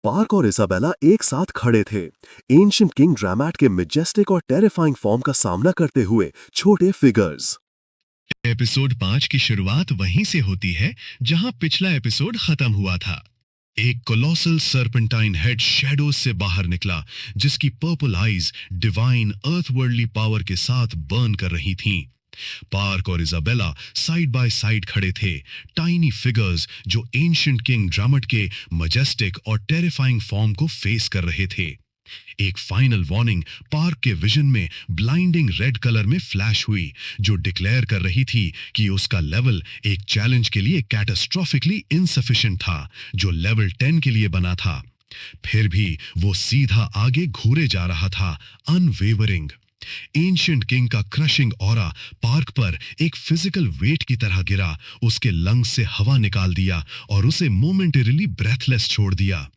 पार्क और इज़ाबेला एक साथ खड़े थे, एंशिएंट किंग ड्रामैट के मैजेस्टिक और टेरिफाइंग फॉर्म का सामना करते हुए छोटे फिगर्स। एपिसोड 5 की शुरुआत वहीं से होती है जहां पिछला एपिसोड खत्म हुआ था। एक कोलोसल सर्पेंटाइन हेड शैडोज से बाहर निकला, जिसकी पर्पल आईज डिवाइन अर्थवर्ल्डली पावर के साथ बर्न कर रही थीं। पार्क और इजाबेला साइड बाय साइड खड़े थे, टाइनी फिगर्स जो एंशिएंट किंग ड्रामट के मजेस्टिक और टेरिफाइंग फॉर्म को फेस कर रहे थे। एक फाइनल वार्निंग पार्क के विजन में ब्लाइंडिंग रेड कलर में फ्लैश हुई, जो डिक्लेयर कर रही थी कि उसका लेवल एक चैलेंज के लिए कैटास्ट्रोफिकली इनसफिशिएंट था, जो लेवल 10 के लिए बना था। फिर भी वो सीधा आगे घूरे जा रहा था, अनवेवरिंग। एंशिएंट किंग का क्रशिंग ऑरा पार्क पर एक फिजिकल वेट की तरह गिरा, उसके लंग्स से हवा निकाल दिया और उसे मोमेंटरीली ब्रेथलेस छोड़ दिया।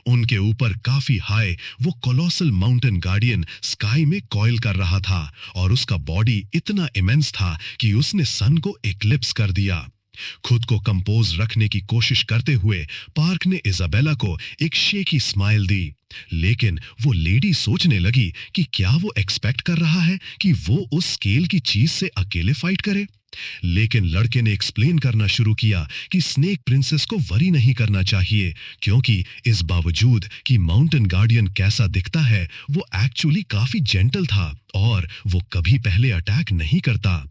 उनके ऊपर काफी हाई वो कोलोसल माउंटेन गार्डियन स्काई में कॉइल कर रहा था और उसका बॉडी इतना इमेंस था कि उसने सन को इक्लिप्स कर दिया। खुद को कंपोज रखने की कोशिश करते हुए पार्क ने इजाबेला को एक शेकी स्माइल दी, लेकिन वो लेडी सोचने लगी कि क्या वो एक्सपेक्ट कर रहा है कि वो उस स्केल की चीज से अकेले फाइट करे। लेकिन लड़के ने एक्सप्लेन करना शुरू किया कि स्नेक प्रिंसेस को वरी नहीं करना चाहिए, क्योंकि इस बावजूद कि माउंटेन गार्डियन कैसा दिखता है, वो एक्चुअली काफी जेंटल था और वो कभी पहले अटैक नहीं करता।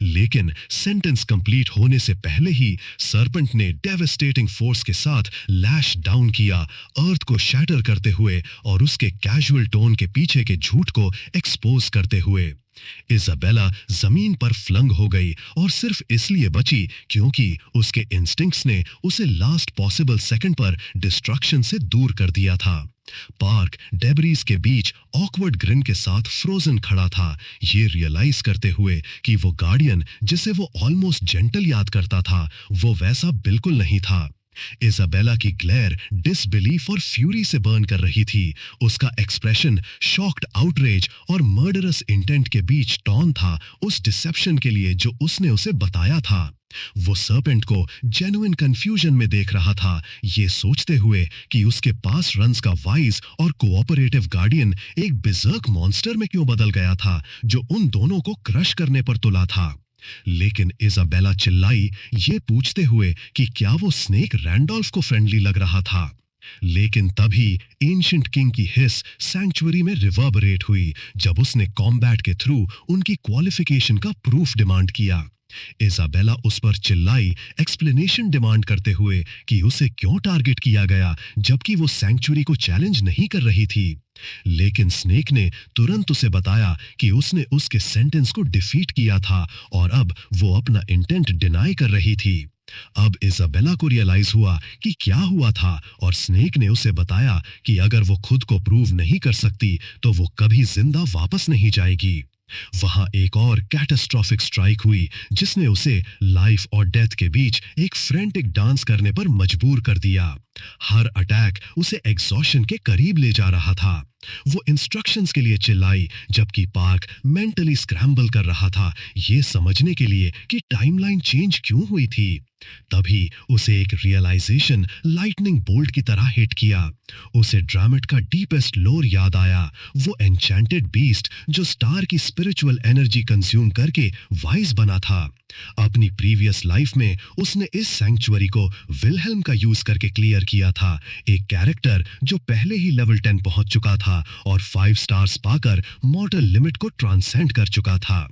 लेकिन सेंटेंस कंप्लीट होने से पहले ही सर्पेंट ने डेवास्टेटिंग फोर्स के साथ लैश डाउन किया, अर्थ को शैटर करते हुए और उसके कैजुअल टोन के पीछे के झूठ को एक्सपोज करते हुए। इजाबेला जमीन पर फ्लंग हो गई और सिर्फ इसलिए बची क्योंकि उसके इंस्टिंक्ट्स ने उसे लास्ट पॉसिबल सेकंड पर डिस्ट्रक्शन से दूर कर दिया था। पार्क डेब्रीज के बीच ऑकवर्ड ग्रिन के साथ फ्रोजन खड़ा था, ये रियलाइज करते हुए कि वो गार्डियन जिसे वो ऑलमोस्ट जेंटल याद करता था, वो वैसा बिल्कुल नहीं था। इजाबेला की ग्लेयर डिसबिलीफ और फ्यूरी से बर्न कर रही थी। उसका एक्सप्रेशन शॉक्ड आउटरेज और मर्डरस इंटेंट के बीच टॉन था उस डिसेप्शन के लिए जो उसने उसे बताया था। वो सर्पेंट को जेन्युइन कंफ्यूजन में देख रहा था, ये सोचते हुए कि उसके पास रन्स का वाइज और कोऑपरेटिव गार्डियन एक बिजर्क मॉन्स्टर में क्यों बदल गया था, जो उन दोनों को क्रश करने पर तुला था। लेकिन इजाबेला चिल्लाई, ये पूछते हुए कि क्या वो स्नेक रैंडोल्फ को फ्रेंडली लग रहा था। लेकिन तभी एंशिएंट किंग की हिस सैंक्चुअरी में रिवर्बरेट हुई, जब उसने कॉम्बैट के थ्रू उनकी क्वालिफिकेशन का प्रूफ डिमांड किया। इजाबेला उस पर चिल्लाई, एक्सप्लेनेशन डिमांड करते हुए कि उसे क्यों टारगेट किया गया जबकि वो सैंक्चुअरी को चैलेंज नहीं कर रही थी। लेकिन स्नेक ने तुरंत उसे बताया कि उसने उसके सेंटेंस को डिफीट किया था और अब वो अपना इंटेंट डिनाई कर रही थी। अब इजाबेला को रियलाइज हुआ कि क्या हुआ था और स्नेक ने उसे बताया कि अगर वो खुद को प्रूव नहीं कर सकती तो वो कभी जिंदा वापस नहीं जाएगी। वहां एक और कैटास्ट्रोफिक स्ट्राइक हुई जिसने उसे लाइफ और डेथ के बीच एक फ्रेंटिक डांस करने पर मजबूर कर दिया। हर अटैक उसे एग्जॉशन के करीब ले जा रहा था। वो इंस्ट्रक्शंस के लिए चिल्लाई, जबकि पार्क मेंटली स्क्रैम्बल कर रहा था, ये समझने के लिए कि टाइमलाइन चेंज क्यों हुई थी। तभी उसे एक रियलाइजेशन लाइटनिंग बोल्ट की तरह हिट किया। उसे ड्रामेट का डीपेस्ट लोर याद आया, वो एन्चेंटेड बीस्ट जो स्टार की स्पिरिचुअल एनर्जी कंज्यूम करके वाइज बना था। अपनी प्रीवियस लाइफ में उसने इस सैंक्चुअरी को विलहेल्म का यूज करके क्लियर किया था, एक कैरेक्टर जो पहले ही लेवल 10 पहुंच चुका था और 5 स्टार्स पाकर मॉर्टल लिमिट को ट्रांसेंड कर चुका था।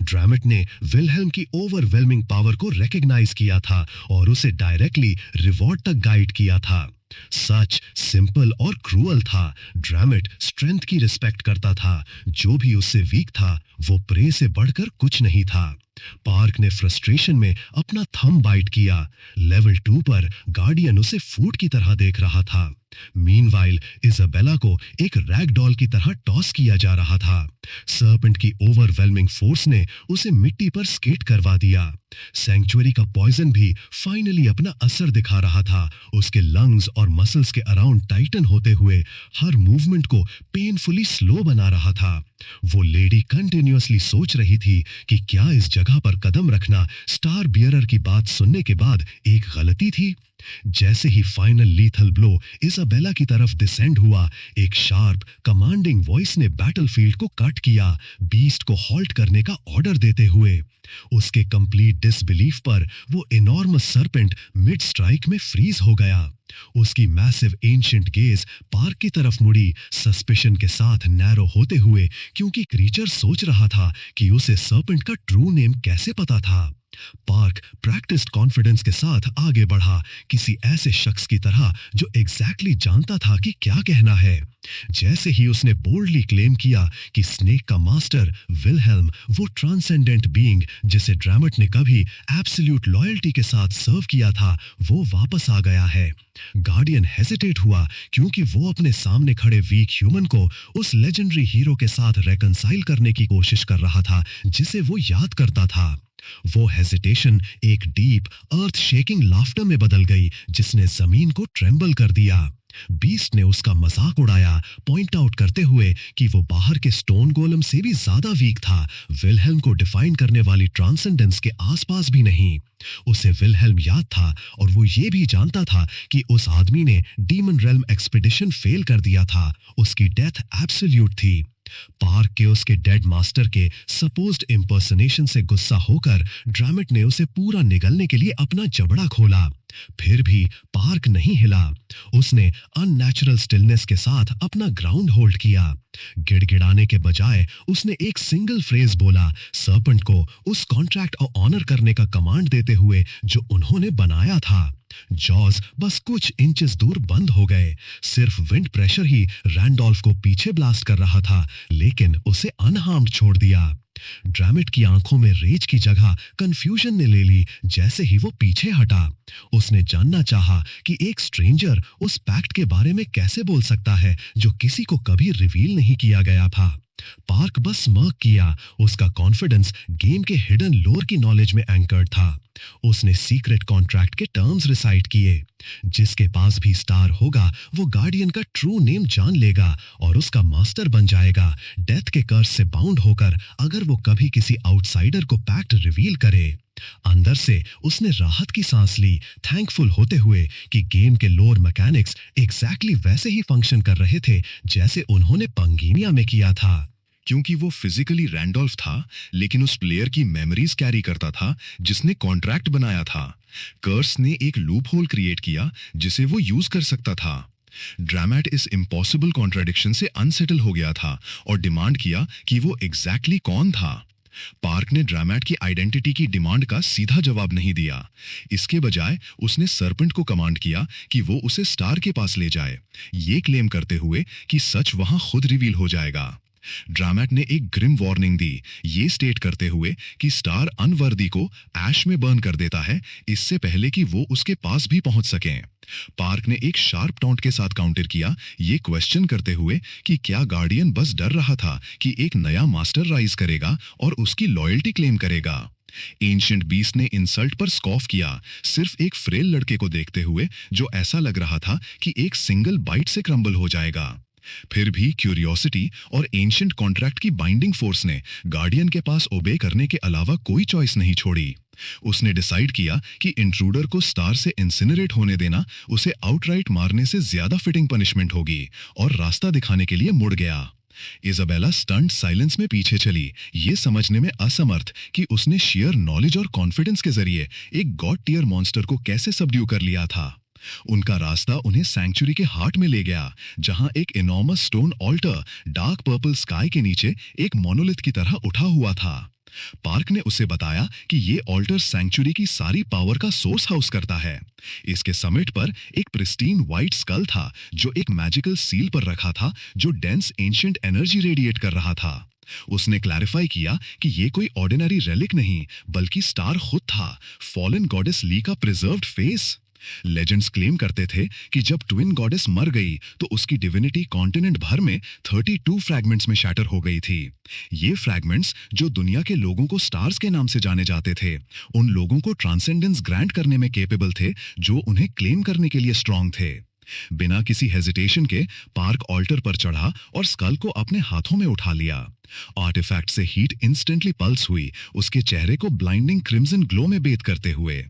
ड्रामेट ने विलहेल्म की ओवरवेलमिंग पावर को रिकॉग्नाइज किया था और उसे डायरेक्टली रिवॉर्ड तक गाइड किया था। सच सिंपल और क्रूअल था। ड्रामेट स्ट्रेंथ की रिस्पेक्ट करता था, जो भी उससे वीक था वो प्रे से बढ़कर कुछ नहीं था। पार्क ने फ्रस्ट्रेशन में अपना थंब बाइट किया। लेवल 2 पर गार्डियन उसे फूड की तरह देख रहा था। मीनवाइल इजाबेला को एक रैग डॉल की तरह टॉस किया जा रहा था। सर्पेंट की ओवरवेलमिंग फोर्स ने उसे मिट्टी पर स्केट करवा दिया। सैंक्चुअरी का पॉइजन भी फाइनली अपना असर दिखा रहा था। उसके लंग्स और मसल्स के अराउंड टाइटन होते हुए हर मूवमेंट को पेनफुली स्लो बना रहा था। वो लेडी कंटिन्यूअसली सोच रही थी कि क्या इस जगह पर कदम रखना स्टार बियरर की बात सुनने के बाद एक गलती थी। जैसे ही फाइनल लीथल ब्लो इजाबेला की तरफ डिसेंड हुआ, एक शार्प कमांडिंग वॉइस ने बैटलफील्ड को कट किया, बीस्ट को हॉल्ट करने का ऑर्डर देते हुए। उसके कंप्लीट डिसबिलीफ पर वो इनॉर्मस सरपेंट मिड स्ट्राइक में फ्रीज हो गया। उसकी मैसिव एंशिएंट गेज पार्क की तरफ मुड़ी, सस्पिशन के साथ नैरो होते हुए, क्योंकि क्रीचर सोच रहा था कि उसे सरपेंट का ट्रू नेम कैसे पता था। पार्क प्रैक्टिस्ड कॉन्फिडेंस के साथ आगे बढ़ा, किसी ऐसे शख्स की तरह जो एग्जैक्टली जानता था कि क्या कहना है। जैसे ही उसने बोल्डली क्लेम किया कि स्नेक का मास्टर विलहेल्म, वो ट्रांसेंडेंट बीइंग जिसे ड्रैमट ने कभी एब्सोल्यूट लॉयल्टी के साथ सर्व किया था, वो वापस आ गया है। गार्डियन हेजिटेट हुआ, क्योंकि वो अपने सामने खड़े वीक ह्यूमन को उस लेजेंडरी हीरो के साथ रेकंसाइल करने की कोशिश कर रहा था जिसे वो याद करता था। वो हेजिटेशन एक डीप अर्थ शेकिंग लाफ्टर में बदल गई, जिसने जमीन को ट्रेम्बल कर दिया। बीस्ट ने उसका मजाक उड़ाया, पॉइंट आउट करते हुए कि वो बाहर के स्टोन गोलम से भी ज्यादा वीक था, विलहेल्म को डिफाइन करने वाली ट्रांसेंडेंस के आसपास भी नहीं। उसे विलहेल्म याद था, और वो ये भी जानता था कि उस आदमी ने डीमन रेल्म एक्सपीडिशन फेल कर दिया था। उसकी डेथ एब्सोल्यूट थी। पार्क के उसके डेड मास्टर के सपोज्ड इम्पर्सनेशन से गुस्सा होकर ड्रैमट ने उसे पूरा निगलने के लिए अपना जबड़ा खोला। फिर भी पार्क नहीं हिला। उसने अननेचुरल स्टिलनेस के साथ अपना ग्राउंड होल्ड किया। गिड़गिड़ाने के बजाय उसने एक सिंगल फ्रेज बोला, सरपेंट को उस कॉन्ट्रैक्ट और ऑनर करने का कमांड देते हुए जो उन्होंने बनाया था। जॉज बस कुछ इंचेस दूर बंद हो गए। सिर्फ विंड प्रेशर ही रैंडोल्फ को पीछे ब्लास्ट कर रहा था, लेकिन उसे अनहार्म्ड छोड़ दिया। ड्रैमट की आंखों में रेज की जगह कंफ्यूजन ने ले ली जैसे ही वो पीछे हटा। उसने जानना चाहा कि एक स्ट्रेंजर उस पैक्ट के बारे में कैसे बोल सकता है जो किसी को कभी रिवील नहीं किया गया था। पार्क बस स्मर्क किया। उसका कॉन्फिडेंस गेम के हिडन लोर की नॉलेज में एंकर्ड था। उसने सीक्रेट कॉन्ट्रैक्ट के टर्म्स रिसाइट किए। जिसके पास भी स्टार होगा वो गार्डियन का ट्रू नेम जान लेगा और उसका मास्टर बन जाएगा, डेथ के कर्स से बाउंड होकर, अगर वो कभी किसी आउटसाइडर को पैक्ट रिवील करे। अंदर से उसने राहत की सांस ली, थैंकफुल होते हुए कि गेम के लोर मैकेनिक्स एग्जैक्टली वैसे ही फंक्शन कर रहे थे जैसे उन्होंने पंगीनिया में किया था। क्योंकि वो फिजिकली रैंडोल्फ था, लेकिन उस प्लेयर की मेमोरीज कैरी करता था जिसने कॉन्ट्रैक्ट बनाया था। कर्स ने एक लूप होल क्रिएट किया जिसे वो यूज कर सकता था। ड्रैमट इस इम्पॉसिबल कॉन्ट्राडिक्शन से अनसेटल हो गया था और डिमांड किया कि वो एग्जैक्टली कौन था। पार्क ने ड्रैमट की आइडेंटिटी की डिमांड का सीधा जवाब नहीं दिया। इसके बजाय उसने सरपेंट को कमांड किया कि वो उसे स्टार के पास ले जाए, ये क्लेम करते हुए कि सच वहां खुद रिवील हो जाएगा। ड्रैमट ने एक ग्रिम वार्निंग दी, ये स्टेट करते हुए कि स्टार अनवर्दी को ऐश में बर्न कर देता है इससे पहले कि वो उसके पास भी पहुंच सकें। पार्क ने एक शार्प टॉन्ट के साथ काउंटर किया, ये क्वेश्चन करते हुए कि क्या गार्डियन बस डर रहा था कि एक नया मास्टर राइज करेगा और उसकी लॉयल्टी क्लेम करेगा। एंशिएंट बीस्ट ने इंसल्ट पर स्कॉफ किया, सिर्फ एक फ्रेल लड़के को देखते हुए जो ऐसा लग रहा था कि एक सिंगल बाइट से क्रम्बल हो जाएगा। फिर भी क्यूरियोसिटी और एंशिएंट कॉन्ट्रैक्ट की बाइंडिंग फोर्स ने गार्डियन के पास ओबे करने के अलावा कोई चॉइस नहीं छोड़ी। उसने डिसाइड किया कि इंट्रूडर को स्टार से इंसिनरेट होने देना उसे आउटराइट मारने से ज्यादा फिटिंग पनिशमेंट होगी, और रास्ता दिखाने के लिए मुड़ गया। इजाबेला स्टंट साइलेंस में पीछे चली, ये समझने में असमर्थ कि उसने शेयर नॉलेज और कॉन्फिडेंस के जरिए एक गॉड टियर मॉन्स्टर को कैसे सबड्यू कर लिया था। उनका रास्ता उन्हें सैंक्चुरी के हार्ट में ले गया, जहां एक enormous stone altar dark purple sky के नीचे एक मोनोलिथ की तरह उठा हुआ था। पार्क ने उसे बताया कि ये ऑल्टर सैंक्चुरी की सारी पावर का सोर्स हाउस करता है। इसके समिट पर एक प्रिस्टीन व्हाइट स्कल था जो एक मैजिकल सील पर रखा था जो डेंस एंशिएंट एनर्जी रेडिएट कर रहा था। उसने क्लैरिफाई किया कि ये कोई ऑर्डिनरी रेलिक नहीं बल्कि स्टार खुद था, फॉलन गॉडेस ली का प्रिजर्व्ड फेस। लेजेंड्स क्लेम करते थे कि जब ट्विन गॉडेस मर गई तो उसकी डिविनिटी कॉन्टिनेंट भर में 32 फ्रैगमेंट्स में शैटर हो गई थी। ये फ्रैगमेंट्स जो दुनिया के लोगों को स्टार्स के नाम से जाने जाते थे, उन लोगों को ट्रांसेंडेंस ग्रांट करने में केपेबल थे जो उन्हें क्लेम करने के लिए स्ट्रांग थे। बिना किसी हेजिटेशन के पार्क ऑल्टर पर चढ़ा और स्कल को अपने हाथों में उठा लिया। आर्टिफैक्ट से हीट इंस्टेंटली पल्स हुई, उसके चेहरे को ब्लाइंडिंग क्रिम्सन ग्लो में बेथ करते हुए।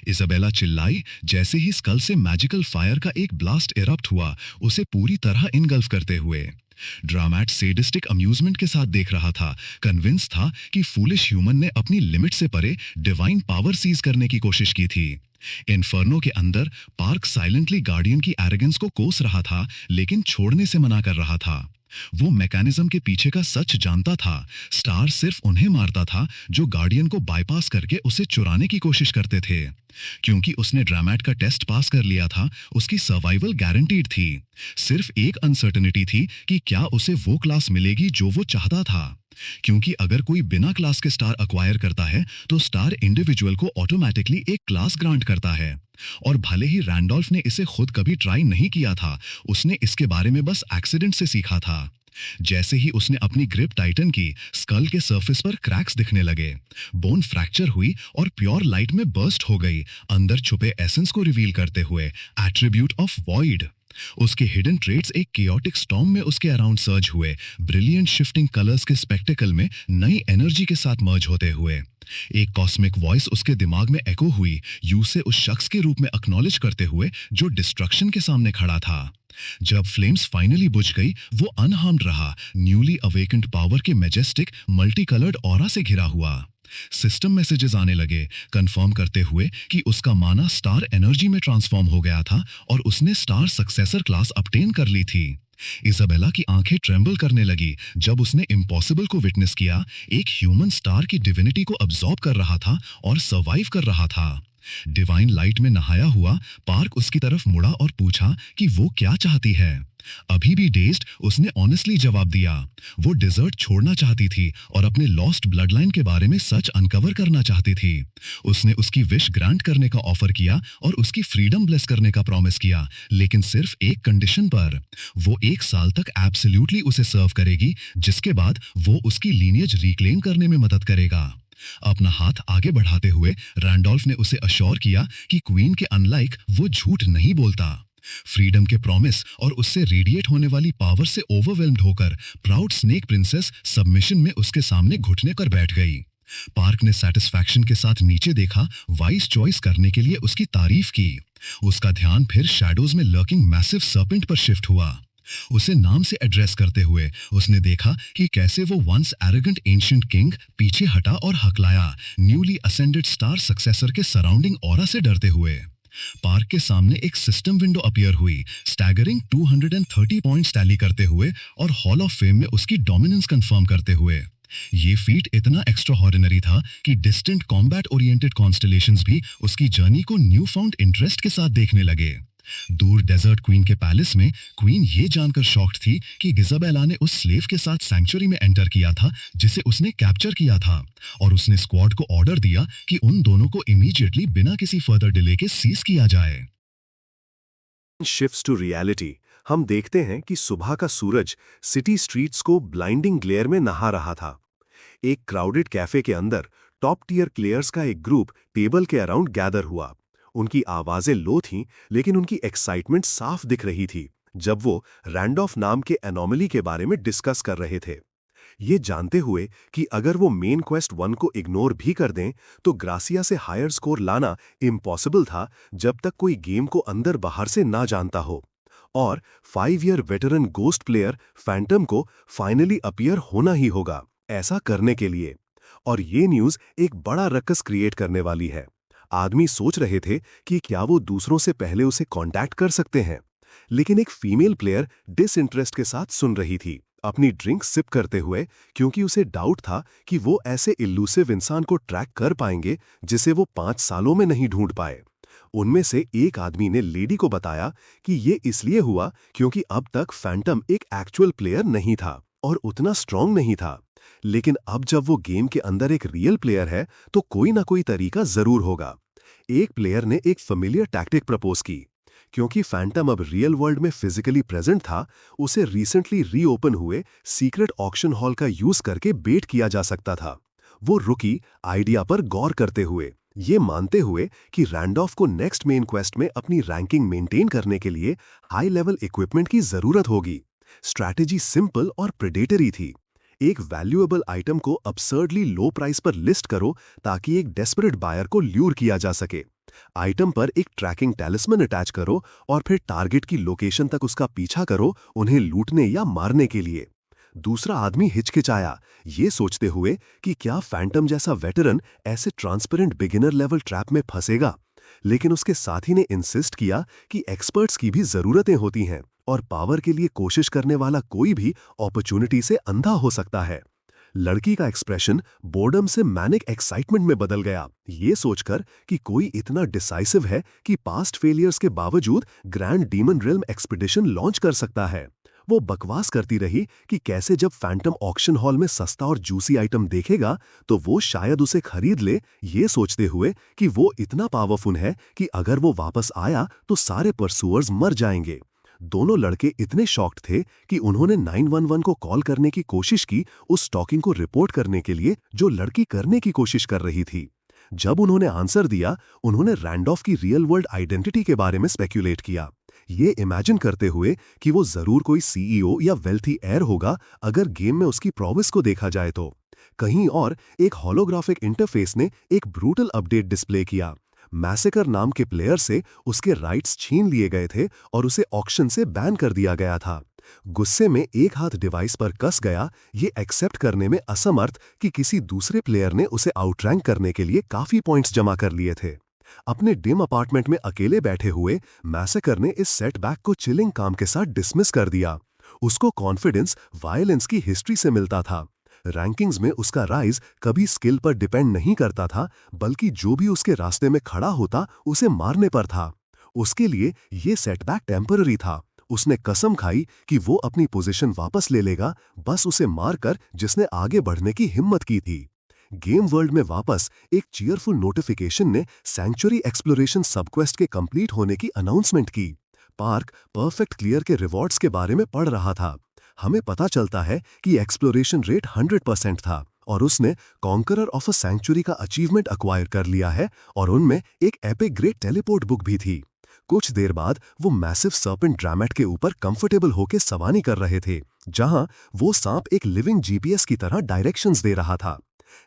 इजाबेला चिल्लाई। जैसे ही स्कल से मैजिकल फायर का एक ब्लास्ट इरप्ट हुआ, उसे पूरी तरह इनगल्फ करते हुए। ड्रामैट सेडिस्टिक अम्यूजमेंट के साथ देख रहा था, कन्विंस था कि फूलिश ह्यूमन ने अपनी लिमिट से परे डिवाइन पावर सीज करने की कोशिश की थी। इन्फर्नो के अंदर पार्क साइलेंटली गार्डियन की एरोगेंस को कोस रहा था, लेकिन छोड़ने से मना कर रहा था। वो मैकेनिज्म के पीछे का सच जानता था। स्टार सिर्फ उन्हें मारता था जो गार्डियन को बाईपास करके उसे चुराने की कोशिश करते थे। क्योंकि उसने ड्रामैट का टेस्ट पास कर लिया था, उसकी सर्वाइवल गारंटीड थी। सिर्फ एक अनसर्टेनिटी थी कि क्या उसे वो क्लास मिलेगी जो वो चाहता था। क्योंकि अगर कोई बिना क्लास के स्टार अक्वायर करता है तो स्टार इंडिविजुअल को ऑटोमेटिकली एक क्लास ग्रांट करता है। और भले ही रैंडोल्फ ने इसे खुद कभी ट्राई नहीं किया था, उसने इसके बारे में बस एक्सीडेंट से सीखा था। जैसे ही उसने अपनी ग्रिप टाइटन की, स्कल के सरफेस पर क्रैक्स दिखने लगे, बोन फ्रैक्चर हुई और प्योर लाइट में बर्स्ट हो गई, अंदर छुपे एसेंस को रिवील करते हुए। Attribute of void. उसके हिडन ट्रेट्स एक केओटिक स्टॉर्म में उसके अराउंड सर्ज हुए, ब्रिलियंट शिफ्टिंग कलर्स के स्पेक्टिकल में नई एनर्जी के साथ मर्ज होते हुए। एक कॉस्मिक वॉइस उसके दिमाग में एको हुई, यू से उस शख्स के रूप में एक्नॉलेज करते हुए जो डिस्ट्रक्शन के सामने खड़ा था। जब फ्लेम्स फाइनली बुझ गई, वो अनहार्म्ड रहा, न्यूली अवेकेंड पावर के मैजेस्टिक मल्टी कलर्ड ऑरा से घिरा हुआ। सिस्टम मैसेजेस आने लगे, कंफर्म करते हुए कि उसका माना स्टार एनर्जी में ट्रांसफॉर्म हो गया था और उसने स्टार सक्सेसर क्लास अपटेन कर ली थी। इजाबेला की आंखें ट्रेंबल करने लगी जब उसने इम्पॉसिबल को विटनेस किया। एक ह्यूमन स्टार की डिविनिटी को अब्सॉर्ब कर रहा था और सर्वाइव कर रहा था। डिवाइन लाइट में नहाया हुआ पार्क उसकी तरफ मुड़ा और पूछा कि वो क्या चाहती है। अभी भी डेज्ड, उसने ऑनेस्टली जवाब दिया। वो डिजर्ट छोड़ना चाहती थी और अपने लॉस्ट ब्लडलाइन के बारे में सच अनकवर करना चाहती थी। उसने उसकी विश ग्रांट करने का ऑफर किया और उसकी फ्रीडम ब्लेस करने का प्रॉमिस किया, लेकिन सिर्फ एक कंडीशन पर। वो 1 साल तक एब्सोल्युटली उसे सर्व करेगी, जिसके बाद वो उसकी लीनियज रिक्लेम करने में मदद करेगा। अपना हाथ आगे बढ़ाते हुए रैंडोल्फ ने उसे अश्योर किया कि क्वीन के अनलाइक वो झूठ नहीं बोलता। फ्रीडम के प्रॉमिस और उससे रेडिएट होने वाली पावर से ओवरवेल्म्ड होकर प्राउड स्नेक प्रिंसेस सबमिशन में उसके सामने घुटने कर बैठ गई। पार्क ने सेटिस्फैक्शन के साथ नीचे देखा, वाइज चॉइस करने के लिए उसकी तारीफ की। उसका ध्यान फिर शैडोज में लर्किंग मैसिव सर्पेंट पर शिफ्ट हुआ। उसे नाम से एड्रेस करते हुए उसने देखा कि कैसे वो वंस एरोगेंट एंशिएंट किंग पीछे हटा और हकलाया, न्यूली असेंडेड स्टार सक्सेसर के सराउंडिंग ऑरा से डरते हुए। पार्क के सामने एक सिस्टम विंडो अपीयर हुई, स्टैगरिंग 230 पॉइंट्स टैली करते हुए और हॉल ऑफ फेम में उसकी डोमिनेंस कंफर्म करते हुए। ये फीट इतना एक्स्ट्राऑर्डिनरी था कि डिस्टेंट कॉम्बैट ओरिएंटेड कॉन्स्टलेशंस भी उसकी जर्नी को न्यू फाउंड इंटरेस्ट के साथ देखने लगे। दूर डेजर्ट क्वीन के पैलेस में क्वीन ये जानकर शॉक्ड थी कि इजाबेला ने उस स्लेव के साथ सैंक्चुरी में एंटर किया था जिसे उसने कैप्चर किया था, और उसने स्क्वाड को ऑर्डर दिया कि उन दोनों को इमीडिएटली बिना किसी फर्दर डिले के सीज किया जाए। Shifts to reality. हम देखते हैं कि सुबह का सूरज सिटी स्ट्रीट्स को ब्लाइंडिंग ग्लेयर में नहा रहा था। एक क्राउडेड कैफे के अंदर टॉप टियर प्लेयर्स का एक ग्रुप टेबल के अराउंड गैदर हुआ। उनकी आवाजें लो थीं, लेकिन उनकी एक्साइटमेंट साफ दिख रही थी जब वो रैंडॉल्फ नाम के एनोमली के बारे में डिस्कस कर रहे थे, ये जानते हुए कि अगर वो मेन क्वेस्ट 1 को इग्नोर भी कर दें तो ग्रासिया से हायर स्कोर लाना इम्पॉसिबल था जब तक कोई गेम को अंदर बाहर से ना जानता हो। और 5 year veteran ghost player Phantom को फाइनली अपीयर होना ही होगा ऐसा करने के लिए। और ये न्यूज़ एक बड़ा रक्कस क्रिएट करने वाली है। आदमी सोच रहे थे कि क्या वो दूसरों से पहले उसे कांटेक्ट कर सकते हैं, लेकिन एक फीमेल प्लेयर डिसइंटरेस्ट के साथ सुन रही थी, अपनी ड्रिंक सिप करते हुए, क्योंकि उसे डाउट था कि वो ऐसे इल्यूसिव इंसान को ट्रैक कर पाएंगे जिसे वो 5 सालों में नहीं ढूंढ पाए। उनमें से एक आदमी ने लेडी को बताया कि ये इसलिए हुआ क्योंकि अब तक फैंटम एक एक्चुअल प्लेयर नहीं था और उतना स्ट्रांग नहीं था, लेकिन अब जब वो गेम के अंदर एक रियल प्लेयर है तो कोई ना कोई तरीका जरूर होगा। एक प्लेयर ने एक फेमिलियर टैक्टिक प्रपोज की। क्योंकि फैंटम अब रियल वर्ल्ड में फिजिकली प्रेजेंट था, उसे रिसेंटली रीओपन हुए सीक्रेट ऑक्शन हॉल का यूज करके बेट किया जा सकता था। वो रुकी आइडिया पर गौर करते हुए, ये मानते हुए कि रैंडॉल्फ को नेक्स्ट मेन क्वेस्ट में अपनी रैंकिंग मेंटेन करने के लिए हाई लेवल इक्विपमेंट की जरूरत होगी। स्ट्रैटेजी सिंपल और प्रेडेटरी थी। एक वैल्यूएबल आइटम को अब्सर्डली लो प्राइस पर लिस्ट करो ताकि एक डेस्परेट बायर को ल्यूर किया जा सके। आइटम पर एक ट्रैकिंग टैलिस्मन अटैच करो और फिर टारगेट की लोकेशन तक उसका पीछा करो, उन्हें लूटने या मारने के लिए। दूसरा आदमी हिचकिचाया, ये सोचते हुए कि क्या फैंटम जैसा वेटरन ऐसे ट्रांसपेरेंट बिगिनर लेवल ट्रैप में फंसेगा, लेकिन उसके साथी ने इंसिस्ट किया कि एक्सपर्ट्स की भी जरूरतें होती हैं और पावर के लिए कोशिश करने वाला कोई भी अपॉर्चुनिटी से अंधा हो सकता है। लड़की का एक्सप्रेशन बोर्डम से मैनिक एक्साइटमेंट में बदल गया, ये सोचकर कि कोई इतना डिसाइसिव है कि पास्ट फेलियर्स के बावजूद grand demon realm expedition launch कर सकता है। वो बकवास करती रही कि कैसे जब फैंटम ऑक्शन हॉल में सस्ता और जूसी आइटम देखेगा तो वो शायद उसे खरीद ले, ये सोचते हुए कि वो इतना पावरफुल है कि अगर वो वापस आया तो सारे परसुअर्स मर जाएंगे। दोनों लड़के इतने शॉक्ड थे कि उन्होंने 911 को कॉल करने की कोशिश की, उस स्टॉकिंग को रिपोर्ट करने के लिए जो लड़की करने की कोशिश कर रही थी। जब उन्होंने आंसर दिया, उन्होंने रैंडॉल्फ की रियल वर्ल्ड आइडेंटिटी के बारे में स्पेक्यूलेट किया, ये इमेजिन करते हुए कि वो जरूर कोई सीईओ या वेल्थी एयर होगा अगर गेम में उसकी प्रोमिस को देखा जाए तो। कहीं और एक होलोग्राफिक इंटरफेस ने एक ब्रूटल अपडेट डिस्प्ले किया। मैसेकर नाम के प्लेयर से उसके राइट्स छीन लिए गए थे और उसे ऑक्शन से बैन कर दिया गया था। गुस्से में एक हाथ डिवाइस पर कस गया, ये एक्सेप्ट करने में असमर्थ कि किसी दूसरे प्लेयर ने उसे आउटरैंक करने के लिए काफी पॉइंट्स जमा कर लिए थे। अपने डिम अपार्टमेंट में अकेले बैठे हुए मैसेकर ने इस सेटबैक को चिलिंग काम के साथ डिसमिस कर दिया। उसको कॉन्फिडेंस वायलेंस की हिस्ट्री से मिलता था। रैंकिंग्स में उसका राइज कभी स्किल पर डिपेंड नहीं करता था, बल्कि जो भी उसके रास्ते में खड़ा होता उसे मारने पर था। उसके लिए ये सेटबैक टेम्पररी था। उसने कसम खाई कि वो अपनी पोजीशन वापस ले लेगा, बस उसे मारकर जिसने आगे बढ़ने की हिम्मत की थी। गेम वर्ल्ड में वापस एक चीयरफुल नोटिफिकेशन ने सैंक्चुरी एक्सप्लोरेशन सबक्वेस्ट के कंप्लीट होने की अनाउंसमेंट की। पार्क परफेक्ट क्लियर के रिवॉर्ड्स के बारे में पढ़ रहा था। हमें पता चलता है कि एक्सप्लोरेशन रेट 100% था और उसने कॉन्करर ऑफ अ सैंक्चुरी का अचीवमेंट अक्वायर कर लिया है और उनमें एक एपिक ग्रेट टेलीपोर्ट बुक भी थी। कुछ देर बाद वो मैसिव सर्पेंट ड्रामेट के ऊपर कंफर्टेबल होकर सवारी कर रहे थे, जहां वो सांप एक लिविंग जीपीएस की तरह डायरेक्शंस दे रहा था।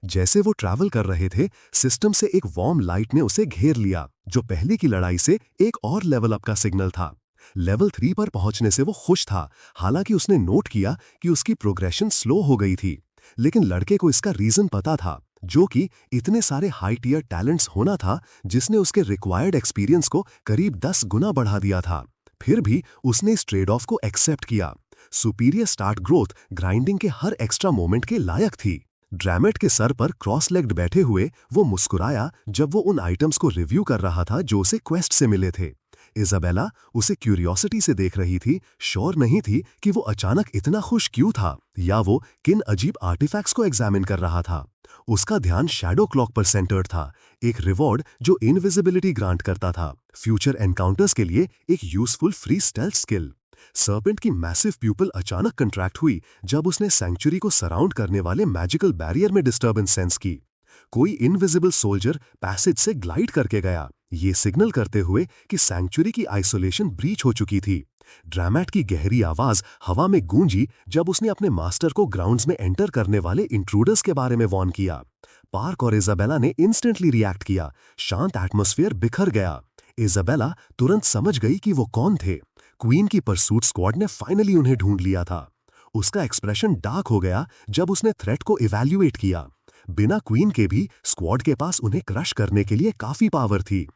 जैसे वो ट्रैवल कर रहे थे, सिस्टम से एक वार्म लाइट ने उसे घेर लिया, जो पहले की लड़ाई से एक और लेवल अप का सिग्नल था। लेवल 3 पर पहुंचने से वो खुश था, हालांकि उसने नोट किया कि उसकी प्रोग्रेशन स्लो हो गई थी। लेकिन लड़के को इसका रीजन पता था, जो कि इतने सारे हाई टियर टैलेंट्स होना था, जिसने उसके रिक्वायर्ड एक्सपीरियंस को करीब 10 गुना बढ़ा दिया था। फिर भी उसने इस ट्रेड ऑफ को एक्सेप्ट किया। सुपीरियर स्टार्ट ग्रोथ ग्राइंडिंग के हर एक्स्ट्रा मोमेंट के लायक थी। ड्रैमेट के सर पर क्रॉस लेग्ड बैठे हुए वो मुस्कुराया जब वो उन आइटम्स को रिव्यू कर रहा था जो उसे क्वेस्ट से मिले थे। इजाबेला उसे क्यूरियोसिटी से देख रही थी, श्योर नहीं थी कि वो अचानक इतना खुश क्यों था या वो किन अजीब आर्टिफैक्ट्स को एग्जामिन कर रहा था। उसका ध्यान शैडो क्लॉक पर सेंटर्ड था, एक रिवॉर्ड जो इनविजिबिलिटी ग्रांट करता था, फ्यूचर एनकाउंटर्स के लिए एक useful free stealth skill. Serpent की मैसिव प्यूपल अचानक कंट्रैक्ट हुई जब उसने सैंक्चुरी को सराउंड करने वाले मैजिकल बैरियर में डिस्टर्बेंस सेंस की। कोई इनविजिबल सोल्जर पैसेज से ग्लाइड करके गया, ये सिग्नल करते हुए कि सैंक्चुरी की आइसोलेशन ब्रीच हो चुकी थी। ड्रैमेट की गहरी आवाज हवा में गूंजी जब उसने अपने मास्टर को ग्राउंड्स में एंटर करने वाले इंट्रूडर्स के बारे में वॉर्न किया। पार्क और इजाबेला ने इंस्टेंटली रिएक्ट किया, शांत एटमॉस्फेयर बिखर गया। इजाबेला तुरंत समझ गई कि वो कौन थे। क्वीन की परसूट स्क्वाड ने फाइनली उन्हें ढूंढ लिया था। उसका एक्सप्रेशन डार्क हो गया जब उसने थ्रेट को इवैल्यूएट किया। बिना क्वीन के भी स्क्वाड के पास उन्हें क्रश करने के लिए काफी पावर थी।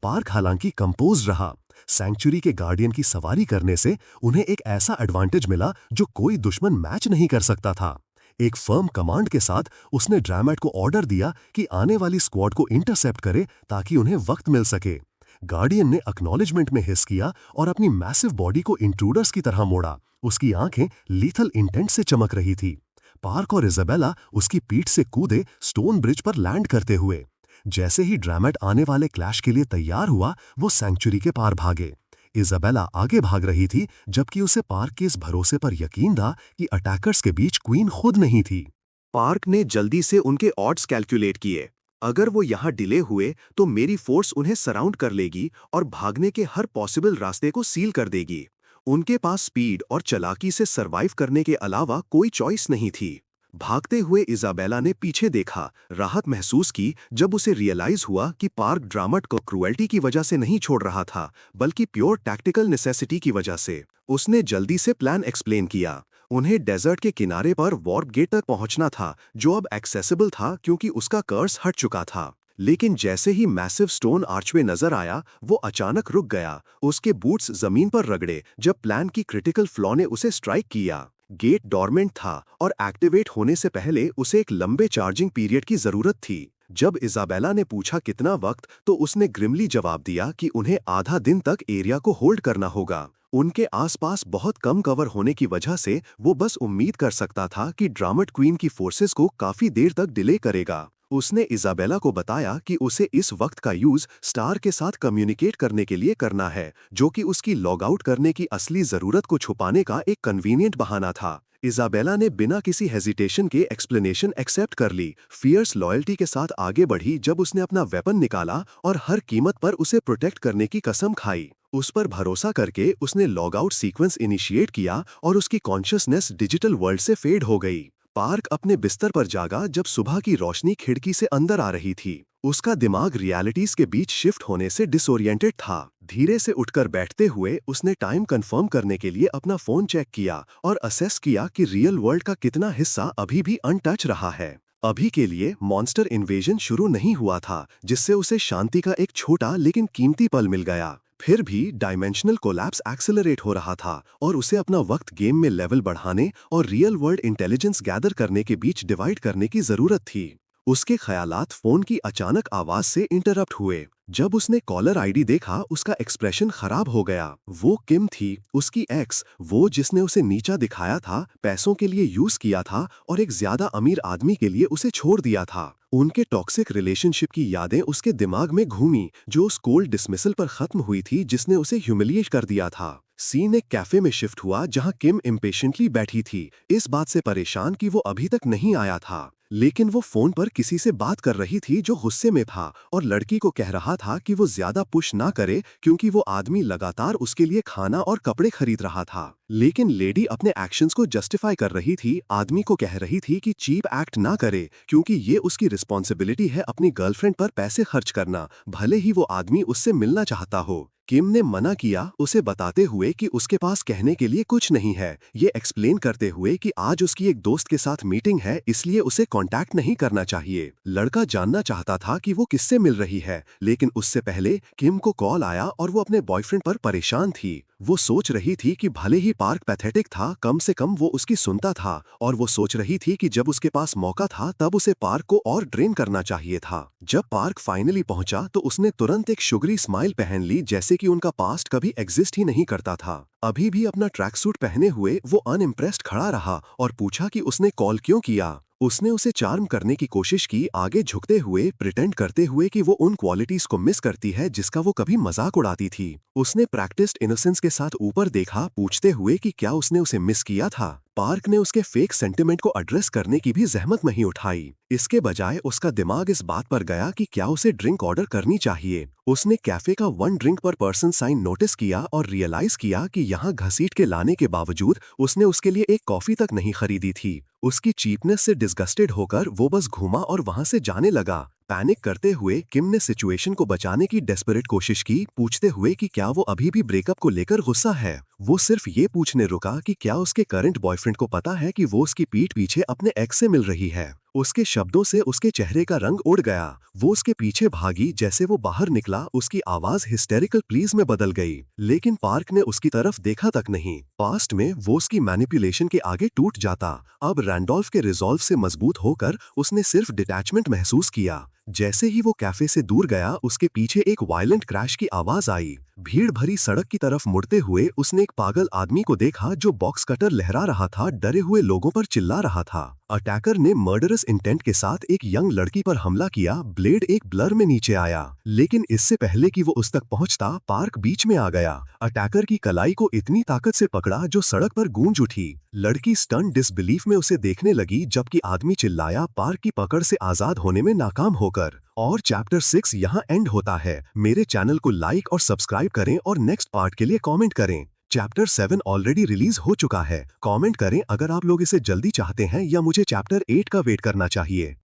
पार्क हालांकि कंपोज रहा। सैंक्चुरी के गार्डियन की सवारी करने से उन्हें एक ऐसा एडवांटेज मिला जो कोई दुश्मन मैच नहीं कर सकता था। एक फर्म कमांड के साथ उसने ड्रैमेट को ऑर्डर दिया कि आने वाली स्क्वाड को इंटरसेप्ट करे ताकि उन्हें वक्त मिल सके। गार्डियन ने एक्नॉलेजमेंट में हिस किया और अपनी मैसिव बॉडी को इंट्रूडर्स की तरह मोड़ा। उसकी आंखें लीथल इंटेंट से चमक रही थी। पार्क और इजाबेला उसकी पीठ से कूदे स्टोन ब्रिज पर लैंड करते हुए। जैसे ही ड्रैमेट आने वाले क्लैश के लिए तैयार हुआ, वो सैंक्चुरी के पार भागे। इजाबेला आगे भाग रही थी, जबकि उसे पार्क के इस भरोसे पर यकीन था कि अटैकर्स के बीच क्वीन खुद नहीं थी। पार्क ने जल्दी से उनके ऑड्स कैलकुलेट किए। अगर वो यहाँ डिले हुए तो मेरी फोर्स उन्हें सराउंड कर लेगी और भागने के हर पॉसिबल रास्ते को सील कर देगी। उनके पास स्पीड और चालाकी से सरवाइव करने के अलावा कोई चॉइस नहीं थी। भागते हुए इजाबेला ने पीछे देखा, राहत महसूस की जब उसे रियलाइज हुआ कि पार्क ड्रामट को क्रूएल्टी की वजह से नहीं छोड़ रहा था, बल्कि प्योर टैक्टिकल नेसेसिटी की वजह से। उसने जल्दी से प्लान एक्सप्लेन किया। उन्हें डेजर्ट के किनारे पर वार्प गेट तक पहुंचना था, जो अब एक्सेसिबल था क्योंकि उसका कर्स हट चुका था। लेकिन जैसे ही मैसिव स्टोन आर्चवे नजर आया, वो अचानक रुक गया। उसके बूट्स जमीन पर रगड़े जब प्लान की क्रिटिकल फ्लॉ ने उसे स्ट्राइक किया। गेट डॉर्मेंट था और एक्टिवेट होने से पहले उसे एक लंबे चार्जिंग पीरियड की जरूरत थी। जब इजाबेला ने पूछा कितना वक्त, तो उसने ग्रिमली जवाब दिया कि उन्हें आधा दिन तक एरिया को होल्ड करना होगा। उनके आसपास बहुत कम कवर होने की वजह से वो बस उम्मीद कर सकता था कि ड्रामट क्वीन की फोर्सेस को काफी देर तक डिले करेगा। उसने इजाबेला को बताया कि उसे इस वक्त का यूज स्टार के साथ कम्युनिकेट करने के लिए करना है, जो कि उसकी लॉग आउट करने की असली जरूरत को छुपाने का एक कन्वीनियंट बहाना था। इजाबेला ने बिना किसी हेजिटेशन के एक्सप्लेनेशन एक्सेप्ट कर ली, फियर्स लॉयल्टी के साथ आगे बढ़ी जब उसने अपना वेपन निकाला और हर कीमत पर उसे प्रोटेक्ट करने की कसम खाई। उस पर भरोसा करके उसने लॉग आउट सीक्वेंस इनिशिएट किया और उसकी कॉन्शियसनेस डिजिटल वर्ल्ड से फेड हो गई। पार्क अपने बिस्तर पर जागा जब सुबह की रोशनी खिड़की से अंदर आ रही थी। उसका दिमाग रियलिटीज के बीच शिफ्ट होने से डिसोरिएंटेड था। धीरे से उठकर बैठते हुए उसने टाइम कंफर्म करने के लिए अपना फोन चेक किया और असेस किया कि रियल वर्ल्ड का कितना हिस्सा अभी भी अनटच रहा है। अभी के लिए मॉन्स्टर इन्वेजन शुरू नहीं हुआ था, जिससे उसे शांति का एक छोटा लेकिन कीमती पल मिल गया। फिर भी डायमेंशनल कोलैप्स एक्सेलरेट हो रहा था और उसे अपना वक्त गेम में लेवल बढ़ाने और रियल वर्ल्ड इंटेलिजेंस गैदर करने के बीच डिवाइड करने की जरूरत थी। उसके ख्यालात फोन की अचानक आवाज से इंटरप्ट हुए। जब उसने कॉलर आईडी देखा, उसका एक्सप्रेशन खराब हो गया। वो किम थी, उसकी एक्स, वो जिसने उसे नीचा दिखाया था, पैसों के लिए यूज किया था और एक ज्यादा अमीर आदमी के लिए उसे छोड़ दिया था। उनके टॉक्सिक रिलेशनशिप की यादें उसके दिमाग में घूमी, जो उस कोल्ड डिसमिसल पर खत्म हुई थी जिसने उसे ह्यूमिलिएट कर दिया था। सीन एक कैफे में शिफ्ट हुआ जहां किम इम्पेशेंटली बैठी थी, इस बात से परेशान कि वो अभी तक नहीं आया था। लेकिन वो फोन पर किसी से बात कर रही थी जो गुस्से में था और लड़की को कह रहा था कि वो ज्यादा पुश ना करे क्योंकि वो आदमी लगातार उसके लिए खाना और कपड़े खरीद रहा था। लेकिन लेडी अपने एक्शंस को जस्टिफाई कर रही थी, आदमी को कह रही थी कि चीप एक्ट ना करे क्योंकि ये उसकी रिस्पॉन्सिबिलिटी है अपनी गर्लफ्रेंड पर पैसे खर्च करना, भले ही वो आदमी उससे मिलना चाहता हो। किम ने मना किया, उसे बताते हुए कि उसके पास कहने के लिए कुछ नहीं है, ये एक्सप्लेन करते हुए कि आज उसकी एक दोस्त के साथ मीटिंग है, इसलिए उसे कांटेक्ट नहीं करना चाहिए। लड़का जानना चाहता था कि वो किससे मिल रही है, लेकिन उससे पहले किम को कॉल आया और वो अपने बॉयफ्रेंड पर परेशान थी। वो सोच रही थी कि भले ही पार्क पैथेटिक था, कम से कम वो उसकी सुनता था, और वो सोच रही थी कि जब उसके पास मौका था तब उसे पार्क को और ड्रेन करना चाहिए था। जब पार्क फाइनली पहुंचा तो उसने तुरंत एक शुगरी स्माइल पहन ली, जैसे कि उनका पास्ट कभी एग्जिस्ट ही नहीं करता था। अभी भी अपना ट्रैक सूट पहने हुए वो अनइम्प्रेस्ड खड़ा रहा और पूछा कि उसने कॉल क्यों किया। उसने उसे चार्म करने की कोशिश की, आगे झुकते हुए, प्रिटेंड करते हुए कि वो उन क्वालिटीज को मिस करती है जिसका वो कभी मजाक उड़ाती थी। उसने प्रैक्टिस्ड इनोसेंस के साथ ऊपर देखा, पूछते हुए कि क्या उसने उसे मिस किया था। पार्क ने उसके फेक सेंटिमेंट को एड्रेस करने की भी जहमत नहीं उठाई। इसके बजाय उसका दिमाग इस बात पर गया कि क्या उसे ड्रिंक ऑर्डर करनी चाहिए। उसने कैफे का 1 ड्रिंक पर पर्सन साइन नोटिस किया और रियलाइज किया कि यहाँ घसीट के लाने के बावजूद उसने उसके लिए एक कॉफी तक नहीं खरीदी थी। उसकी चीपनेस से डिस्गस्टेड होकर वो बस घूमा और वहां से जाने लगा। पैनिक करते हुए किम ने सिचुएशन को बचाने की डेस्परेट कोशिश की, पूछते हुए कि क्या वो अभी भी ब्रेकअप को लेकर गुस्सा है। वो सिर्फ ये पूछने रुका कि क्या उसके करंट बॉयफ्रेंड को पता है कि वो उसकी पीठ पीछे अपने एक्स से मिल रही है। उसके शब्दों से उसके चेहरे का रंग उड़ गया। वो उसके पीछे भागी। जैसे वो बाहर निकला, उसकी आवाज हिस्टेरिकल प्लीज में बदल गई, लेकिन पार्क ने उसकी तरफ देखा तक नहीं। पास्ट में वो उसकी मैनिपुलेशन के आगे टूट जाता। अब रैंडोल्फ के रिजॉल्व से मजबूत होकर उसने सिर्फ डिटैचमेंट महसूस किया। जैसे ही वो कैफे से दूर गया, उसके पीछे एक वायलेंट क्रैश की आवाज आई। भीड़ भरी सड़क की तरफ मुड़ते हुए उसने एक पागल आदमी को देखा जो बॉक्स कटर लहरा रहा था, डरे हुए लोगों पर चिल्ला रहा था। अटैकर ने मर्डरस इंटेंट के साथ एक यंग लड़की पर हमला किया। ब्लेड एक ब्लर में नीचे आया, लेकिन इससे पहले कि वो उस तक पहुंचता, पार्क बीच में आ गया। अटैकर की कलाई को इतनी ताकत से पकड़ा जो सड़क पर गूंज उठी। लड़की स्टन डिसबिलीफ में उसे देखने लगी, जबकि आदमी चिल्लाया, पार्क की पकड़ से आजाद होने में नाकाम होकर। और चैप्टर 6 यहाँ एंड होता है। मेरे चैनल को लाइक और सब्सक्राइब करें और नेक्स्ट पार्ट के लिए कमेंट करें। चैप्टर 7 ऑलरेडी रिलीज हो चुका है। कमेंट करें अगर आप लोग इसे जल्दी चाहते हैं या मुझे चैप्टर 8 का वेट करना चाहिए।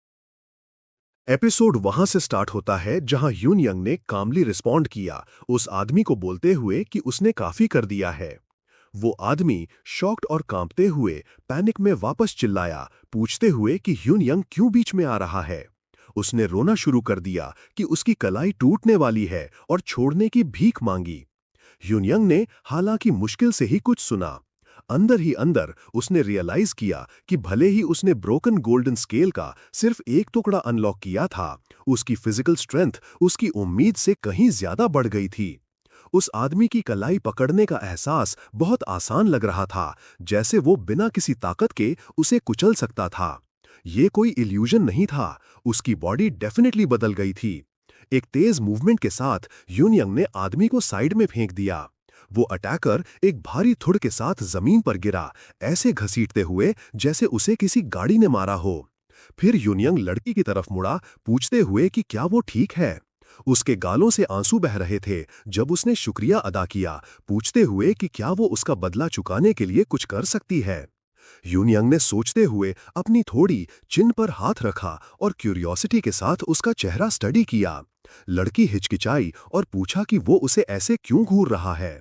एपिसोड वहां से स्टार्ट होता है जहां यून यंग ने कामली रिस्पॉन्ड किया, उस आदमी को बोलते हुए कि उसने काफी कर दिया है। वो आदमी शॉक्ड और कांपते हुए पैनिक में वापस चिल्लाया, पूछते हुए कि यून यंग क्यों बीच में आ रहा है। उसने रोना शुरू कर दिया कि उसकी कलाई टूटने वाली है और छोड़ने की भीख मांगी। यूनयंग ने हालांकि मुश्किल से ही कुछ सुना। अंदर ही अंदर उसने रियलाइज किया कि भले ही उसने ब्रोकन गोल्डन स्केल का सिर्फ एक टुकड़ा अनलॉक किया था, उसकी फिजिकल स्ट्रेंथ उसकी उम्मीद से कहीं ज्यादा बढ़ गई थी। उस आदमी की कलाई पकड़ने का एहसास बहुत आसान लग रहा था, जैसे वो बिना किसी ताकत के उसे कुचल सकता था। ये कोई इल्यूजन नहीं था, उसकी बॉडी डेफिनेटली बदल गई थी। एक तेज मूवमेंट के साथ यूनयंग ने आदमी को साइड में फेंक दिया। वो अटैकर एक भारी थुड़ के साथ जमीन पर गिरा, ऐसे घसीटते हुए जैसे उसे किसी गाड़ी ने मारा हो। फिर यूनयंग लड़की की तरफ मुड़ा, पूछते हुए कि क्या वो ठीक है। उसके गालों से आंसू बह रहे थे जब उसने शुक्रिया अदा किया, पूछते हुए कि क्या वो उसका बदला चुकाने के लिए कुछ कर सकती है। यूनयंग ने सोचते हुए अपनी थोड़ी चिन पर हाथ रखा और क्यूरियोसिटी के साथ उसका चेहरा स्टडी किया। लड़की हिचकिचाई और पूछा कि वो उसे ऐसे क्यों घूर रहा है।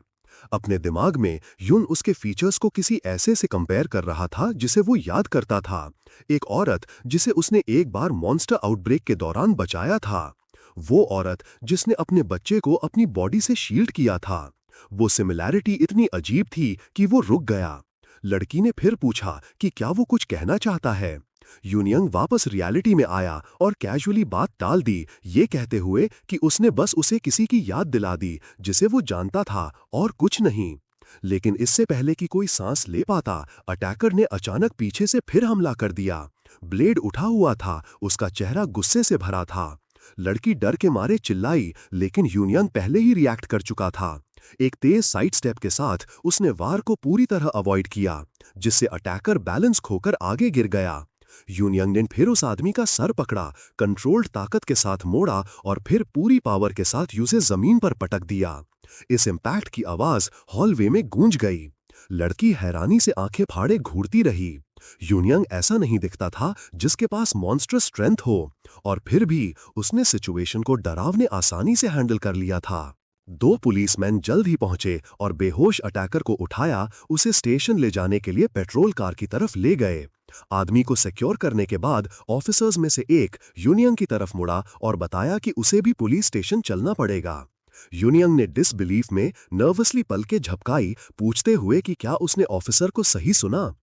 अपने दिमाग में यून उसके फीचर्स को किसी ऐसे से कंपेयर कर रहा था जिसे वो याद करता था, एक औरत जिसे उसने एक बार मॉन्स्टर आउटब्रेक के दौरान बचाया था, वो औरत जिसने अपने बच्चे को अपनी बॉडी से शील्ड किया था। वो सिमिलैरिटी इतनी अजीब थी कि वो रुक गया। लड़की ने फिर पूछा कि क्या वो कुछ कहना चाहता है। यूनयंग वापस रियलिटी में आया और कैजुअली बात टाल दी, ये कहते हुए कि उसने बस उसे किसी की याद दिला दी जिसे वो जानता था और कुछ नहीं। लेकिन इससे पहले कि कोई सांस ले पाता, अटैकर ने अचानक पीछे से फिर हमला कर दिया। ब्लेड उठा हुआ था, उसका चेहरा गुस्से से भरा था। लड़की डर के मारे चिल्लाई, लेकिन यूनयंग पहले ही रिएक्ट कर चुका था। एक तेज साइड स्टेप के साथ उसने वार को पूरी तरह अवॉइड किया, जिससे अटैकर बैलेंस खोकर आगे गिर गया। यूनयंग ने फिर उस आदमी का सर पकड़ा, कंट्रोल्ड ताकत के साथ मोड़ा और फिर पूरी पावर के साथ उसे जमीन पर पटक दिया। इस इम्पैक्ट की आवाज हॉलवे में गूंज गई। लड़की हैरानी से आंखें फाड़े घूरती रही। यूनयंग ऐसा नहीं दिखता था जिसके पास मॉन्स्टरस स्ट्रेंथ हो, और फिर भी उसने सिचुएशन को डरावने आसानी से हैंडल कर लिया था। दो पुलिसमैन जल्द ही पहुंचे और बेहोश अटैकर को उठाया, उसे स्टेशन ले जाने के लिए पेट्रोल कार की तरफ ले गए। आदमी को सिक्योर करने के बाद ऑफिसर्स में से एक यूनयंग की तरफ मुड़ा और बताया कि उसे भी पुलिस स्टेशन चलना पड़ेगा। यूनयंग ने डिसबिलीफ में नर्वसली पलकें झपकाई, पूछते हुए कि क्या उसने ऑफिसर को सही सुना।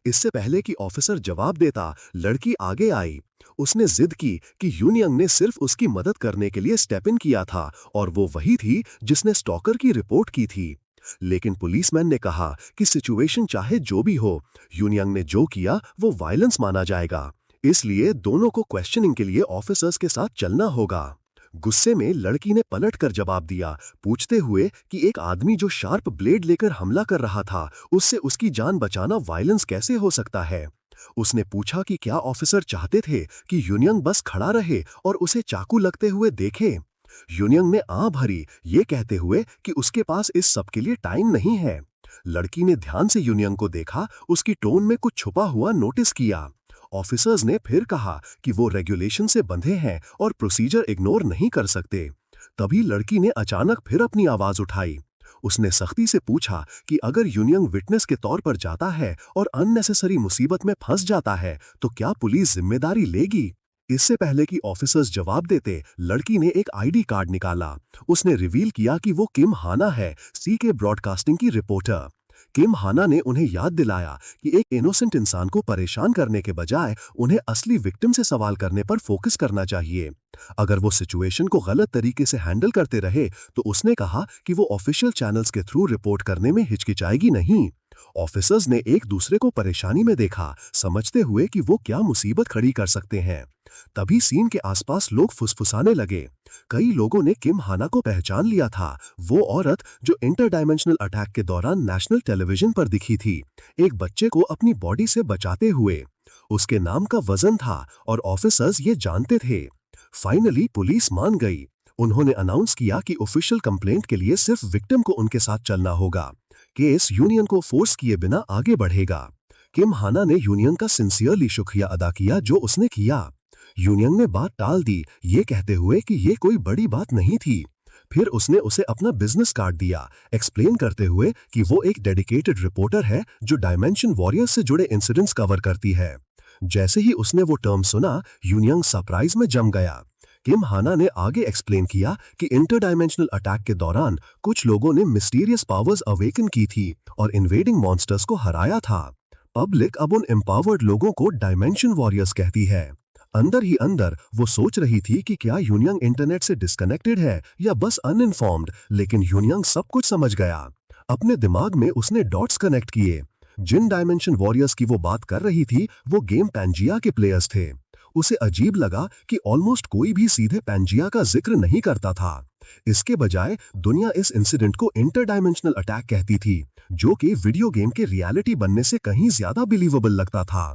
इससे पहले कि ऑफिसर जवाब देता, लड़की आगे आई। उसने जिद की कि यूनयंग ने सिर्फ उसकी मदद करने के लिए स्टेप इन किया था और वो वही थी जिसने स्टॉकर की रिपोर्ट की थी। लेकिन पुलिसमैन ने कहा कि सिचुएशन चाहे जो भी हो, यूनयंग ने जो किया वो वायलेंस माना जाएगा, इसलिए दोनों को क्वेश्चनिंग के लिए ऑफिसर्स के साथ चलना होगा। गुस्से में लड़की ने पलटकर जवाब दिया, पूछते हुए कि एक आदमी जो शार्प ब्लेड लेकर हमला कर रहा था, उससे उसकी जान बचाना वायलेंस कैसे हो सकता है। उसने पूछा कि क्या ऑफिसर चाहते थे कि यूनयंग बस खड़ा रहे और उसे चाकू लगते हुए देखे। यूनयंग ने आं भरी, ये कहते हुए कि उसके पास इस सब के लिए टाइम नहीं है। लड़की ने ध्यान से यूनयंग को देखा, उसकी टोन में कुछ छुपा हुआ नोटिस किया। ऑफिसर्स ने फिर कहा कि वो रेगुलेशन से बंधे हैं और प्रोसीजर इग्नोर नहीं कर सकते। तभी लड़की ने अचानक फिर अपनी आवाज उठाई। उसने सख्ती से पूछा कि अगर यूनयंग विटनेस के तौर पर जाता है और अननेसेसरी मुसीबत में फंस जाता है तो क्या पुलिस जिम्मेदारी लेगी। इससे पहले कि ऑफिसर्स जवाब देते, लड़की ने एक आईडी कार्ड निकाला। उसने रिवील किया कि वो किम हाना है, सीके ब्रॉडकास्टिंग की रिपोर्टर। किम हाना ने उन्हें याद दिलाया कि एक इनोसेंट इंसान को परेशान करने के बजाय उन्हें असली विक्टिम से सवाल करने पर फोकस करना चाहिए। अगर वो सिचुएशन को गलत तरीके से हैंडल करते रहे तो उसने कहा कि वो ऑफिशियल चैनल्स के थ्रू रिपोर्ट करने में हिचकिचाएगी नहीं। ऑफिसर्स ने एक दूसरे को परेशानी में देखा, समझते हुए कि वो क्या मुसीबत खड़ी कर सकते हैं। तभी सीन के आसपास लोग फुसफुसाने लगे। कई लोगों ने किम हाना को पहचान लिया था, वो औरत जो इंटरडायमेंशनल अटैक के दौरान नेशनल टेलीविजन पर दिखी थी, एक बच्चे को अपनी बॉडी से बचाते हुए। उसके नाम का वजन था और ऑफिसर्स ये जानते थे। फाइनली पुलिस मान गई। उन्होंने अनाउंस किया कि ऑफिशियल कंप्लेंट के लिए सिर्फ विक्टिम को उनके साथ चलना होगा। केस यूनियन को फोर्स किए बिना आगे बढ़ेगा। किम हाना ने यूनियन का सिंसियरली शुक्रिया अदा किया जो उसने किया। यूनियन ने बात टाल दी, ये कहते हुए कि ये कोई बड़ी बात नहीं थी। फिर उसने उसे अपना बिजनेस कार्ड दिया, एक्सप्लेन करते हुए कि वो एक डेडिकेटेड रिपोर्टर है जो डायमेंशन वॉरियर्स से जुड़े इंसिडेंट्स कवर करती है। जैसे ही उसने वो टर्म सुना, यूनियन सरप्राइज में जम गया। किम हाना ने आगे एक्सप्लेन किया कि इंटरडायमेंशनल अटैक के दौरान कुछ लोगों ने मिस्टीरियस पावर्स अवेकन की थी और इन्वेडिंग मॉन्स्टर्स को हराया था। पब्लिक अब उन एम्पावर्ड लोगों को डायमेंशन वॉरियर्स कहती है। अंदर ही अंदर वो सोच रही थी कि क्या यूनियन इंटरनेट से डिस्कनेक्टेड है या बस अनइन्फॉर्म्ड, लेकिन यूनियन सब कुछ समझ गया। अपने दिमाग में उसने डॉट्स कनेक्ट किए। जिन डायमेंशन वॉरियर्स की वो बात कर रही थी वो गेम पैंजिया के प्लेयर्स थे। उसे अजीब लगा कि ऑलमोस्ट कोई भी सीधे पैंजिया का जिक्र नहीं करता था। इसके बजाय दुनिया इस इंसिडेंट को इंटरडायमेंशनल अटैक कहती थी, जो कि वीडियो गेम के रियलिटी बनने से कहीं ज्यादा बिलीवेबल लगता था।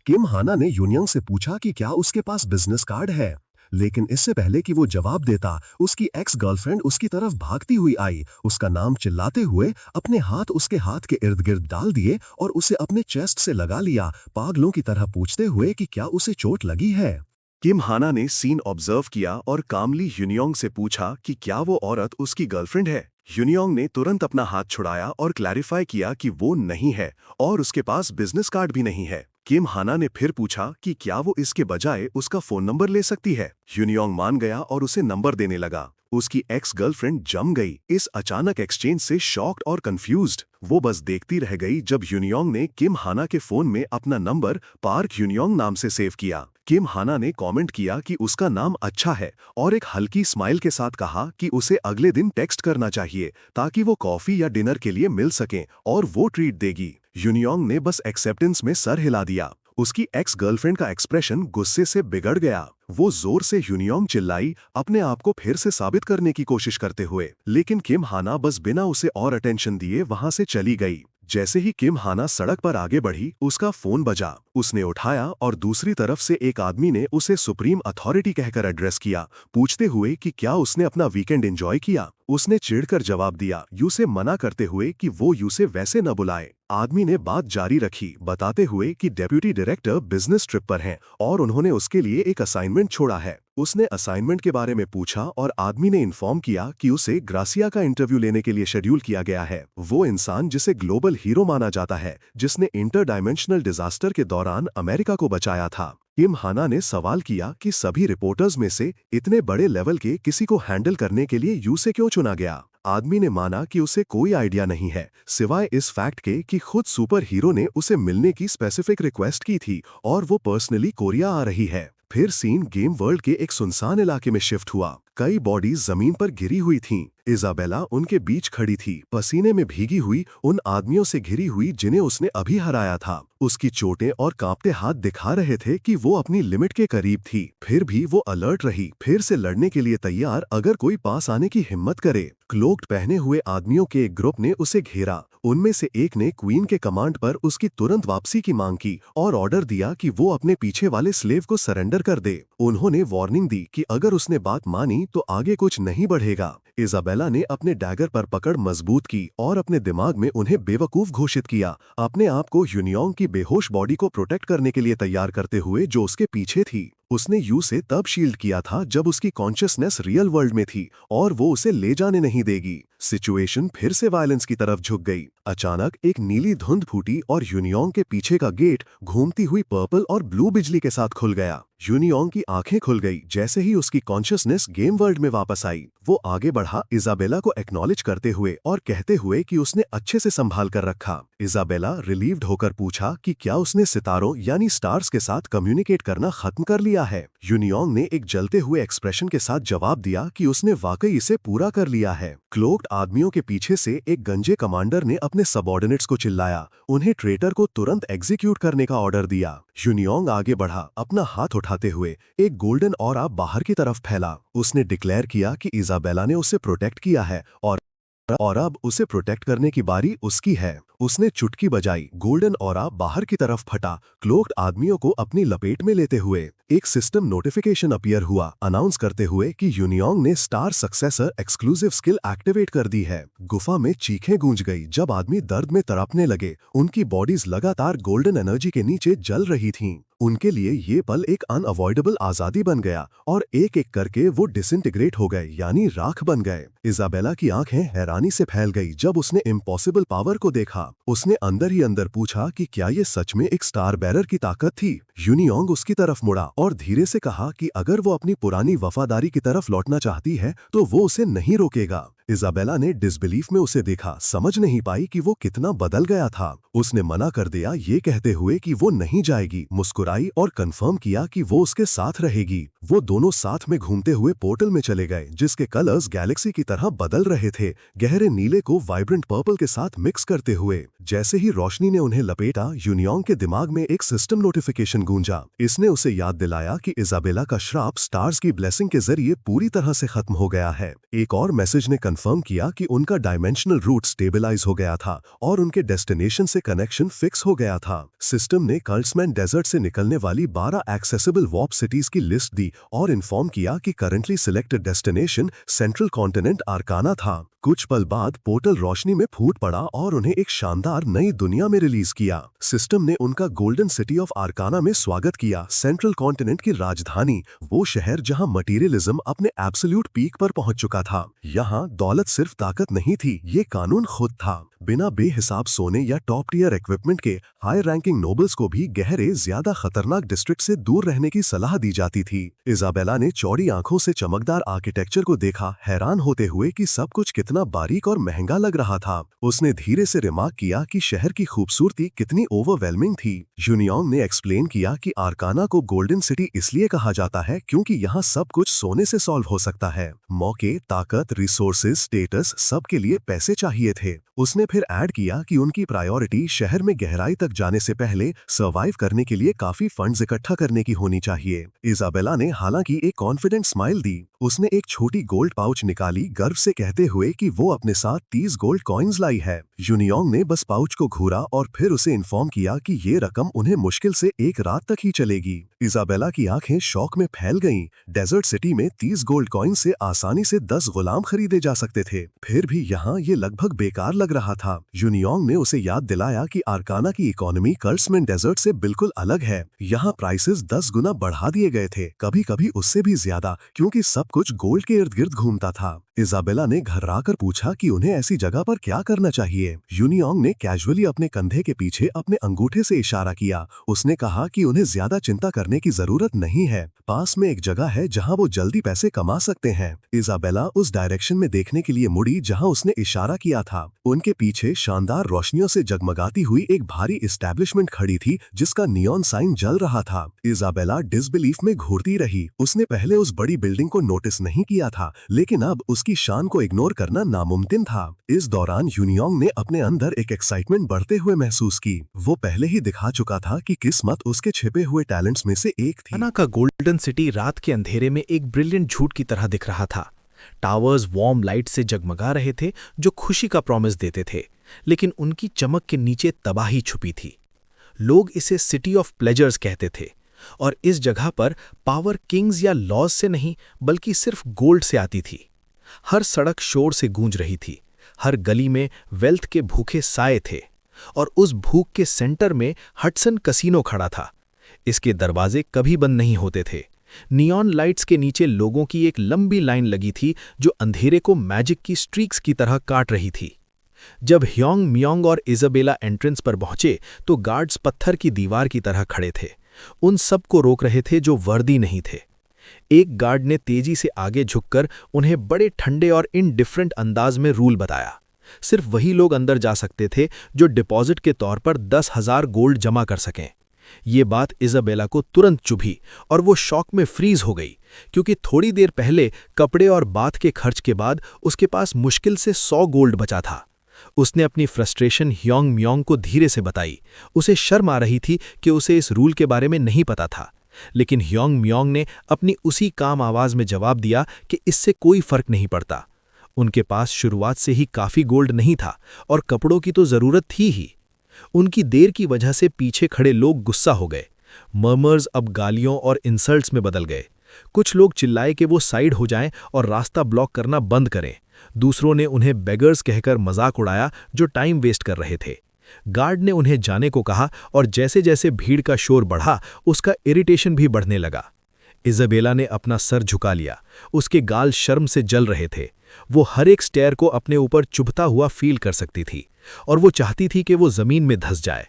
किम हाना ने यूनियन से पूछा कि क्या उसके पास बिजनेस कार्ड है, लेकिन इससे पहले कि वो जवाब देता, उसकी एक्स गर्लफ्रेंड उसकी तरफ भागती हुई आई। उसका नाम चिल्लाते हुए अपने हाथ उसके हाथ के इर्द गिर्द डाल दिए और उसे अपने चेस्ट से लगा लिया, पागलों की तरह पूछते हुए कि क्या उसे चोट लगी है। किम हाना ने सीन ऑब्जर्व किया और कामली यूनियोंग से पूछा कि क्या वो औरत उसकी गर्लफ्रेंड है। यूनियोंग ने तुरंत अपना हाथ छुड़ाया और क्लैरिफाई किया कि वो नहीं है और उसके पास बिजनेस कार्ड भी नहीं है। किम हाना ने फिर पूछा कि क्या वो इसके बजाय उसका फोन नंबर ले सकती है। यूनियोंग मान गया और उसे नंबर देने लगा। उसकी एक्स गर्लफ्रेंड जम गई। इस अचानक एक्सचेंज से शॉक्ड और कंफ्यूज्ड वो बस देखती रह गई जब यूनियोंग ने किम हाना के फोन में अपना नंबर पार्क यूनियोंग नाम से सेव किया। किम हाना ने कमेंट किया कि उसका नाम अच्छा है और एक हल्की स्माइल के साथ कहा कि उसे अगले दिन टेक्स्ट करना चाहिए ताकि वो कॉफी या डिनर के लिए मिल सकें और वो ट्रीट देगी। यूनियोंग ने बस एक्सेप्टेंस में सर हिला दिया। उसकी एक्स गर्लफ्रेंड का एक्सप्रेशन गुस्से से बिगड़ गया। वो जोर से यूनियोंग चिल्लाई, अपने आप को फिर से साबित करने की कोशिश करते हुए, लेकिन किम हाना बस बिना उसे और अटेंशन दिए वहां से चली गई। जैसे ही किम हाना सड़क पर आगे बढ़ी, उसका फोन बजा। उसने उठाया और दूसरी तरफ से एक आदमी ने उसे सुप्रीम अथॉरिटी कहकर एड्रेस किया, पूछते हुए कि क्या उसने अपना वीकेंड एंजॉय किया। उसने चिढ़कर जवाब दिया, यू से मना करते हुए कि वो यू से वैसे न बुलाए। आदमी ने बात जारी रखी, बताते हुए कि डेप्यूटी डायरेक्टर बिजनेस ट्रिप पर हैं और उन्होंने उसके लिए एक असाइनमेंट छोड़ा है। उसने असाइनमेंट के बारे में पूछा और आदमी ने इन्फॉर्म किया कि उसे ग्रासिया का इंटरव्यू लेने के लिए शेड्यूल किया गया है। वो इंसान जिसे ग्लोबल हीरो माना जाता है, जिसने इंटरडायमेंशनल डिजास्टर के दौरान अमेरिका को बचाया था। किम हाना ने सवाल किया कि सभी रिपोर्टर्स में से इतने बड़े लेवल के किसी को हैंडल करने के लिए यू से क्यों चुना गया। आदमी ने माना कि उसे कोई आइडिया नहीं है, सिवाय इस फैक्ट के कि खुद सुपर हीरो ने उसे मिलने की स्पेसिफिक रिक्वेस्ट की थी और वो पर्सनली कोरिया आ रही है। फिर सीन गेम वर्ल्ड के एक सुनसान इलाके में शिफ्ट हुआ। कई बॉडीज जमीन पर गिरी हुई थीं। इजाबेला उनके बीच खड़ी थी, पसीने में भीगी हुई, उन आदमियों से घिरी हुई जिन्हें उसने अभी हराया था। उसकी चोटें और कांपते हाथ दिखा रहे थे कि वो अपनी लिमिट के करीब थी। फिर भी वो अलर्ट रही, फिर से लड़ने के लिए तैयार अगर कोई पास आने की हिम्मत करे। क्लोक्ड पहने हुए आदमियों के एक ग्रुप ने उसे घेरा। उनमें से एक ने क्वीन के कमांड पर उसकी तुरंत वापसी की मांग की और ऑर्डर दिया कि वो अपने पीछे वाले स्लेव को सरेंडर कर दे। उन्होंने वार्निंग दी कि अगर उसने बात मानी तो आगे कुछ नहीं बढ़ेगा। इजाबेला ने अपने डैगर पर पकड़ मजबूत की और अपने दिमाग में उन्हें बेवकूफ घोषित किया, अपने आप को यूनियोंग की बेहोश बॉडी को प्रोटेक्ट करने के लिए तैयार करते हुए जो उसके पीछे थी। उसने यू से तब शील्ड किया था जब उसकी कॉन्शियसनेस रियल वर्ल्ड में थी और वो उसे ले जाने नहीं देगी। सिचुएशन फिर से वायलेंस की तरफ झुक गई। अचानक एक नीली धुंध फूटी और यूनियोंग के पीछे का गेट घूमती हुई पर्पल और ब्लू बिजली के साथ खुल गया। यूनियोंग की आंखें खुल गई जैसे ही उसकी कॉन्शियसनेस गेम वर्ल्ड में वापस आई। वो आगे बढ़ा, इजाबेला को एक्नॉलेज करते हुए और कहते हुए कि उसने अच्छे से संभाल कर रखा। इजाबेला रिलीव्ड होकर पूछा कि क्या उसने सितारों यानी स्टार्स के साथ कम्युनिकेट करना खत्म कर लिया है। यूनियोंग ने एक जलते हुए एक्सप्रेशन के साथ जवाब दिया कि उसने वाकई इसे पूरा कर लिया है। क्लोक्ड आदमियों के पीछे से एक गंजे कमांडर ने अपने सबऑर्डिनेट्स को चिल्लाया, उन्हें ट्रेटर को तुरंत एग्जीक्यूट करने का ऑर्डर दिया। यूनियोंग आगे बढ़ा, अपना हाथ उठाते हुए एक गोल्डन ऑरा बाहर की तरफ फैला। उसने डिक्लेयर किया कि इजाबेला ने उसे प्रोटेक्ट किया है और और अब उसे प्रोटेक्ट करने की बारी उसकी है। उसने चुटकी बजाई, गोल्डन ऑरा बाहर की तरफ फटा, क्लोक्ड आदमियों को अपनी लपेट में लेते हुए। एक सिस्टम नोटिफिकेशन अपीयर हुआ, अनाउंस करते हुए कि यूनियोंग ने star successor exclusive skill activate कर दी है। गुफा में चीखें गूंज गई जब आदमी दर्द में तड़पने लगे। उनकी बॉडीज लगातार गोल्डन एनर्जी के नीचे जल रही थीं। उनके लिए ये पल एक अनअवॉइडेबल आजादी बन गया और एक एक करके वो डिसइंटीग्रेट हो गए, यानी राख बन गए। इजाबेला की आंखें हैरानी से फैल गई जब उसने इम्पॉसिबल पावर को देखा। उसने अंदर ही अंदर पूछा कि क्या ये सच में एक स्टार बैरर की ताकत थी। यूनियोंग उसकी तरफ मुड़ा और धीरे से कहा कि अगर वो अपनी पुरानी वफादारी की तरफ लौटना चाहती है तो वो उसे नहीं रोकेगा। इजाबेला ने डिसबिलीफ में उसे देखा, समझ नहीं पाई कि वो कितना बदल गया था। उसने मना कर दिया, ये कहते हुए कि वो नहीं जाएगी, मुस्कुराई और कंफर्म किया कि वो उसके साथ रहेगी। वो दोनों साथ में घूमते हुए पोर्टल में चले गए, जिसके कलर्स गैलेक्सी की तरह बदल रहे थे, गहरे नीले को वाइब्रेंट पर्पल के साथ मिक्स करते हुए। जैसे ही रोशनी ने उन्हें लपेटा, यूनियोंग के दिमाग में एक सिस्टम नोटिफिकेशन गूंजा। इसने उसे याद दिलाया कि इजाबेला का श्राप स्टार्स की ब्लेसिंग के जरिए पूरी तरह से खत्म हो गया है। एक और मैसेज ने कंफर्म किया कि उनका डायमेंशनल रूट स्टेबलाइज हो गया था और उनके डेस्टिनेशन से कनेक्शन फिक्स हो गया था। सिस्टम ने कर्ल्समैन डेजर्ट से निकलने वाली 12 एक्सेसिबल वॉर्प सिटीज की लिस्ट दी और इन्फॉर्म किया कि currently selected destination central continent आर्काना था। कुछ पल बाद पोर्टल रोशनी में फूट पड़ा और उन्हें एक शानदार नई दुनिया में रिलीज किया। सिस्टम ने उनका गोल्डन सिटी ऑफ आर्काना में स्वागत किया, सेंट्रल कॉन्टिनेंट की राजधानी, वो शहर जहां मटीरियलिज्म अपने एब्सोल्यूट पीक पर पहुंच चुका था। यहाँ दौलत सिर्फ ताकत नहीं थी, ये कानून खुद था। बिना बेहिसाब सोने या टॉप टियर इक्विपमेंट के हाई रैंकिंग नोबल्स को भी गहरे, ज्यादा खतरनाक डिस्ट्रिक्ट से दूर रहने की सलाह दी जाती थी। इजाबेला ने चौड़ी आंखों से चमकदार आर्किटेक्चर को देखा, हैरान होते हुए कि सब कुछ कितना बारीक और महंगा लग रहा था। उसने धीरे से रिमार्क किया कि शहर की खूबसूरती कितनी ओवरवेलमिंग थी। यूनियोंग ने एक्सप्लेन किया कि आर्काना को गोल्डन सिटी इसलिए कहा जाता है क्योंकि यहाँ सब कुछ सोने से सॉल्व हो सकता है। मौके, ताकत, रिसोर्सेज, स्टेटस, सब के लिए पैसे चाहिए थे। उसने फिर ऐड किया कि उनकी प्रायोरिटी शहर में गहराई तक जाने से पहले सर्वाइव करने के लिए काफी फंड्स इकट्ठा करने की होनी चाहिए। इजाबेला ने हालांकि एक कॉन्फिडेंट स्माइल दी। उसने एक छोटी गोल्ड पाउच निकाली, गर्व से कहते हुए कि वो अपने साथ 30 गोल्ड कॉइन्स लाई है। यूनियोंग ने बस पाउच को घूरा और फिर उसे इन्फॉर्म किया कि ये रकम उन्हें मुश्किल से एक रात तक ही चलेगी। इजाबेला की आंखें शौक में फैल गईं। डेजर्ट सिटी में 30 गोल्ड कॉइन से आसानी से 10 गुलाम खरीदे जा सकते थे, फिर भी यहाँ ये लगभग बेकार लग रहा था। यूनियोंग ने उसे याद दिलाया कि आर्काना की इकोनॉमी कर्ल्समैन डेजर्ट से बिल्कुल अलग है। यहाँ प्राइसेस 10 गुना बढ़ा दिए गए थे, कभी कभी उससे भी ज्यादा, क्योंकि सब कुछ गोल्ड के इर्द गिर्द घूमता था। इजाबेला ने घर्राकर पूछा कि उन्हें ऐसी जगह पर क्या करना चाहिए। यूनियोंग ने कैजुअली अपने कंधे के पीछे अपने अंगूठे से इशारा किया। उसने कहा कि उन्हें ज्यादा चिंता करने की जरूरत नहीं है, पास में एक जगह है जहां वो जल्दी पैसे कमा सकते हैं। इजाबेला उस डायरेक्शन में देखने के लिए मुड़ी जहां उसने इशारा किया था। उनके पीछे शानदार रोशनियों से जगमगाती हुई एक भारी एस्टैब्लिशमेंट खड़ी थी जिसका नियॉन साइन जल रहा था। इजाबेला डिसबिलीफ में घूरती रही। उसने पहले उस बड़ी बिल्डिंग को नोटिस नहीं किया था, लेकिन अब उसकी शान को इग्नोर करना नामुमकिन था। इस दौरान यूनियोंग ने अपने अंदर एक एक्साइटमेंट बढ़ते हुए महसूस की। वो पहले ही दिखा चुका था कि किस्मत उसके छिपे हुए टैलेंट्स में से एक थी। आर्काना का गोल्डन सिटी रात के अंधेरे में एक ब्रिलियंट झूठ की तरह दिख रहा था। टावर्स वार्म लाइट से जगमगा रहे थे जो खुशी का प्रॉमिस देते थे, लेकिन उनकी चमक के नीचे तबाही छुपी थी। लोग इसे सिटी ऑफ प्लेजर्स कहते थे और इस जगह पर पावर किंग्स या लॉज से नहीं बल्कि सिर्फ गोल्ड से आती थी। हर सड़क शोर से गूंज रही थी, हर गली में वेल्थ के भूखे साए थे और उस भूख के सेंटर में हटसन कसीनो खड़ा था। इसके दरवाजे कभी बंद नहीं होते थे। नियॉन लाइट्स के नीचे लोगों की एक लंबी लाइन लगी थी जो अंधेरे को मैजिक की स्ट्रीक्स की तरह काट रही थी। जब ह्योंग मियोंग और इजाबेला एंट्रेंस पर पहुंचे तो गार्ड्स पत्थर की दीवार की तरह खड़े थे। उन सब को रोक रहे थे जो वर्दी नहीं थे। एक गार्ड ने तेजी से आगे झुककर उन्हें बड़े ठंडे और इनडिफरेंट अंदाज में रूल बताया। सिर्फ वही लोग अंदर जा सकते थे जो डिपॉजिट के तौर पर 10,000 गोल्ड जमा कर सकें। ये बात इजाबेला को तुरंत चुभी और वो शॉक में फ्रीज हो गई, क्योंकि थोड़ी देर पहले कपड़े और बात के खर्च के बाद उसके पास मुश्किल से 100 गोल्ड बचा था। उसने अपनी फ्रस्ट्रेशन ह्योंग मियोंग को धीरे से बताई। उसे शर्म आ रही थी कि उसे इस रूल के बारे में नहीं पता था, लेकिन ह्योंग मियोंग ने अपनी उसी काम आवाज में जवाब दिया कि इससे कोई फर्क नहीं पड़ता। उनके पास शुरुआत से ही काफी गोल्ड नहीं था और कपड़ों की तो जरूरत थी ही। उनकी देर की वजह से पीछे खड़े लोग गुस्सा हो गए। मर्मर्स अब गालियों और इंसल्ट्स में बदल गए। कुछ लोग चिल्लाए कि वो साइड हो जाएं और रास्ता ब्लॉक करना बंद करें। दूसरों ने उन्हें बेगर्स कहकर मजाक उड़ाया जो टाइम वेस्ट कर रहे थे। गार्ड ने उन्हें जाने को कहा और जैसे जैसे भीड़ का शोर बढ़ा उसका इरिटेशन भी बढ़ने लगा। इज़ाबेला ने अपना सर झुका लिया। उसके गाल शर्म से जल रहे थे। वो हर एक स्टेयर को अपने ऊपर चुभता हुआ फील कर सकती थी और वो चाहती थी कि वो जमीन में धंस जाए।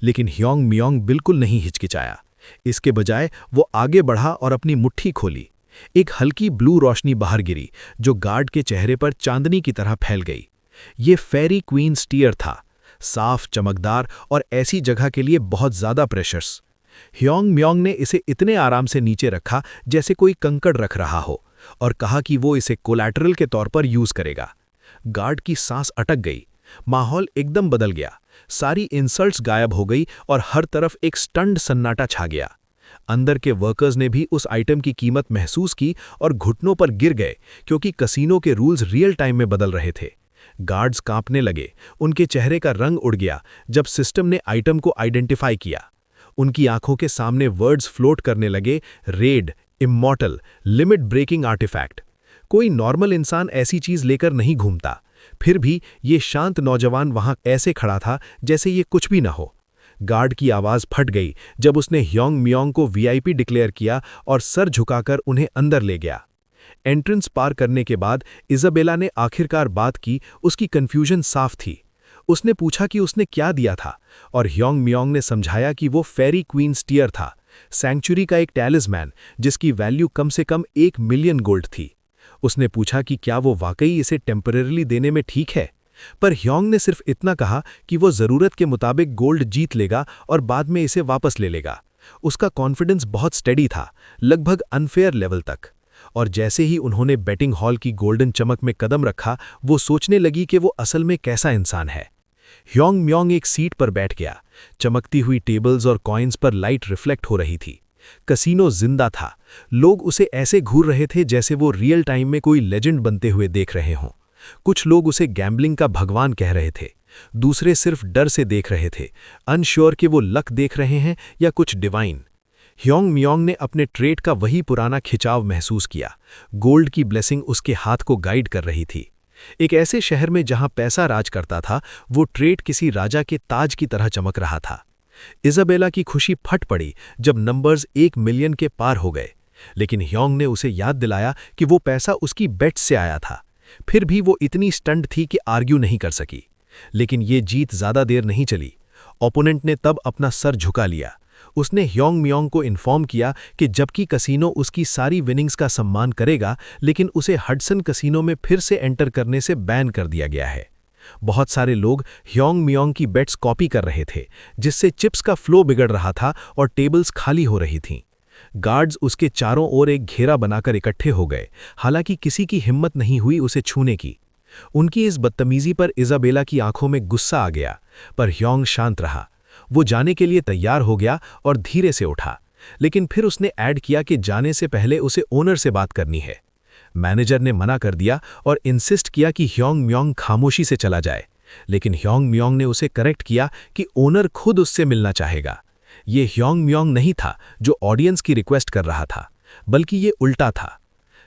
लेकिन ह्योंग मियोंग बिल्कुल नहीं हिचकिचाया। इसके बजाय वो आगे बढ़ा और अपनी मुट्ठी खोली। एक हल्की ब्लू रोशनी बाहर गिरी जो गार्ड के चेहरे पर चांदनी की तरह फैल गई। ये फेरी क्वीन स्टीयर था, साफ, चमकदार और ऐसी जगह के लिए बहुत ज्यादा प्रेशर्स। ह्योंग मियोंग ने इसे इतने आराम से नीचे रखा जैसे कोई कंकड़ रख रहा हो और कहा कि वो इसे कोलैटरल के तौर पर यूज करेगा। गार्ड की सांस अटक गई। माहौल एकदम बदल गया। सारी इंसल्ट्स गायब हो गई और हर तरफ एक स्टन्ड सन्नाटा छा गया। अंदर के वर्कर्स ने भी उस आइटम की कीमत महसूस की और घुटनों पर गिर गए क्योंकि कसीनो के रूल्स रियल टाइम में बदल रहे थे। गार्ड्स कांपने लगे। उनके चेहरे का रंग उड़ गया जब सिस्टम ने आइटम को आइडेंटिफाई किया। उनकी आंखों के सामने वर्ड्स फ्लोट करने लगे, red, immortal, limit breaking artifact. कोई नॉर्मल इंसान ऐसी चीज लेकर नहीं घूमता। फिर भी ये शांत नौजवान वहां ऐसे खड़ा था जैसे ये कुछ भी न हो। गार्ड की आवाज फट गई जब उसने ह्योंग मियोंग को वीआईपी डिक्लेयर किया और सर झुकाकर उन्हें अंदर ले गया। एंट्रेंस पार करने के बाद इज़ाबेला ने आखिरकार बात की। उसकी कंफ्यूजन साफ थी। उसने पूछा कि उसने क्या दिया था और ह्योंग मियोंग ने समझाया कि वो फेरी क्वीन स्टीयर था, सैंक्चुरी का एक टैलिस्मैन जिसकी वैल्यू कम से कम 1 मिलियन गोल्ड थी। उसने पूछा कि क्या वो वाकई इसे टेम्परेरली देने में ठीक है, पर ह्योंग ने सिर्फ इतना कहा कि वो जरूरत के मुताबिक गोल्ड जीत लेगा और बाद में इसे वापस ले लेगा। उसका कॉन्फिडेंस बहुत स्टेडी था, लगभग अनफेयर लेवल तक। और जैसे ही उन्होंने बेटिंग हॉल की गोल्डन चमक में कदम रखा, वो सोचने लगी कि वो असल में कैसा इंसान है। ह्योंग मियोंग एक सीट पर बैठ गया। चमकती हुई टेबल्स और कॉइन्स पर लाइट रिफ्लेक्ट हो रही थी। कसीनो जिंदा था। लोग उसे ऐसे घूर रहे थे जैसे वो रियल टाइम में कोई लेजेंड बनते हुए देख रहे हों। कुछ लोग उसे गैम्बलिंग का भगवान कह रहे थे, दूसरे सिर्फ डर से देख रहे थे, अनश्योर कि वो लक देख रहे हैं या कुछ डिवाइन। ह्योंग मियोंग ने अपने ट्रेड का वही पुराना खिंचाव महसूस किया। गोल्ड की ब्लेसिंग उसके हाथ को गाइड कर रही थी। एक ऐसे शहर में जहां पैसा राज करता था, वो ट्रेड किसी राजा के ताज की तरह चमक रहा था। इज़ाबेला की खुशी फट पड़ी जब नंबर्स 1 मिलियन के पार हो गए, लेकिन ह्योंग ने उसे याद दिलाया कि वो पैसा उसकी बेट से आया था। फिर भी वो इतनी स्टंट थी कि आर्ग्यू नहीं कर सकी। लेकिन ये जीत ज्यादा देर नहीं चली। ओपोनेंट ने तब अपना सर झुका लिया। उसने ह्योंग मियोंग को इन्फॉर्म किया कि जबकि कसीनो उसकी सारी विनिंग्स का सम्मान करेगा, लेकिन उसे हडसन कसीनो में फिर से एंटर करने से बैन कर दिया गया है। बहुत सारे लोग ह्योंग मियोंग की बेट्स कॉपी कर रहे थे, जिससे चिप्स का फ्लो बिगड़ रहा था और टेबल्स खाली हो रही थीं। गार्ड्स उसके चारों ओर एक घेरा बनाकर इकट्ठे हो गए, हालांकि किसी की हिम्मत नहीं हुई उसे छूने की। उनकी इस बदतमीजी पर इज़ाबेला की आंखों में गुस्सा आ गया, पर ह्योंग शांत रहा। वो जाने के लिए तैयार हो गया और धीरे से उठा, लेकिन फिर उसने ऐड किया कि जाने से पहले उसे ओनर से बात करनी है। मैनेजर ने मना कर दिया और इंसिस्ट किया कि ह्योंग मियोंग खामोशी से चला जाए, लेकिन ह्योंग मियोंग ने उसे करेक्ट किया कि ओनर खुद उससे मिलना चाहेगा। ये ह्योंग मियोंग नहीं था जो ऑडियंस की रिक्वेस्ट कर रहा था, बल्कि ये उल्टा था।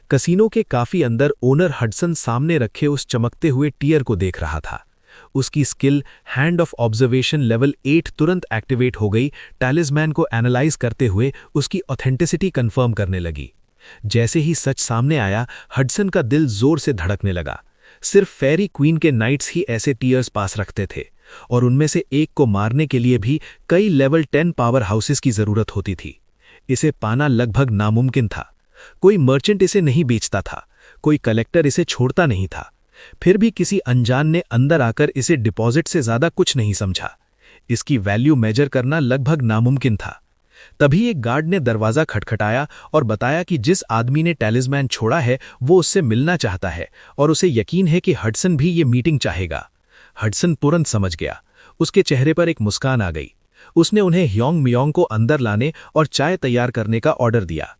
कसीनो के काफी अंदर ओनर हडसन सामने रखे उस चमकते हुए टीयर को देख रहा था। उसकी skill hand of observation level 8 तुरंत एक्टिवेट हो गई, टैलिस्मैन को एनालाइज करते हुए उसकी ऑथेंटिसिटी कंफर्म करने लगी। जैसे ही सच सामने आया, हडसन का दिल जोर से धड़कने लगा। सिर्फ फेरी क्वीन के नाइट्स ही ऐसे टीयर्स पास रखते थे, और उनमें से एक को मारने के लिए भी कई लेवल 10 पावर हाउसेस की जरूरत होती थी। इसे पाना लगभग नामुमकिन था। कोई मर्चेंट इसे नहीं बेचता था, कोई कलेक्टर इसे छोड़ता नहीं था। फिर भी किसी अनजान ने अंदर आकर इसे डिपॉजिट से ज्यादा कुछ नहीं समझा। इसकी वैल्यू मेजर करना लगभग नामुमकिन था। तभी एक गार्ड ने दरवाजा खटखटाया और बताया कि जिस आदमी ने टैलिस्मैन छोड़ा है वो उससे मिलना चाहता है और उसे यकीन है कि हडसन भी ये मीटिंग चाहेगा। हडसन तुरंत समझ गया। उसके चेहरे पर एक मुस्कान आ गई। उसने उन्हें ह्योंग मियोंग को अंदर लाने और चाय तैयार करने का ऑर्डर दिया।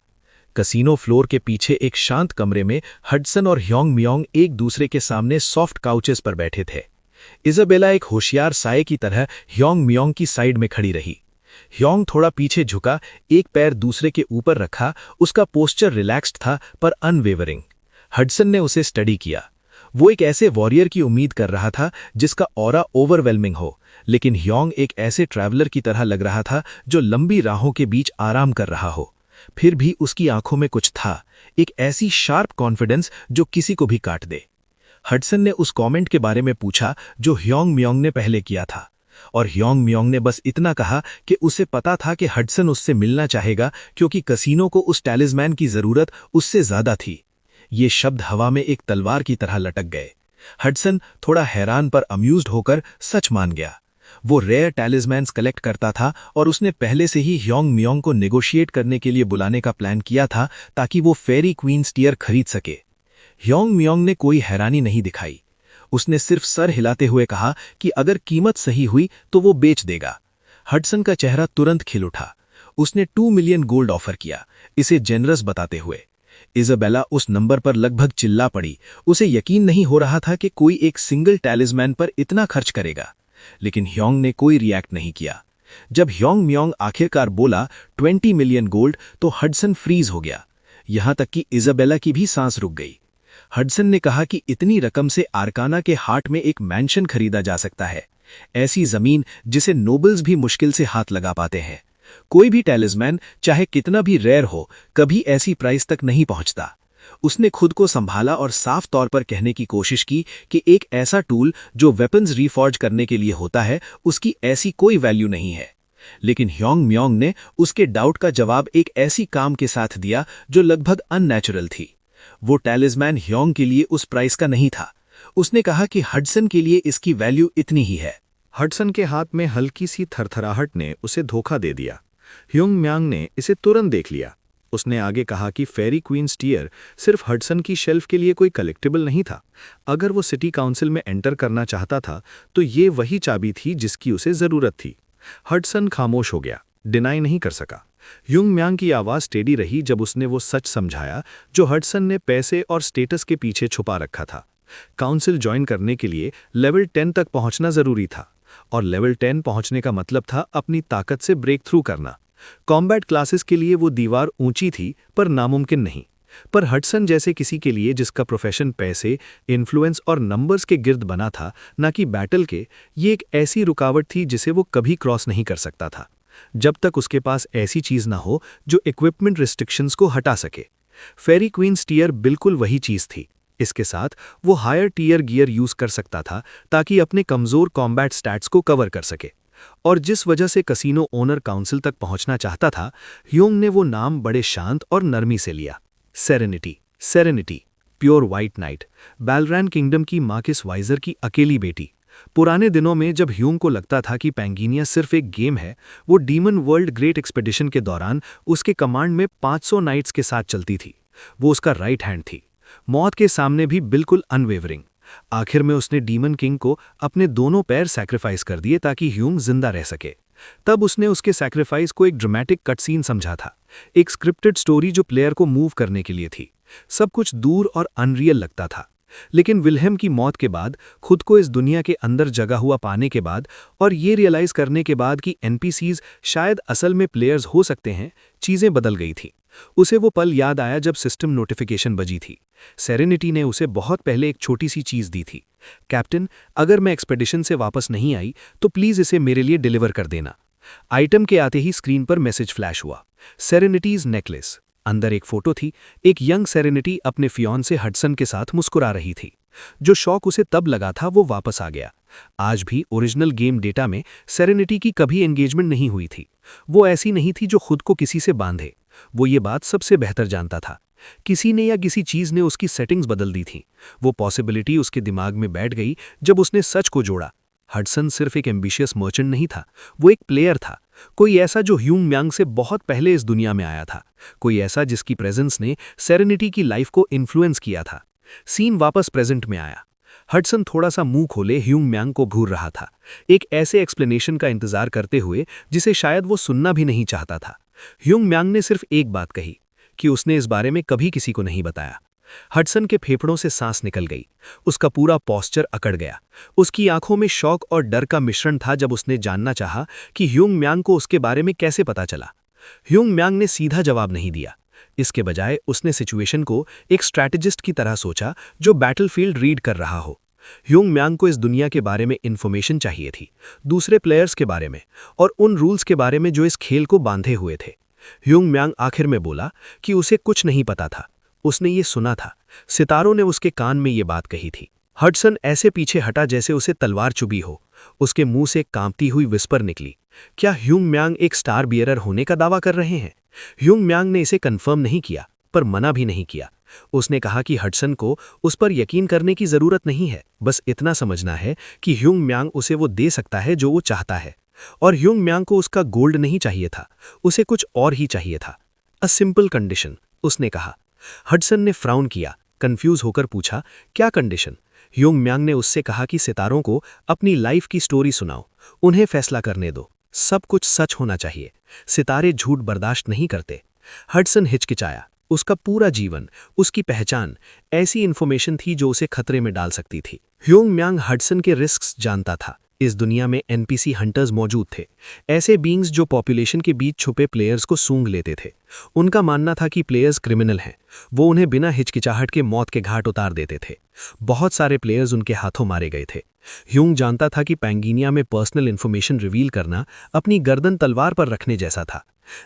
कसीनो फ्लोर के पीछे एक शांत कमरे में हडसन और ह्योंग मियोंग एक दूसरे के सामने सॉफ्ट काउचेस पर बैठे थे। इजाबेला एक होशियार साये की तरह ह्योंग मियोंग की साइड में खड़ी रही। ह्योंग थोड़ा पीछे झुका, एक पैर दूसरे के ऊपर रखा। उसका पोस्चर रिलैक्स्ड था पर अनवेवरिंग। हडसन ने उसे स्टडी किया। वो एक ऐसे वॉरियर की उम्मीद कर रहा था जिसका ऑरा ओवरवेलमिंग हो, लेकिन ह्योंग एक ऐसे ट्रैवलर की तरह लग रहा था जो लंबी राहों के बीच आराम कर रहा हो। फिर भी उसकी आंखों में कुछ था, एक ऐसी शार्प कॉन्फिडेंस जो किसी को भी काट दे। हडसन ने उस कमेंट के बारे में पूछा जो ह्योंग मियोंग ने पहले किया था, और ह्योंग मियोंग ने बस इतना कहा कि उसे पता था कि हडसन उससे मिलना चाहेगा क्योंकि कसीनो को उस टैलिस्मैन की जरूरत उससे ज्यादा थी। ये शब्द हवा में एक तलवार की तरह लटक गए। हडसन थोड़ा हैरान पर अम्यूज्ड होकर सच मान गया। वो रेयर टैलिस्मैन्स कलेक्ट करता था और उसने पहले से ही ह्योंग मियोंग को नेगोशिएट करने के लिए बुलाने का प्लान किया था ताकि वो फेरी क्वींस टीयर खरीद सके। ह्योंग मियोंग ने कोई हैरानी नहीं दिखाई। उसने सिर्फ सर हिलाते हुए कहा कि अगर कीमत सही हुई तो वो बेच देगा। हडसन का चेहरा तुरंत खिल उठा। उसने 2 मिलियन गोल्ड ऑफर किया, इसे जेनरस बताते हुए। इजाबेला उस नंबर पर लगभग चिल्ला पड़ी। उसे यकीन नहीं हो रहा था कि कोई एक सिंगल टैलिस्मैन पर इतना खर्च करेगा, लेकिन ह्योंग ने कोई रिएक्ट नहीं किया। जब ह्योंग मियोंग आखिरकार बोला 20 मिलियन गोल्ड तो हडसन फ्रीज हो गया। यहां तक कि इजाबेला की भी सांस रुक गई। हडसन ने कहा कि इतनी रकम से आर्काना के हार्ट में एक मैंशन खरीदा जा सकता है, ऐसी जमीन जिसे नोबल्स भी मुश्किल से हाथ लगा पाते हैं। कोई भी टैलिस्मैन चाहे कितना भी रेयर हो, कभी ऐसी प्राइस तक नहीं पहुंचता। उसने खुद को संभाला और साफ तौर पर कहने की कोशिश की कि एक ऐसा टूल जो वेपन्स रीफॉर्ज करने के लिए होता है, उसकी ऐसी कोई वैल्यू नहीं है। लेकिन ह्योंग मियोंग ने उसके डाउट का जवाब एक ऐसी काम के साथ दिया जो लगभग अननेचुरल थी। वो टैलिस्मैन ह्योंग के लिए उस प्राइस का नहीं था। उसने कहा कि हडसन के लिए इसकी वैल्यू इतनी ही है। हडसन के हाथ में हल्की सी थरथराहट ने उसे धोखा दे दिया। ह्योंग मियांग ने इसे तुरंत देख लिया। उसने आगे कहा कि फेरी क्वींस टीयर सिर्फ हडसन की शेल्फ के लिए कोई कलेक्टिबल नहीं था। अगर वो सिटी काउंसिल में एंटर करना चाहता था तो ये वही चाबी थी जिसकी उसे जरूरत थी। हडसन खामोश हो गया, डिनाई नहीं कर सका। ह्योंग मियांग की आवाज टेढ़ी रही जब उसने वो सच समझाया जो हडसन ने पैसे और स्टेटस के पीछे छुपा रखा था। काउंसिल ज्वाइन करने के लिए लेवल 10 तक पहुंचना जरूरी था, और लेवल 10 पहुंचने का मतलब था अपनी ताकत से ब्रेक थ्रू करना। कॉम्बैट क्लासेस के लिए वो दीवार ऊंची थी पर नामुमकिन नहीं। पर हडसन जैसे किसी के लिए जिसका प्रोफेशन पैसे, इन्फ्लुएंस और नंबर्स के गिर्द बना था, ना कि बैटल के, ये एक ऐसी रुकावट थी जिसे वो कभी क्रॉस नहीं कर सकता था जब तक उसके पास ऐसी चीज ना हो जो इक्विपमेंट रिस्ट्रिक्शंस को हटा सके। फेरी क्वींस टीयर बिल्कुल वही चीज थी। इसके साथ वो हायर टीयर गियर यूज कर सकता था ताकि अपने कमजोर कॉम्बैट स्टैट्स को कवर कर सके। और जिस वजह से कसीनो ओनर काउंसिल तक पहुंचना चाहता था, ह्योंग ने वो नाम बड़े शांत और नरमी से लिया। Serenity. Serenity, pure white knight, Balleran kingdom की मार्किस वाइजर की अकेली बेटी। पुराने दिनों में जब ह्योंग को लगता था कि पैंगिनिया सिर्फ एक गेम है, वो डीमन वर्ल्ड ग्रेट एक्सपेडिशन के दौरान उसके कमांड में 500 नाइट्स के साथ चलती थी। वो उसका राइट हैंड थी, मौत के सामने भी बिल्कुल अनवेवरिंग। आखिर में उसने डीमन किंग को अपने दोनों पैर सैक्रिफाइस कर दिए ताकि ह्योंग जिंदा रह सके। तब उसने उसके सैक्रिफाइस को एक ड्रामेटिक कट सीन समझा था, एक स्क्रिप्टेड स्टोरी जो प्लेयर को मूव करने के लिए थी। सब कुछ दूर और अनरियल लगता था, लेकिन विल्हेम की मौत के बाद, खुद को इस दुनिया के अंदर जगा हुआ पाने के बाद, और ये रियलाइज करने के बाद कि एनपीसीज शायद असल में प्लेयर्स हो सकते हैं, चीजें बदल गई थी। उसे वो पल याद आया जब सिस्टम नोटिफिकेशन बजी थी। सेरेनिटी ने उसे बहुत पहले एक छोटी सी चीज दी थी। कैप्टन, अगर मैं एक्सपेडिशन से वापस नहीं आई तो प्लीज इसे मेरे लिए डिलीवर कर देना। आइटम के आते ही स्क्रीन पर मैसेज फ्लैश हुआ, सेरेनिटीज नेकलेस। अंदर एक फोटो थी, एक यंग सेरेनिटी अपने फियॉन्से हडसन के साथ मुस्कुरा रही थी। जो शौक उसे तब लगा था वो वापस आ गया। आज भी ओरिजिनल गेम डेटा में सेरेनिटी की कभी एंगेजमेंट नहीं हुई थी। वो ऐसी नहीं थी जो खुद को किसी से बांधे। वो ये बात सबसे बेहतर जानता था। किसी ने या किसी चीज ने उसकी सेटिंग्स बदल दी थी। वो पॉसिबिलिटी उसके दिमाग में बैठ गई जब उसने सच को जोड़ा। हडसन सिर्फ एक एम्बिशियस मर्चेंट नहीं था, वो एक प्लेयर था। कोई ऐसा जो ह्योंग मियांग से बहुत पहले इस दुनिया में आया था। कोई ऐसा जिसकी प्रेजेंस ने सेरेनिटी की लाइफ को इन्फ्लुएंस किया था। सीन वापस प्रेजेंट में आया। हडसन थोड़ा सा मुंह खोले ह्योंग मियांग को घूर रहा था, एक ऐसे एक्सप्लेनेशन का इंतजार करते हुए जिसे शायद वो सुनना भी नहीं चाहता था। ह्योंग मियांग ने सिर्फ एक बात कही, कि उसने इस बारे में कभी किसी को नहीं बताया। हडसन के फेफड़ों से सांस निकल गई। उसका पूरा पोस्चर अकड़ गया। उसकी आंखों में शौक और डर का मिश्रण था जब उसने जानना चाहा कि ह्यूंग म्यांग को उसके बारे में कैसे पता चला। ह्यूंग म्यांग ने सीधा जवाब नहीं दिया। इसके बजाय उसने सिचुएशन को एक स्ट्रैटेजिस्ट की तरह सोचा जो बैटलफील्ड रीड कर रहा हो। ह्यूंग म्यांग को इस दुनिया के बारे में इन्फॉर्मेशन चाहिए थी, दूसरे प्लेयर्स के बारे में और उन रूल्स के बारे में जो इस खेल को बांधे हुए थे। ह्यूंग म्यांग आखिर में बोला कि उसे कुछ नहीं पता था। उसने ये सुना था, सितारों ने उसके कान में ये बात कही थी। हडसन ऐसे पीछे हटा जैसे उसे तलवार चुभी हो। उसके मुंह से कांपती हुई विस्पर निकली, क्या ह्यूंग म्यांग एक स्टार बियरर होने का दावा कर रहे हैं? ह्यूंग म्यांग ने इसे कंफर्म नहीं किया, पर मना भी नहीं किया। उसने कहा कि हडसन को उस पर यकीन करने की जरूरत नहीं है, बस इतना समझना है कि ह्यूंग म्यांग उसे वो दे सकता है जो वो चाहता है। और ह्यूंग म्यांग को उसका गोल्ड नहीं चाहिए था, उसे कुछ और ही चाहिए था। अ सिंपल कंडीशन, उसने कहा। हडसन ने फ्राउन किया, कंफ्यूज होकर पूछा, क्या कंडीशन? ह्यूंग म्यांग ने उससे कहा कि सितारों को अपनी लाइफ की स्टोरी सुनाओ, उन्हें फैसला करने दो, सब कुछ सच होना चाहिए, सितारे झूठ बर्दाश्त नहीं करते। हडसन हिचकिचाया। उसका पूरा जीवन, उसकी पहचान ऐसी इंफॉर्मेशन थी जो उसे खतरे में डाल सकती थी। ह्यूंग म्यांग हडसन के रिस्क्स जानता था। इस दुनिया में एनपीसी हंटर्स मौजूद थे, ऐसे बीइंग्स जो पॉपुलेशन के बीच छुपे प्लेयर्स को सूंघ लेते थे। उनका मानना था कि प्लेयर्स क्रिमिनल हैं, वो उन्हें बिना हिचकिचाहट के मौत के घाट उतार देते थे। बहुत सारे प्लेयर्स उनके हाथों मारे गए थे। ह्यूंग जानता था कि पैंगीनिया में पर्सनल इन्फॉर्मेशन रिवील करना अपनी गर्दन तलवार पर रखने जैसा था।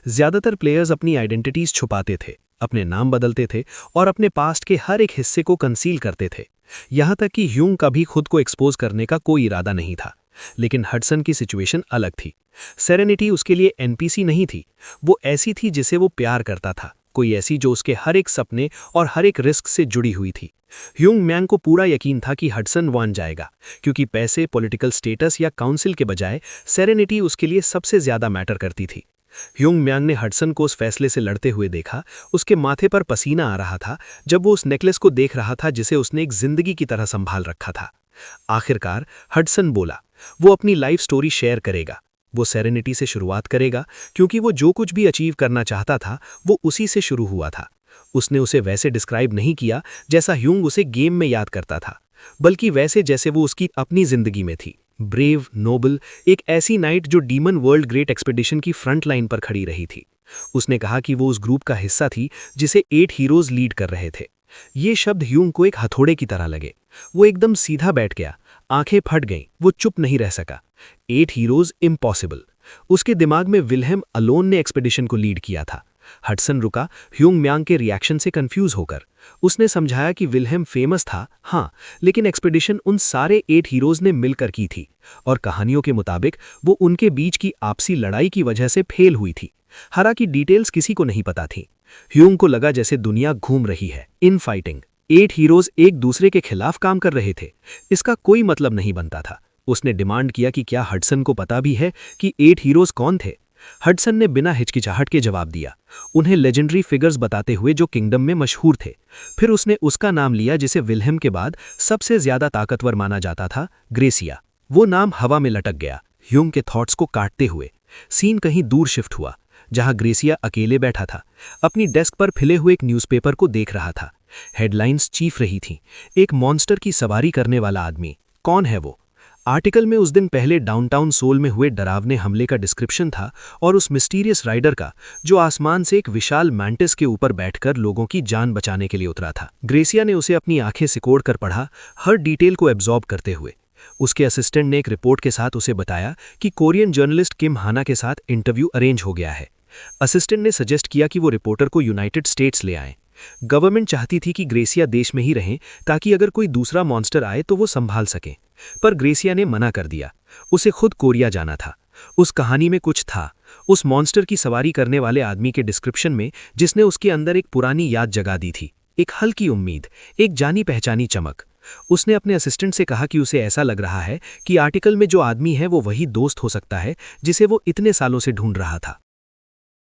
ज्यादातर प्लेयर्स अपनी आइडेंटिटीज छुपाते थे, अपने नाम बदलते थे और अपने पास्ट के हर एक हिस्से को कंसील करते थे। यहां तक कि ह्यूंग का भी खुद को एक्सपोज करने का कोई इरादा नहीं था। लेकिन हडसन की सिचुएशन अलग थी। सेरेनिटी उसके लिए एनपीसी नहीं थी, वो ऐसी थी जिसे वो प्यार करता था, कोई ऐसी जो उसके हर एक सपने और हर एक रिस्क से जुड़ी हुई थी। ह्यूंग म्यांग को पूरा यकीन था कि हडसन वन जाएगा, क्योंकि पैसे, पॉलिटिकल स्टेटस या काउंसिल के बजाय सेरेनिटी उसके लिए सबसे ज्यादा मैटर करती थी। ह्यूंग म्यांग ने हडसन को उस फैसले से लड़ते हुए देखा। उसके माथे पर पसीना आ रहा था जब वो उस नेकलेस को देख रहा था जिसे उसने एक जिंदगी की तरह संभाल रखा था। आखिरकार हडसन बोला, वो अपनी लाइफ स्टोरी शेयर करेगा। वो सेरेनिटी से शुरुआत करेगा, क्योंकि वो जो कुछ भी अचीव करना चाहता था वो उसी से शुरू हुआ था। उसने उसे वैसे डिस्क्राइब नहीं किया जैसा ह्यूंग उसे गेम में याद करता था, बल्कि वैसे जैसे वो उसकी अपनी जिंदगी में थी। ब्रेव, नोबल, एक ऐसी नाइट जो डीमन वर्ल्ड ग्रेट एक्सपेडिशन की फ्रंट लाइन पर खड़ी रही थी। उसने कहा कि वो उस ग्रुप का हिस्सा थी जिसे 8 हीरोज लीड कर रहे थे। ये शब्द ह्यूंग को एक हथौड़े की तरह लगे। वो एकदम सीधा बैठ गया, आंखें फट गईं, वो चुप नहीं रह सका। 8 हीरोज इम्पॉसिबल। उसके दिमाग में विल्हेम अलोन ने एक्सपेडिशन को लीड किया था। हडसन रुका, ह्यूंग म्यांग के रिएक्शन से कंफ्यूज होकर। उसने समझाया कि विल्हेम फेमस था, हाँ, लेकिन एक्सपेडिशन उन सारे 8 हीरोज ने मिलकर की थी, और कहानियों के मुताबिक वो उनके बीच की आपसी लड़ाई की वजह से फेल हुई थी। हालांकि डिटेल्स किसी को नहीं पता थी। ह्यूंग को लगा जैसे दुनिया घूम रही है, इन फाइटिंग। 8 हीरोज एक दूसरे के खिलाफ काम कर रहे थे, इसका कोई मतलब नहीं बनता था। उसने डिमांड किया कि क्या हडसन को पता भी है कि 8 हीरोज कौन थे। हडसन ने बिना हिचकिचाहट के जवाब दिया, उन्हें लेजेंडरी फिगर्स बताते हुए जो किंगडम में मशहूर थे। फिर उसने उसका नाम लिया जिसे विल्हेम के बाद सबसे ज्यादा ताकतवर माना जाता था, ग्रेसिया। वो नाम हवा में लटक गया, ह्यूंग के थॉट्स को काटते हुए। सीन कहीं दूर शिफ्ट हुआ, जहां ग्रेसिया अकेले बैठा था, अपनी डेस्क पर फिले हुए एक न्यूज़पेपर को देख रहा था। हेडलाइंस चीफ रही थीं, एक मॉन्स्टर की सवारी करने वाला आदमी। कौन है वो? आर्टिकल में उस दिन पहले डाउनटाउन सोल में हुए डरावने हमले का डिस्क्रिप्शन था, और उस मिस्टीरियस राइडर का जो आसमान से एक विशाल मैंटिस के ऊपर बैठकर लोगों की जान बचाने के लिए उतरा था। ग्रेसिया ने उसे अपनी आंखें सिकोड़ कर पढ़ा, हर डिटेल को एब्जॉर्ब करते हुए। उसके असिस्टेंट ने एक रिपोर्ट के साथ उसे बताया कि कोरियन जर्नलिस्ट किम हाना के साथ इंटरव्यू अरेंज हो गया है। असिस्टेंट ने सजेस्ट किया कि वो रिपोर्टर को यूनाइटेड स्टेट्स ले आएं। गवर्नमेंट चाहती थी कि ग्रेसिया देश में ही रहें, ताकि अगर कोई दूसरा मॉन्स्टर आए तो वो संभाल सकें। पर ग्रेसिया ने मना कर दिया, उसे खुद कोरिया जाना था। उस कहानी में कुछ था, उस मॉन्स्टर की सवारी करने वाले आदमी के डिस्क्रिप्शन में, जिसने उसके अंदर एक पुरानी याद जगा दी थी, एक हल्की उम्मीद, एक जानी पहचानी चमक। उसने अपने असिस्टेंट से कहा कि उसे ऐसा लग रहा है कि आर्टिकल में जो आदमी है वो वही दोस्त हो सकता है जिसे वो इतने सालों से ढूंढ रहा था।